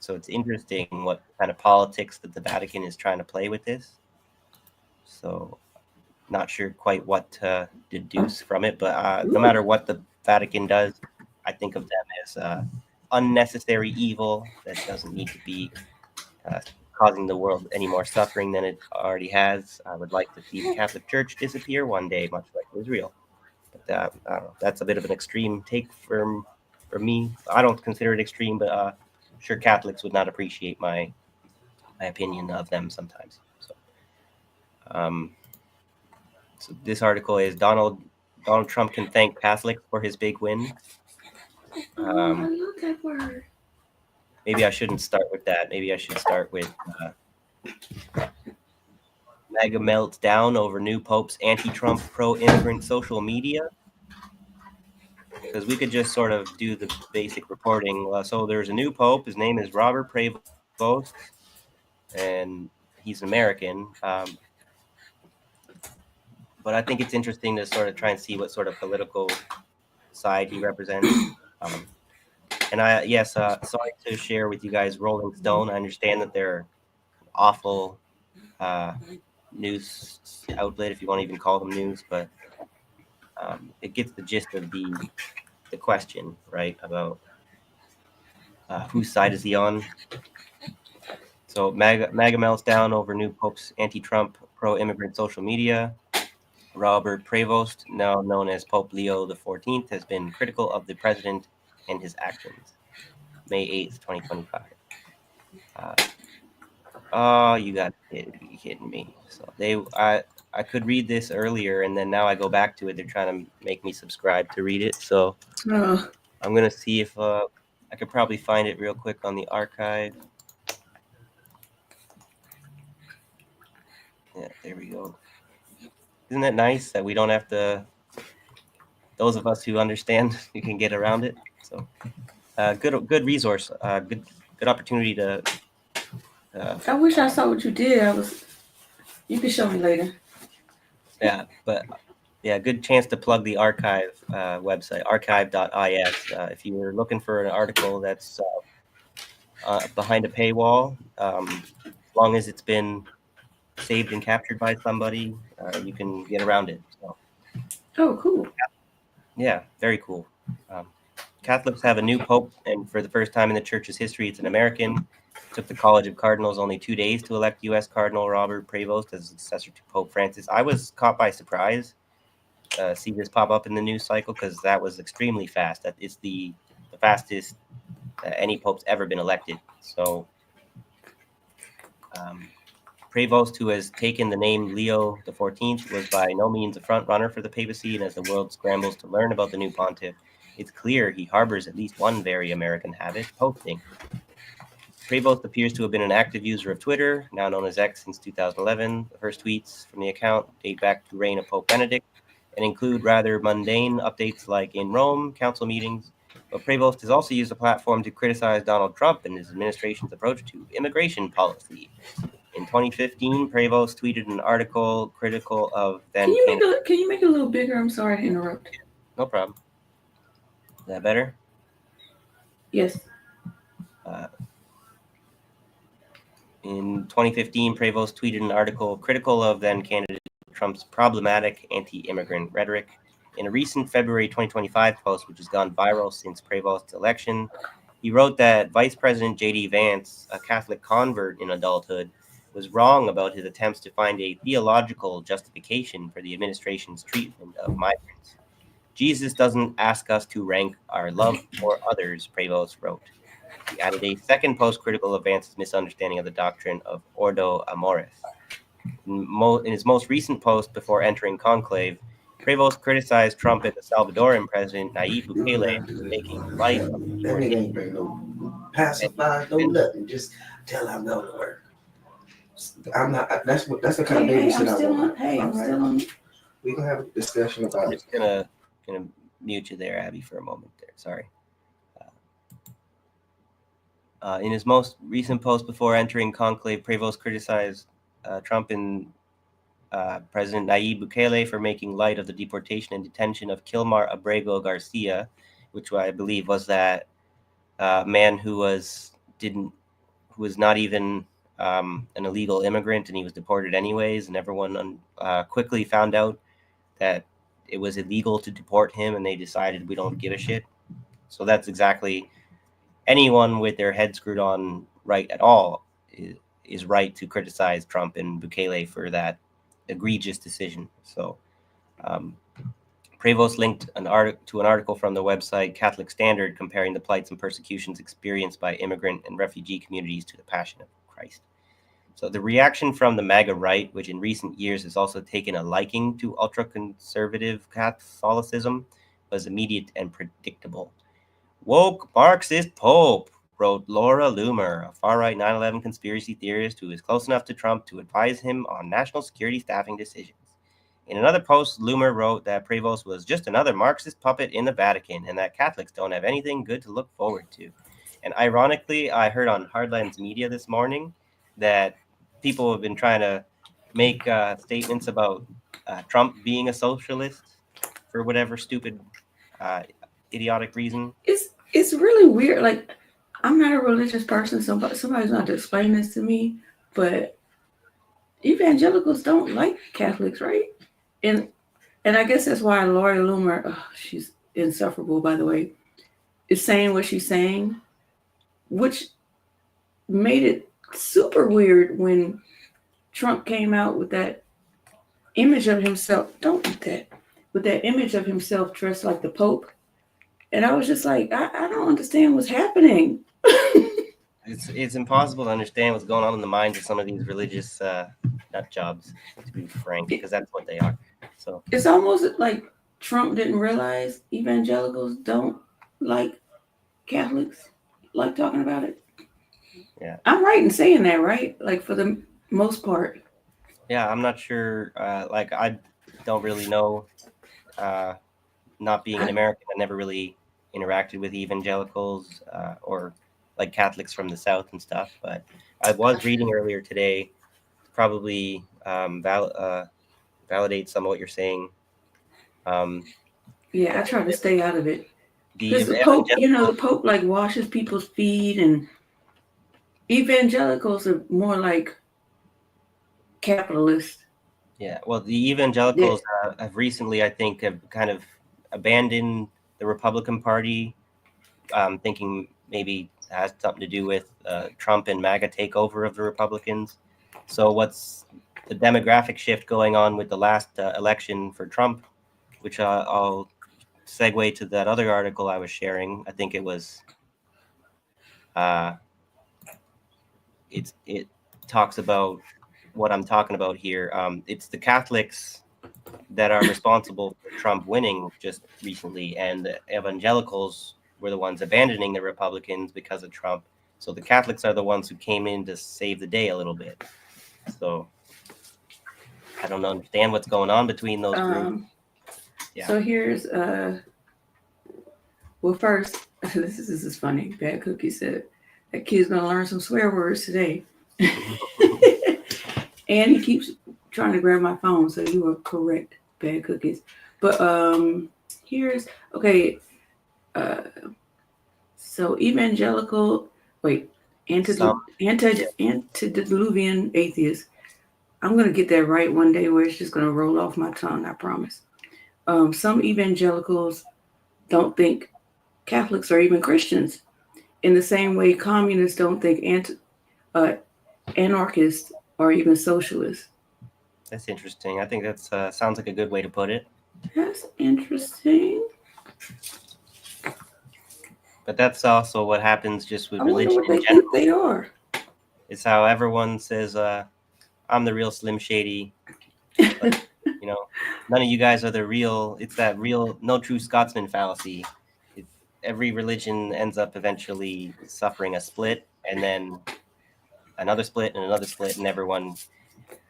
So it's interesting what kind of politics that the Vatican is trying to play with this. So not sure quite what to deduce from it, but no matter what the Vatican does, I think of them as unnecessary evil that doesn't need to be causing the world any more suffering than it already has. I would like to see the Catholic Church disappear one day, much like Israel. But I don't know, that's a bit of an extreme take for me. I don't consider it extreme, but I'm sure Catholics would not appreciate my opinion of them sometimes. So this article is Donald Trump can thank Catholics for his big win. I love that word. Maybe I shouldn't start with that. Maybe I should start with MAGA melts down over new Pope's anti-Trump pro-immigrant social media. Because we could just sort of do the basic reporting. So there's a new Pope. His name is Robert Prevost, and he's an American. But I think it's interesting to sort of try and see what sort of political side he represents. And sorry to share with you guys Rolling Stone. I understand that they're awful news outlet, if you want to even call them news, but it gets the gist of the question, right, about whose side is he on. So MAGA melts down over new Pope's anti-Trump pro-immigrant social media. Robert Prevost, now known as Pope Leo XIV, has been critical of the president and his actions. May 8th, 2025. You got to be kidding me. So I could read this earlier, and then now I go back to it. They're trying to make me subscribe to read it. So I'm going to see if I could probably find it real quick on the archive. Yeah, there we go. Isn't that nice that we don't have to, those of us who understand, you can get around it. So good resource, good opportunity to. I wish I saw what you did. You can show me later. Yeah, but yeah, good chance to plug the archive website, archive.is. If you're looking for an article that's behind a paywall, as long as it's been saved and captured by somebody, you can get around it. So. Oh, cool. Yeah, very cool. Catholics have a new pope, and for the first time in the church's history, it's an American. took the College of Cardinals only 2 days to elect U.S. Cardinal Robert Prevost as successor to Pope Francis. I was caught by surprise see this pop up in the news cycle because that was extremely fast. That it's the fastest any pope's ever been elected. So Prevost, who has taken the name Leo XIV, was by no means a front runner for the papacy, and as the world scrambles to learn about the new pontiff, it's clear he harbors at least one very American habit, posting. Prevost appears to have been an active user of Twitter, now known as X, since 2011. The first tweets from the account date back to the reign of Pope Benedict and include rather mundane updates like in Rome, council meetings. But Prevost has also used the platform to criticize Donald Trump and his administration's approach to immigration policy. In 2015, Prevost tweeted an article critical of then Can you make it a little bigger? I'm sorry to interrupt. No problem. Is that better? Yes. In 2015, Prevost tweeted an article critical of then candidate Trump's problematic anti-immigrant rhetoric. In a recent February 2025 post, which has gone viral since Prevost's election, he wrote that Vice President J.D. Vance, a Catholic convert in adulthood, was wrong about his attempts to find a theological justification for the administration's treatment of migrants. Jesus doesn't ask us to rank our love for others, Prevost wrote. He added a second post critical of Vance's misunderstanding of the doctrine of Ordo Amoris. In his most recent post before entering conclave, Prevost criticized Trump and the Salvadoran president Nayib Bukele for making light of the That nigga ain't bring no pacifiers, no nothing. Just tell I'm going to work. I'm not. That's the kind of babysitter I want. I'm still on. We can have a discussion about I'm it. just gonna mute you there, Abby, for a moment there. Sorry. In his most recent post before entering conclave, Prevost criticized Trump and President Nayib Bukele for making light of the deportation and detention of Kilmar Abrego Garcia, which I believe was that man who was not even an illegal immigrant, and he was deported anyways, and everyone quickly found out that it was illegal to deport him, and they decided we don't give a shit. So that's exactly anyone with their head screwed on right at all is right to criticize Trump and Bukele for that egregious decision. So Prevost linked to an article from the website Catholic Standard comparing the plights and persecutions experienced by immigrant and refugee communities to the Passion of Christ. So the reaction from the MAGA right, which in recent years has also taken a liking to ultra-conservative Catholicism, was immediate and predictable. Woke Marxist Pope, wrote Laura Loomer, a far-right 9/11 conspiracy theorist who is close enough to Trump to advise him on national security staffing decisions. In another post, Loomer wrote that Prevost was just another Marxist puppet in the Vatican and that Catholics don't have anything good to look forward to. And ironically, I heard on Hardlines Media this morning that people have been trying to make statements about Trump being a socialist for whatever stupid, idiotic reason. It's really weird. Like, I'm not a religious person. Somebody's going to have to explain this to me. But evangelicals don't like Catholics, right? And I guess that's why Lori Loomer, she's insufferable, by the way, is saying what she's saying, which made it super weird when Trump came out with that image of himself. Don't eat that. With that image of himself dressed like the Pope. And I was just like, I don't understand what's happening. It's impossible to understand what's going on in the minds of some of these religious nut jobs, to be frank, because that's what they are. So it's almost like Trump didn't realize evangelicals don't like Catholics, like talking about it. Yeah, I'm right in saying that, right? Like for the most part. Yeah, I'm not sure. Like I don't really know. Not being an American, I never really interacted with evangelicals or like Catholics from the South and stuff. But I was reading earlier today, probably validate some of what you're saying. Yeah, I try to stay out of it. Because the Pope, the Pope like washes people's feet, and evangelicals are more like capitalists. Yeah, well, the evangelicals have recently, I think, have kind of abandoned the Republican Party, thinking maybe has something to do with Trump and MAGA takeover of the Republicans. So what's the demographic shift going on with the last election for Trump, which I'll segue to that other article I was sharing. I think it was it talks about what I'm talking about here. It's the Catholics that are responsible for Trump winning just recently, and the evangelicals were the ones abandoning the Republicans because of Trump. So the Catholics are the ones who came in to save the day a little bit. So I don't understand what's going on between those groups. Yeah. So here's well, first, this is funny. Bad Cookie said that kid's gonna learn some swear words today. And he keeps trying to grab my phone, so you are correct, Bad Cookies. But here's okay. So evangelical, antediluvian atheists. I'm gonna get that right one day, where it's just gonna roll off my tongue. I promise. Some evangelicals don't think Catholics are even Christians, in the same way communists don't think anarchists are even socialists. That's interesting. I think that's sounds like a good way to put it. That's interesting. But that's also what happens just with I wonder religion what they in general. think they are. It's how everyone says, I'm the real Slim Shady. But, you know, none of you guys are the real. It's that real, no true Scotsman fallacy. Every religion ends up eventually suffering a split, and then another split, and another split, and everyone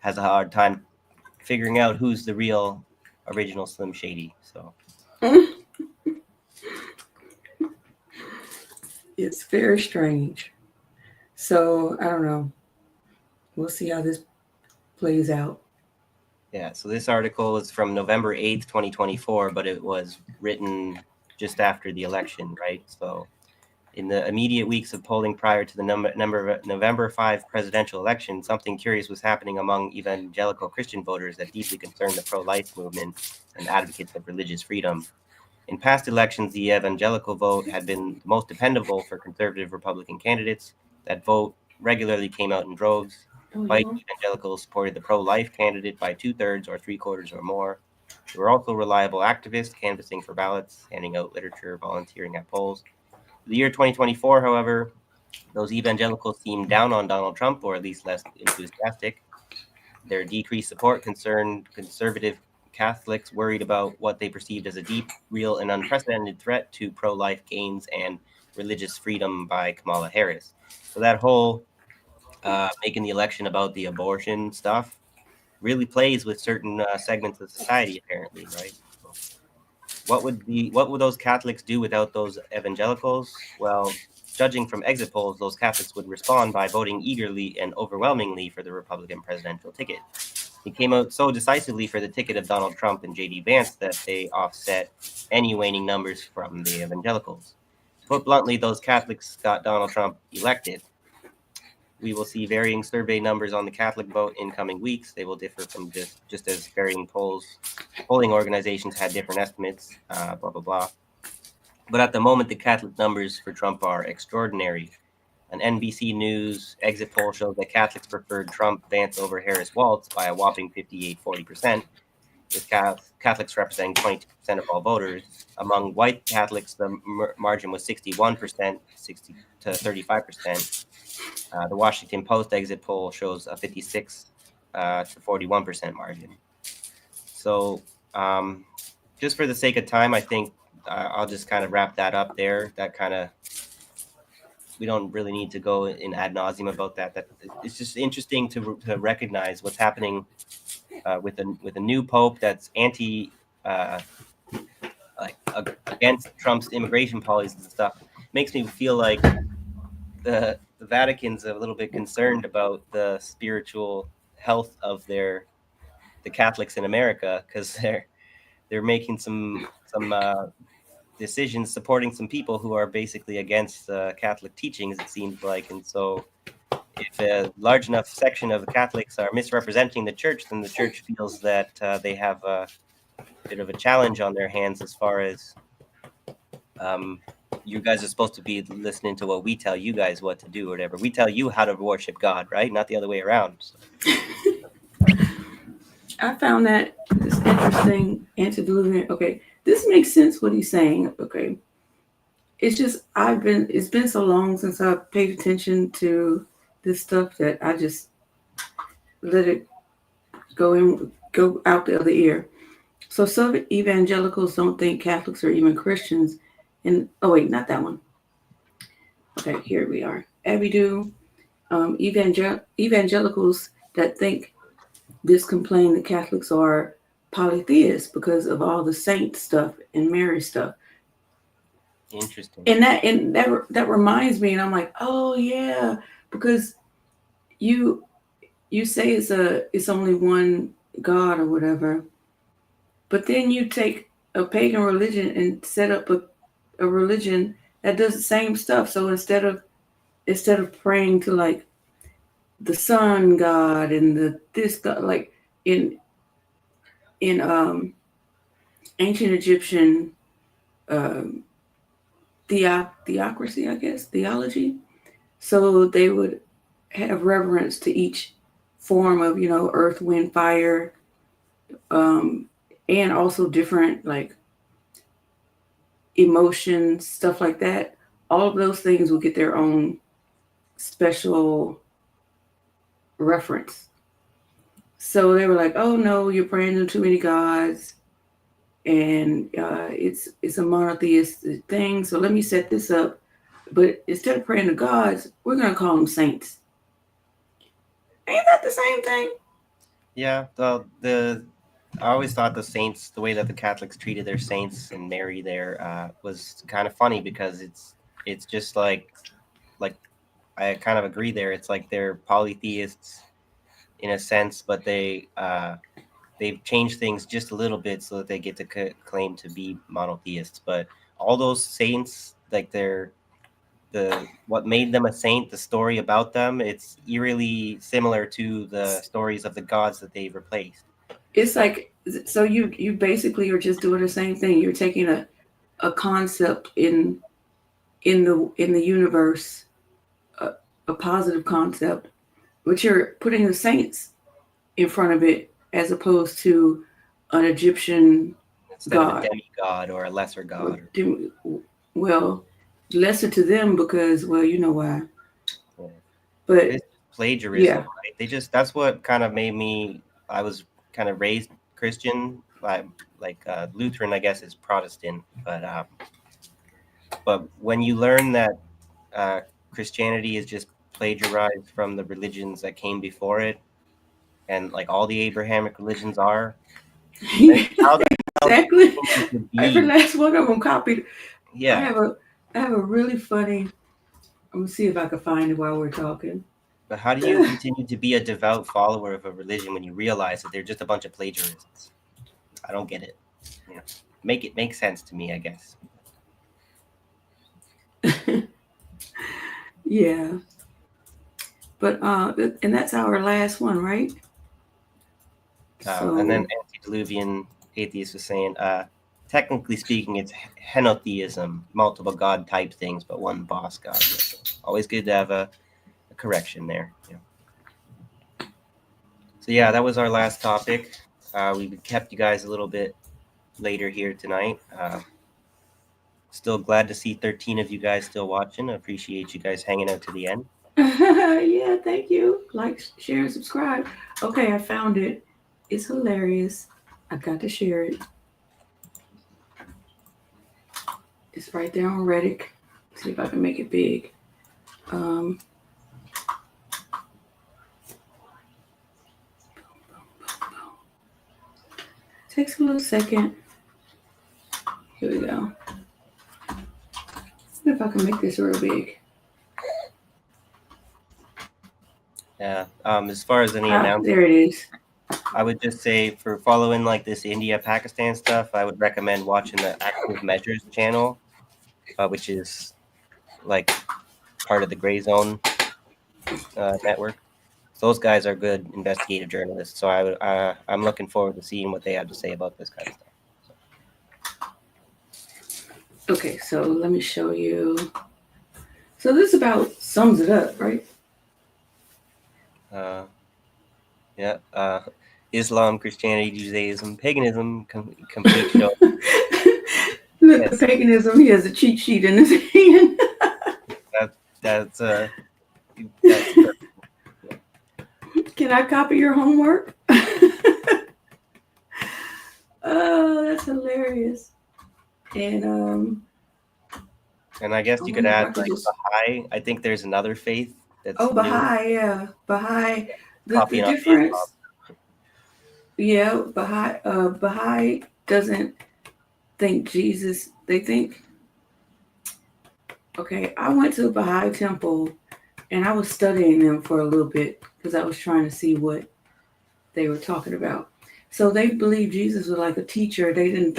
has a hard time figuring out who's the real original Slim Shady. So It's very strange. So I don't know. We'll see how this plays out. yeah, so this article is from November 8th, 2024, but it was written just after the election, right? So in the immediate weeks of polling prior to the November 5 presidential election, something curious was happening among evangelical Christian voters that deeply concerned the pro-life movement and advocates of religious freedom. In past elections, the evangelical vote had been the most dependable for conservative Republican candidates. That vote regularly came out in droves. White evangelicals supported the pro-life candidate by 2/3 or 3/4 or more. They were also reliable activists, canvassing for ballots, handing out literature, volunteering at polls. For the year 2024, however, those evangelicals seemed down on Donald Trump, or at least less enthusiastic. Their decreased support concerned conservative Catholics worried about what they perceived as a deep, real, and unprecedented threat to pro-life gains and religious freedom by Kamala Harris. So that whole making the election about the abortion stuff really plays with certain segments of society, apparently, right? So what would those Catholics do without those evangelicals? Well, judging from exit polls, those Catholics would respond by voting eagerly and overwhelmingly for the Republican presidential ticket. He came out so decisively for the ticket of Donald Trump and J.D. Vance that they offset any waning numbers from the evangelicals. Put bluntly, those Catholics got Donald Trump elected. We will see varying survey numbers on the Catholic vote in coming weeks. They will differ from just as varying polling organizations had different estimates, blah, blah, blah. But at the moment, the Catholic numbers for Trump are extraordinary. An NBC News exit poll showed that Catholics preferred Trump, Vance over Harris, Waltz by a whopping 58-40%, with Catholics representing 22% of all voters. Among white Catholics, the margin was 61%, 60 to 35%. The Washington Post exit poll shows a 56 to 41% margin. So just for the sake of time, I think I'll just kind of wrap that up there. That kind of, we don't really need to go in ad nauseum about that. That it's just interesting to recognize what's happening with a new pope that's against Trump's immigration policies and stuff. Makes me feel like the Vatican's a little bit concerned about the spiritual health of the Catholics in America, because they're making some decisions supporting some people who are basically against Catholic teachings, it seems like. And so if a large enough section of the Catholics are misrepresenting the church, then the church feels that they have a bit of a challenge on their hands as far as you guys are supposed to be listening to what we tell you guys what to do or whatever. We tell you how to worship God, right? Not the other way around. So. I found that it's interesting. Antediluvian. Okay, this makes sense what he's saying. Okay, it's just it's been so long since I've paid attention to this stuff that I just let it go out the other ear. So some evangelicals don't think Catholics are even Christians. And oh wait, not that one. Okay, here we are. Abidu, evangelicals that think this complain that Catholics are polytheists because of all the saint stuff and Mary stuff. Interesting. And that reminds me, and I'm like, oh yeah, because you say it's only one God or whatever, but then you take a pagan religion and set up a religion that does the same stuff. So instead of praying to like the sun god and this god, like in ancient Egyptian theocracy, I guess, theology. So they would have reverence to each form of, earth, wind, fire, and also different like emotions, stuff like that. All of those things will get their own special reference. So they were like, "Oh no, you're praying to too many gods, and it's a monotheistic thing. So let me set this up. But instead of praying to gods, we're gonna call them saints. Ain't that the same thing?" Yeah, the I always thought the saints, the way that the Catholics treated their saints and Mary there, was kind of funny because it's just like I kind of agree there. It's like they're polytheists in a sense, but they've changed things just a little bit so that they get to claim to be monotheists. But all those saints, like what made them a saint, the story about them, it's eerily similar to the stories of the gods that they've replaced. It's like, so you basically are just doing the same thing. You're taking a concept in the universe, a positive concept, but you're putting the saints in front of it as opposed to an Egyptian Instead god. of a demigod or a lesser god. Well, lesser to them because, well, you know why. Yeah. But it's plagiarism, yeah. Right? That's what kind of made me. I was kind of raised Christian, like Lutheran, I guess, is Protestant, but when you learn that Christianity is just plagiarized from the religions that came before it, and like all the Abrahamic religions are, how exactly. Be. Every last one of them copied. Yeah. I have a really funny. I'm gonna see if I can find it while we're talking. But how do you continue to be a devout follower of a religion when you realize that they're just a bunch of plagiarists? I don't get it. Make it make sense to me, I guess. Yeah. But and that's our last one, right? And then antediluvian atheist was saying, technically speaking, it's henotheism, multiple god type things, but one boss god. So always good to have a correction there. Yeah. So yeah, that was our last topic. We kept you guys a little bit later here tonight. Still glad to see 13 of you guys still watching. I appreciate you guys hanging out to the end. Yeah, thank you. Like, share, and subscribe. Okay, I found it. It's hilarious. I got to share it. It's right there on Reddit. See if I can make it big. Takes a little second. Here we go. See if I can make this real big. Yeah. As far as any announcements, there it is. I would just say for following like this India-Pakistan stuff, I would recommend watching the Active Measures channel, which is like part of the Gray Zone network. Those guys are good investigative journalists, so I'm looking forward to seeing what they have to say about this kind of stuff. Okay, so let me show you. So this about sums it up, right? Yeah. Islam, Christianity, Judaism, paganism, complete show. Look, Yes. the paganism. He has a cheat sheet in his hand. That's perfect. Can I copy your homework? Oh, that's hilarious. And And I guess you could wonder if I add could like just. Baha'i. I think there's another faith that's Oh, new. Baha'i, yeah, Baha'i. The Copying on difference. Yeah, Baha'i doesn't think Jesus. They think. Okay, I went to a Baha'i temple, and I was studying them for a little bit because I was trying to see what they were talking about. So they believe Jesus was like a teacher. They don't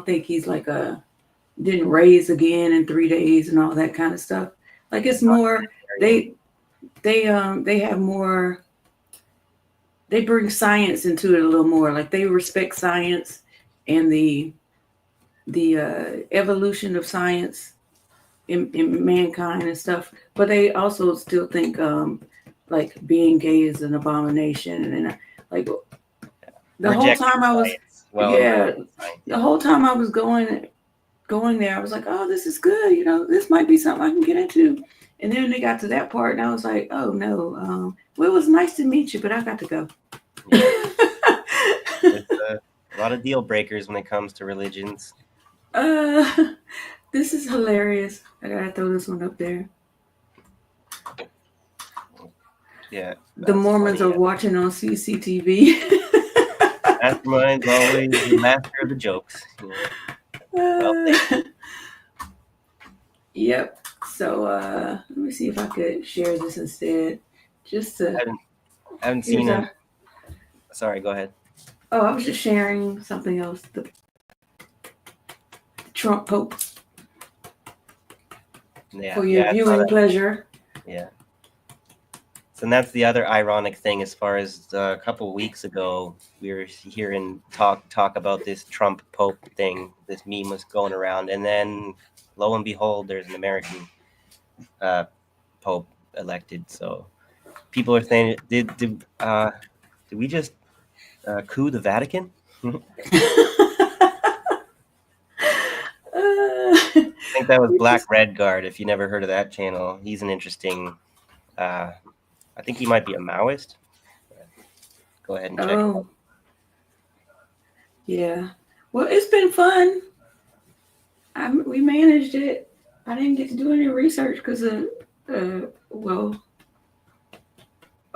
think he's like didn't raise again in 3 days and all that kind of stuff. Like it's more they have more. They bring science into it a little more. Like they respect science and the evolution of science in mankind and stuff. But they also still think like being gay is an abomination and like the whole time I was the whole time I was going there, I was like, oh, this is good. You know, this might be something I can get into. And then they got to that part, and I was like, oh no, well, it was nice to meet you, but I got to go. Yeah. There's a lot of deal breakers when it comes to religions. This is hilarious. I gotta throw this one up there. Yeah. The Mormons funny, are watching on CCTV. Mastermind's always the master of the jokes. Yep. So let me see if I could share this instead. Just to I haven't seen it. Sorry, go ahead. Oh, I was just sharing something else. The Trump Pope. Yeah, for your viewing pleasure. Yeah. So and that's the other ironic thing. As far as a couple of weeks ago, we were hearing talk about this Trump Pope thing. This meme was going around, and then lo and behold, there's an American Pope elected. So people are saying, did we just coup the Vatican? I think that was Black Red Guard. If you never heard of that channel, he's an interesting. I think he might be a Maoist. Go ahead and check. Oh, yeah. Well, it's been fun. We managed it. I didn't get to do any research because well,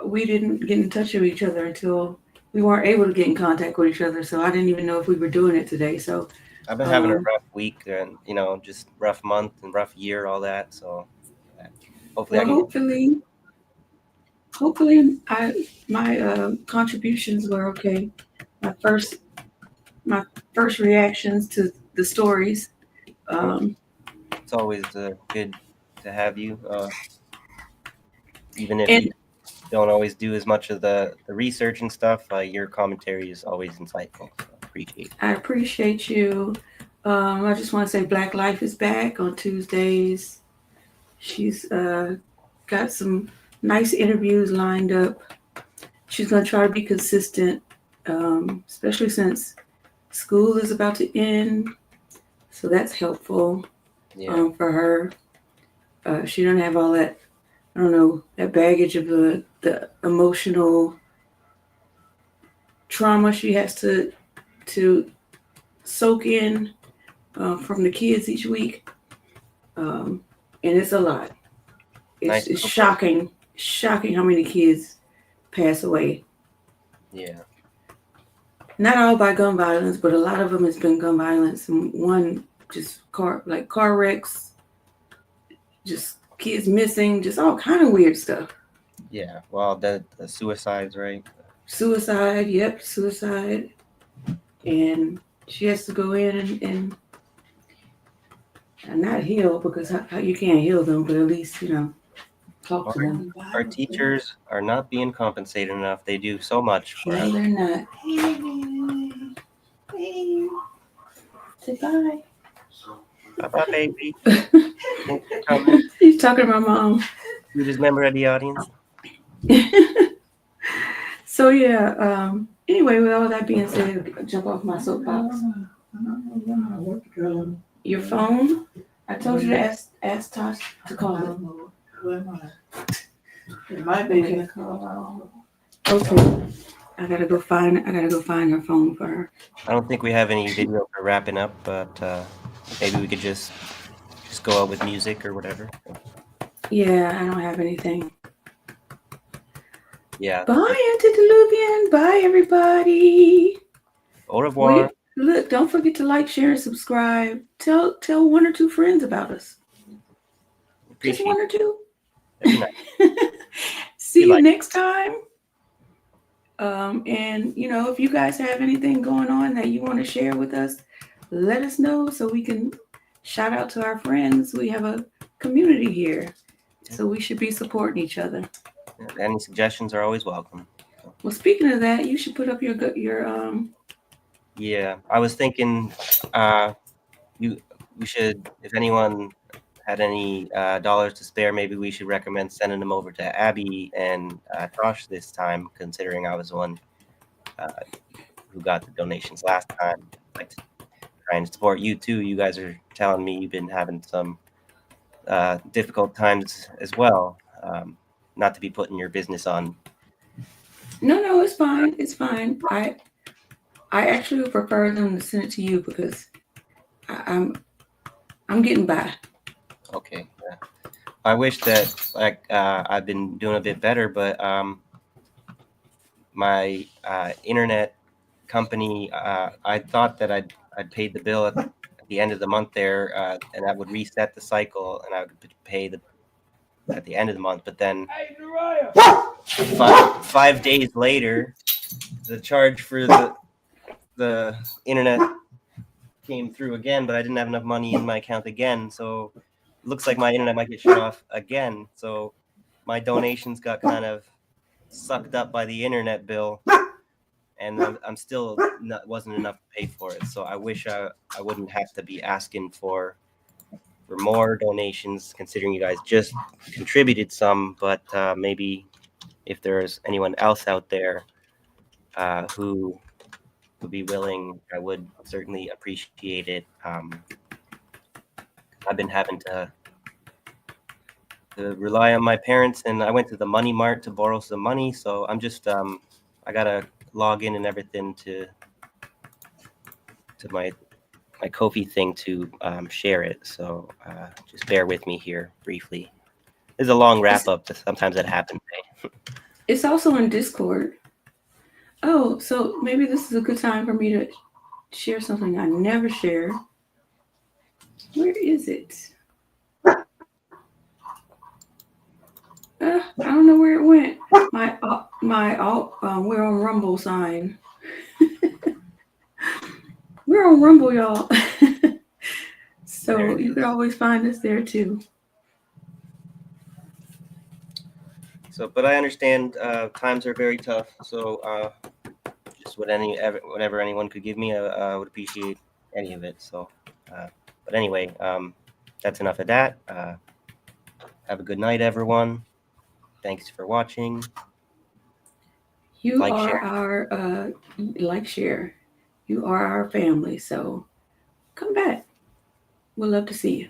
we didn't get in touch with each other until we weren't able to get in contact with each other. So I didn't even know if we were doing it today. So I've been having a rough week and just rough month and rough year, all that. So hopefully, hopefully my contributions were okay. My first reactions to the stories. It's always good to have you, even if you don't always do as much of the research and stuff. Your commentary is always insightful. So appreciate it. I appreciate you. I just want to say Black Life is back on Tuesdays. She's got some nice interviews lined up. She's going to try to be consistent, especially since school is about to end. So that's helpful for her. She doesn't have all that, I don't know, that baggage of the emotional trauma she has to soak in from the kids each week. And it's a lot. It's shocking how many kids pass away. Yeah. Not all by gun violence, but a lot of them has been gun violence. And one just car wrecks, just kids missing, just all kind of weird stuff. Yeah. Well, the suicides, right? Suicide. Yep. Suicide. And she has to go in and not heal, because you can't heal them, but at least, talk to them. Our teachers are not being compensated enough. They do so much for us. No, they're not. Say bye. Bye, baby. Thanks for coming. He's talking to my mom. Sweetest member of the audience. So yeah. Anyway, with all that being said, jump off my soapbox. Your phone. I told you to ask Tosh to call it. Where am I? It might be in the car. Okay. I gotta go find her phone for her. I don't think we have any video for wrapping up, but maybe we could just go out with music or whatever. Yeah, I don't have anything. Yeah. Bye, Antediluvian. Bye, everybody. Au revoir. Look, don't forget to like, share, and subscribe. Tell 1 or 2 friends about us. Appreciate Just 1 or 2. That'd be nice. See you next time. And if you guys have anything going on that you want to share with us, let us know so we can shout out to our friends. We have a community here, so we should be supporting each other. Any suggestions are always welcome. Well, speaking of that, you should put up your Yeah, I was thinking we should, if anyone had any dollars to spare, maybe we should recommend sending them over to Abby and Tosh this time, considering I was the one who got the donations last time. I'd like to try and support you too. You guys are telling me you've been having some difficult times as well. Not to be putting your business on. No, it's fine. It's fine. I actually would prefer them to send it to you because I'm getting by. Okay. Yeah. I wish that I've been doing a bit better, but my internet company, I thought that I'd paid the bill at the end of the month there, and that would reset the cycle, and I would pay at the end of the month. But then 5 days later, the charge for the internet came through again, but I didn't have enough money in my account again, so it looks like my internet might get shut off again. So my donations got kind of sucked up by the internet bill, and I'm still wasn't enough to pay for it. So I wish I wouldn't have to be asking for more donations, considering you guys just contributed some. But maybe if there's anyone else out there who would be willing, I would certainly appreciate it. I've been having to rely on my parents, and I went to the Money Mart to borrow some money. So I'm just I gotta log in and everything to my Ko-fi thing to share it. So just bear with me here briefly. It's a long wrap up. Sometimes that happens. It's also in Discord. Oh, so maybe this is a good time for me to share something I never share. Where is it? I don't know where it went. We're on Rumble sign. We're on Rumble, y'all. So you could always find us there too. So, but I understand times are very tough. So just whatever anyone could give me, I would appreciate any of it. So, but anyway, that's enough of that. Have a good night, everyone. Thanks for watching. You are our share. You are our family. So come back. We'd love to see you.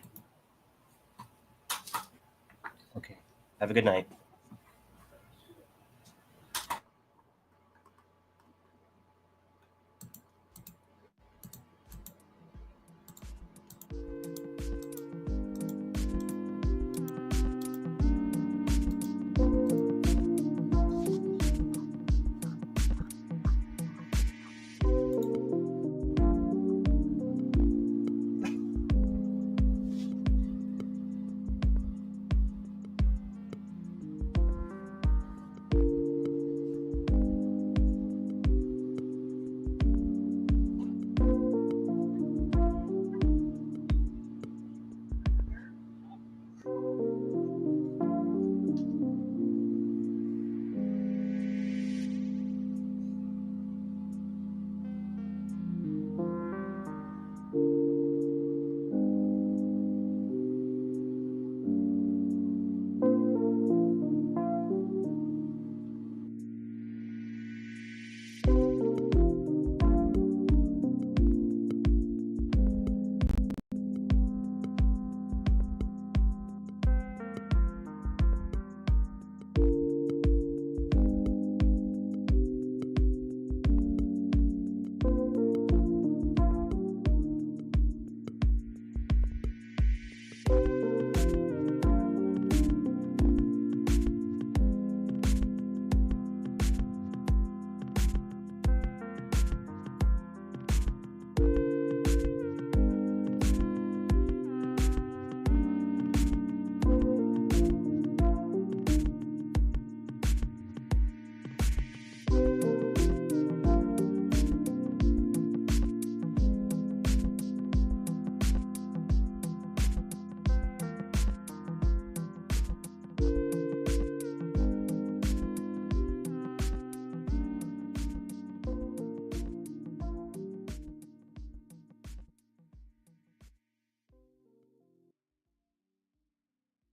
Okay. Have a good night.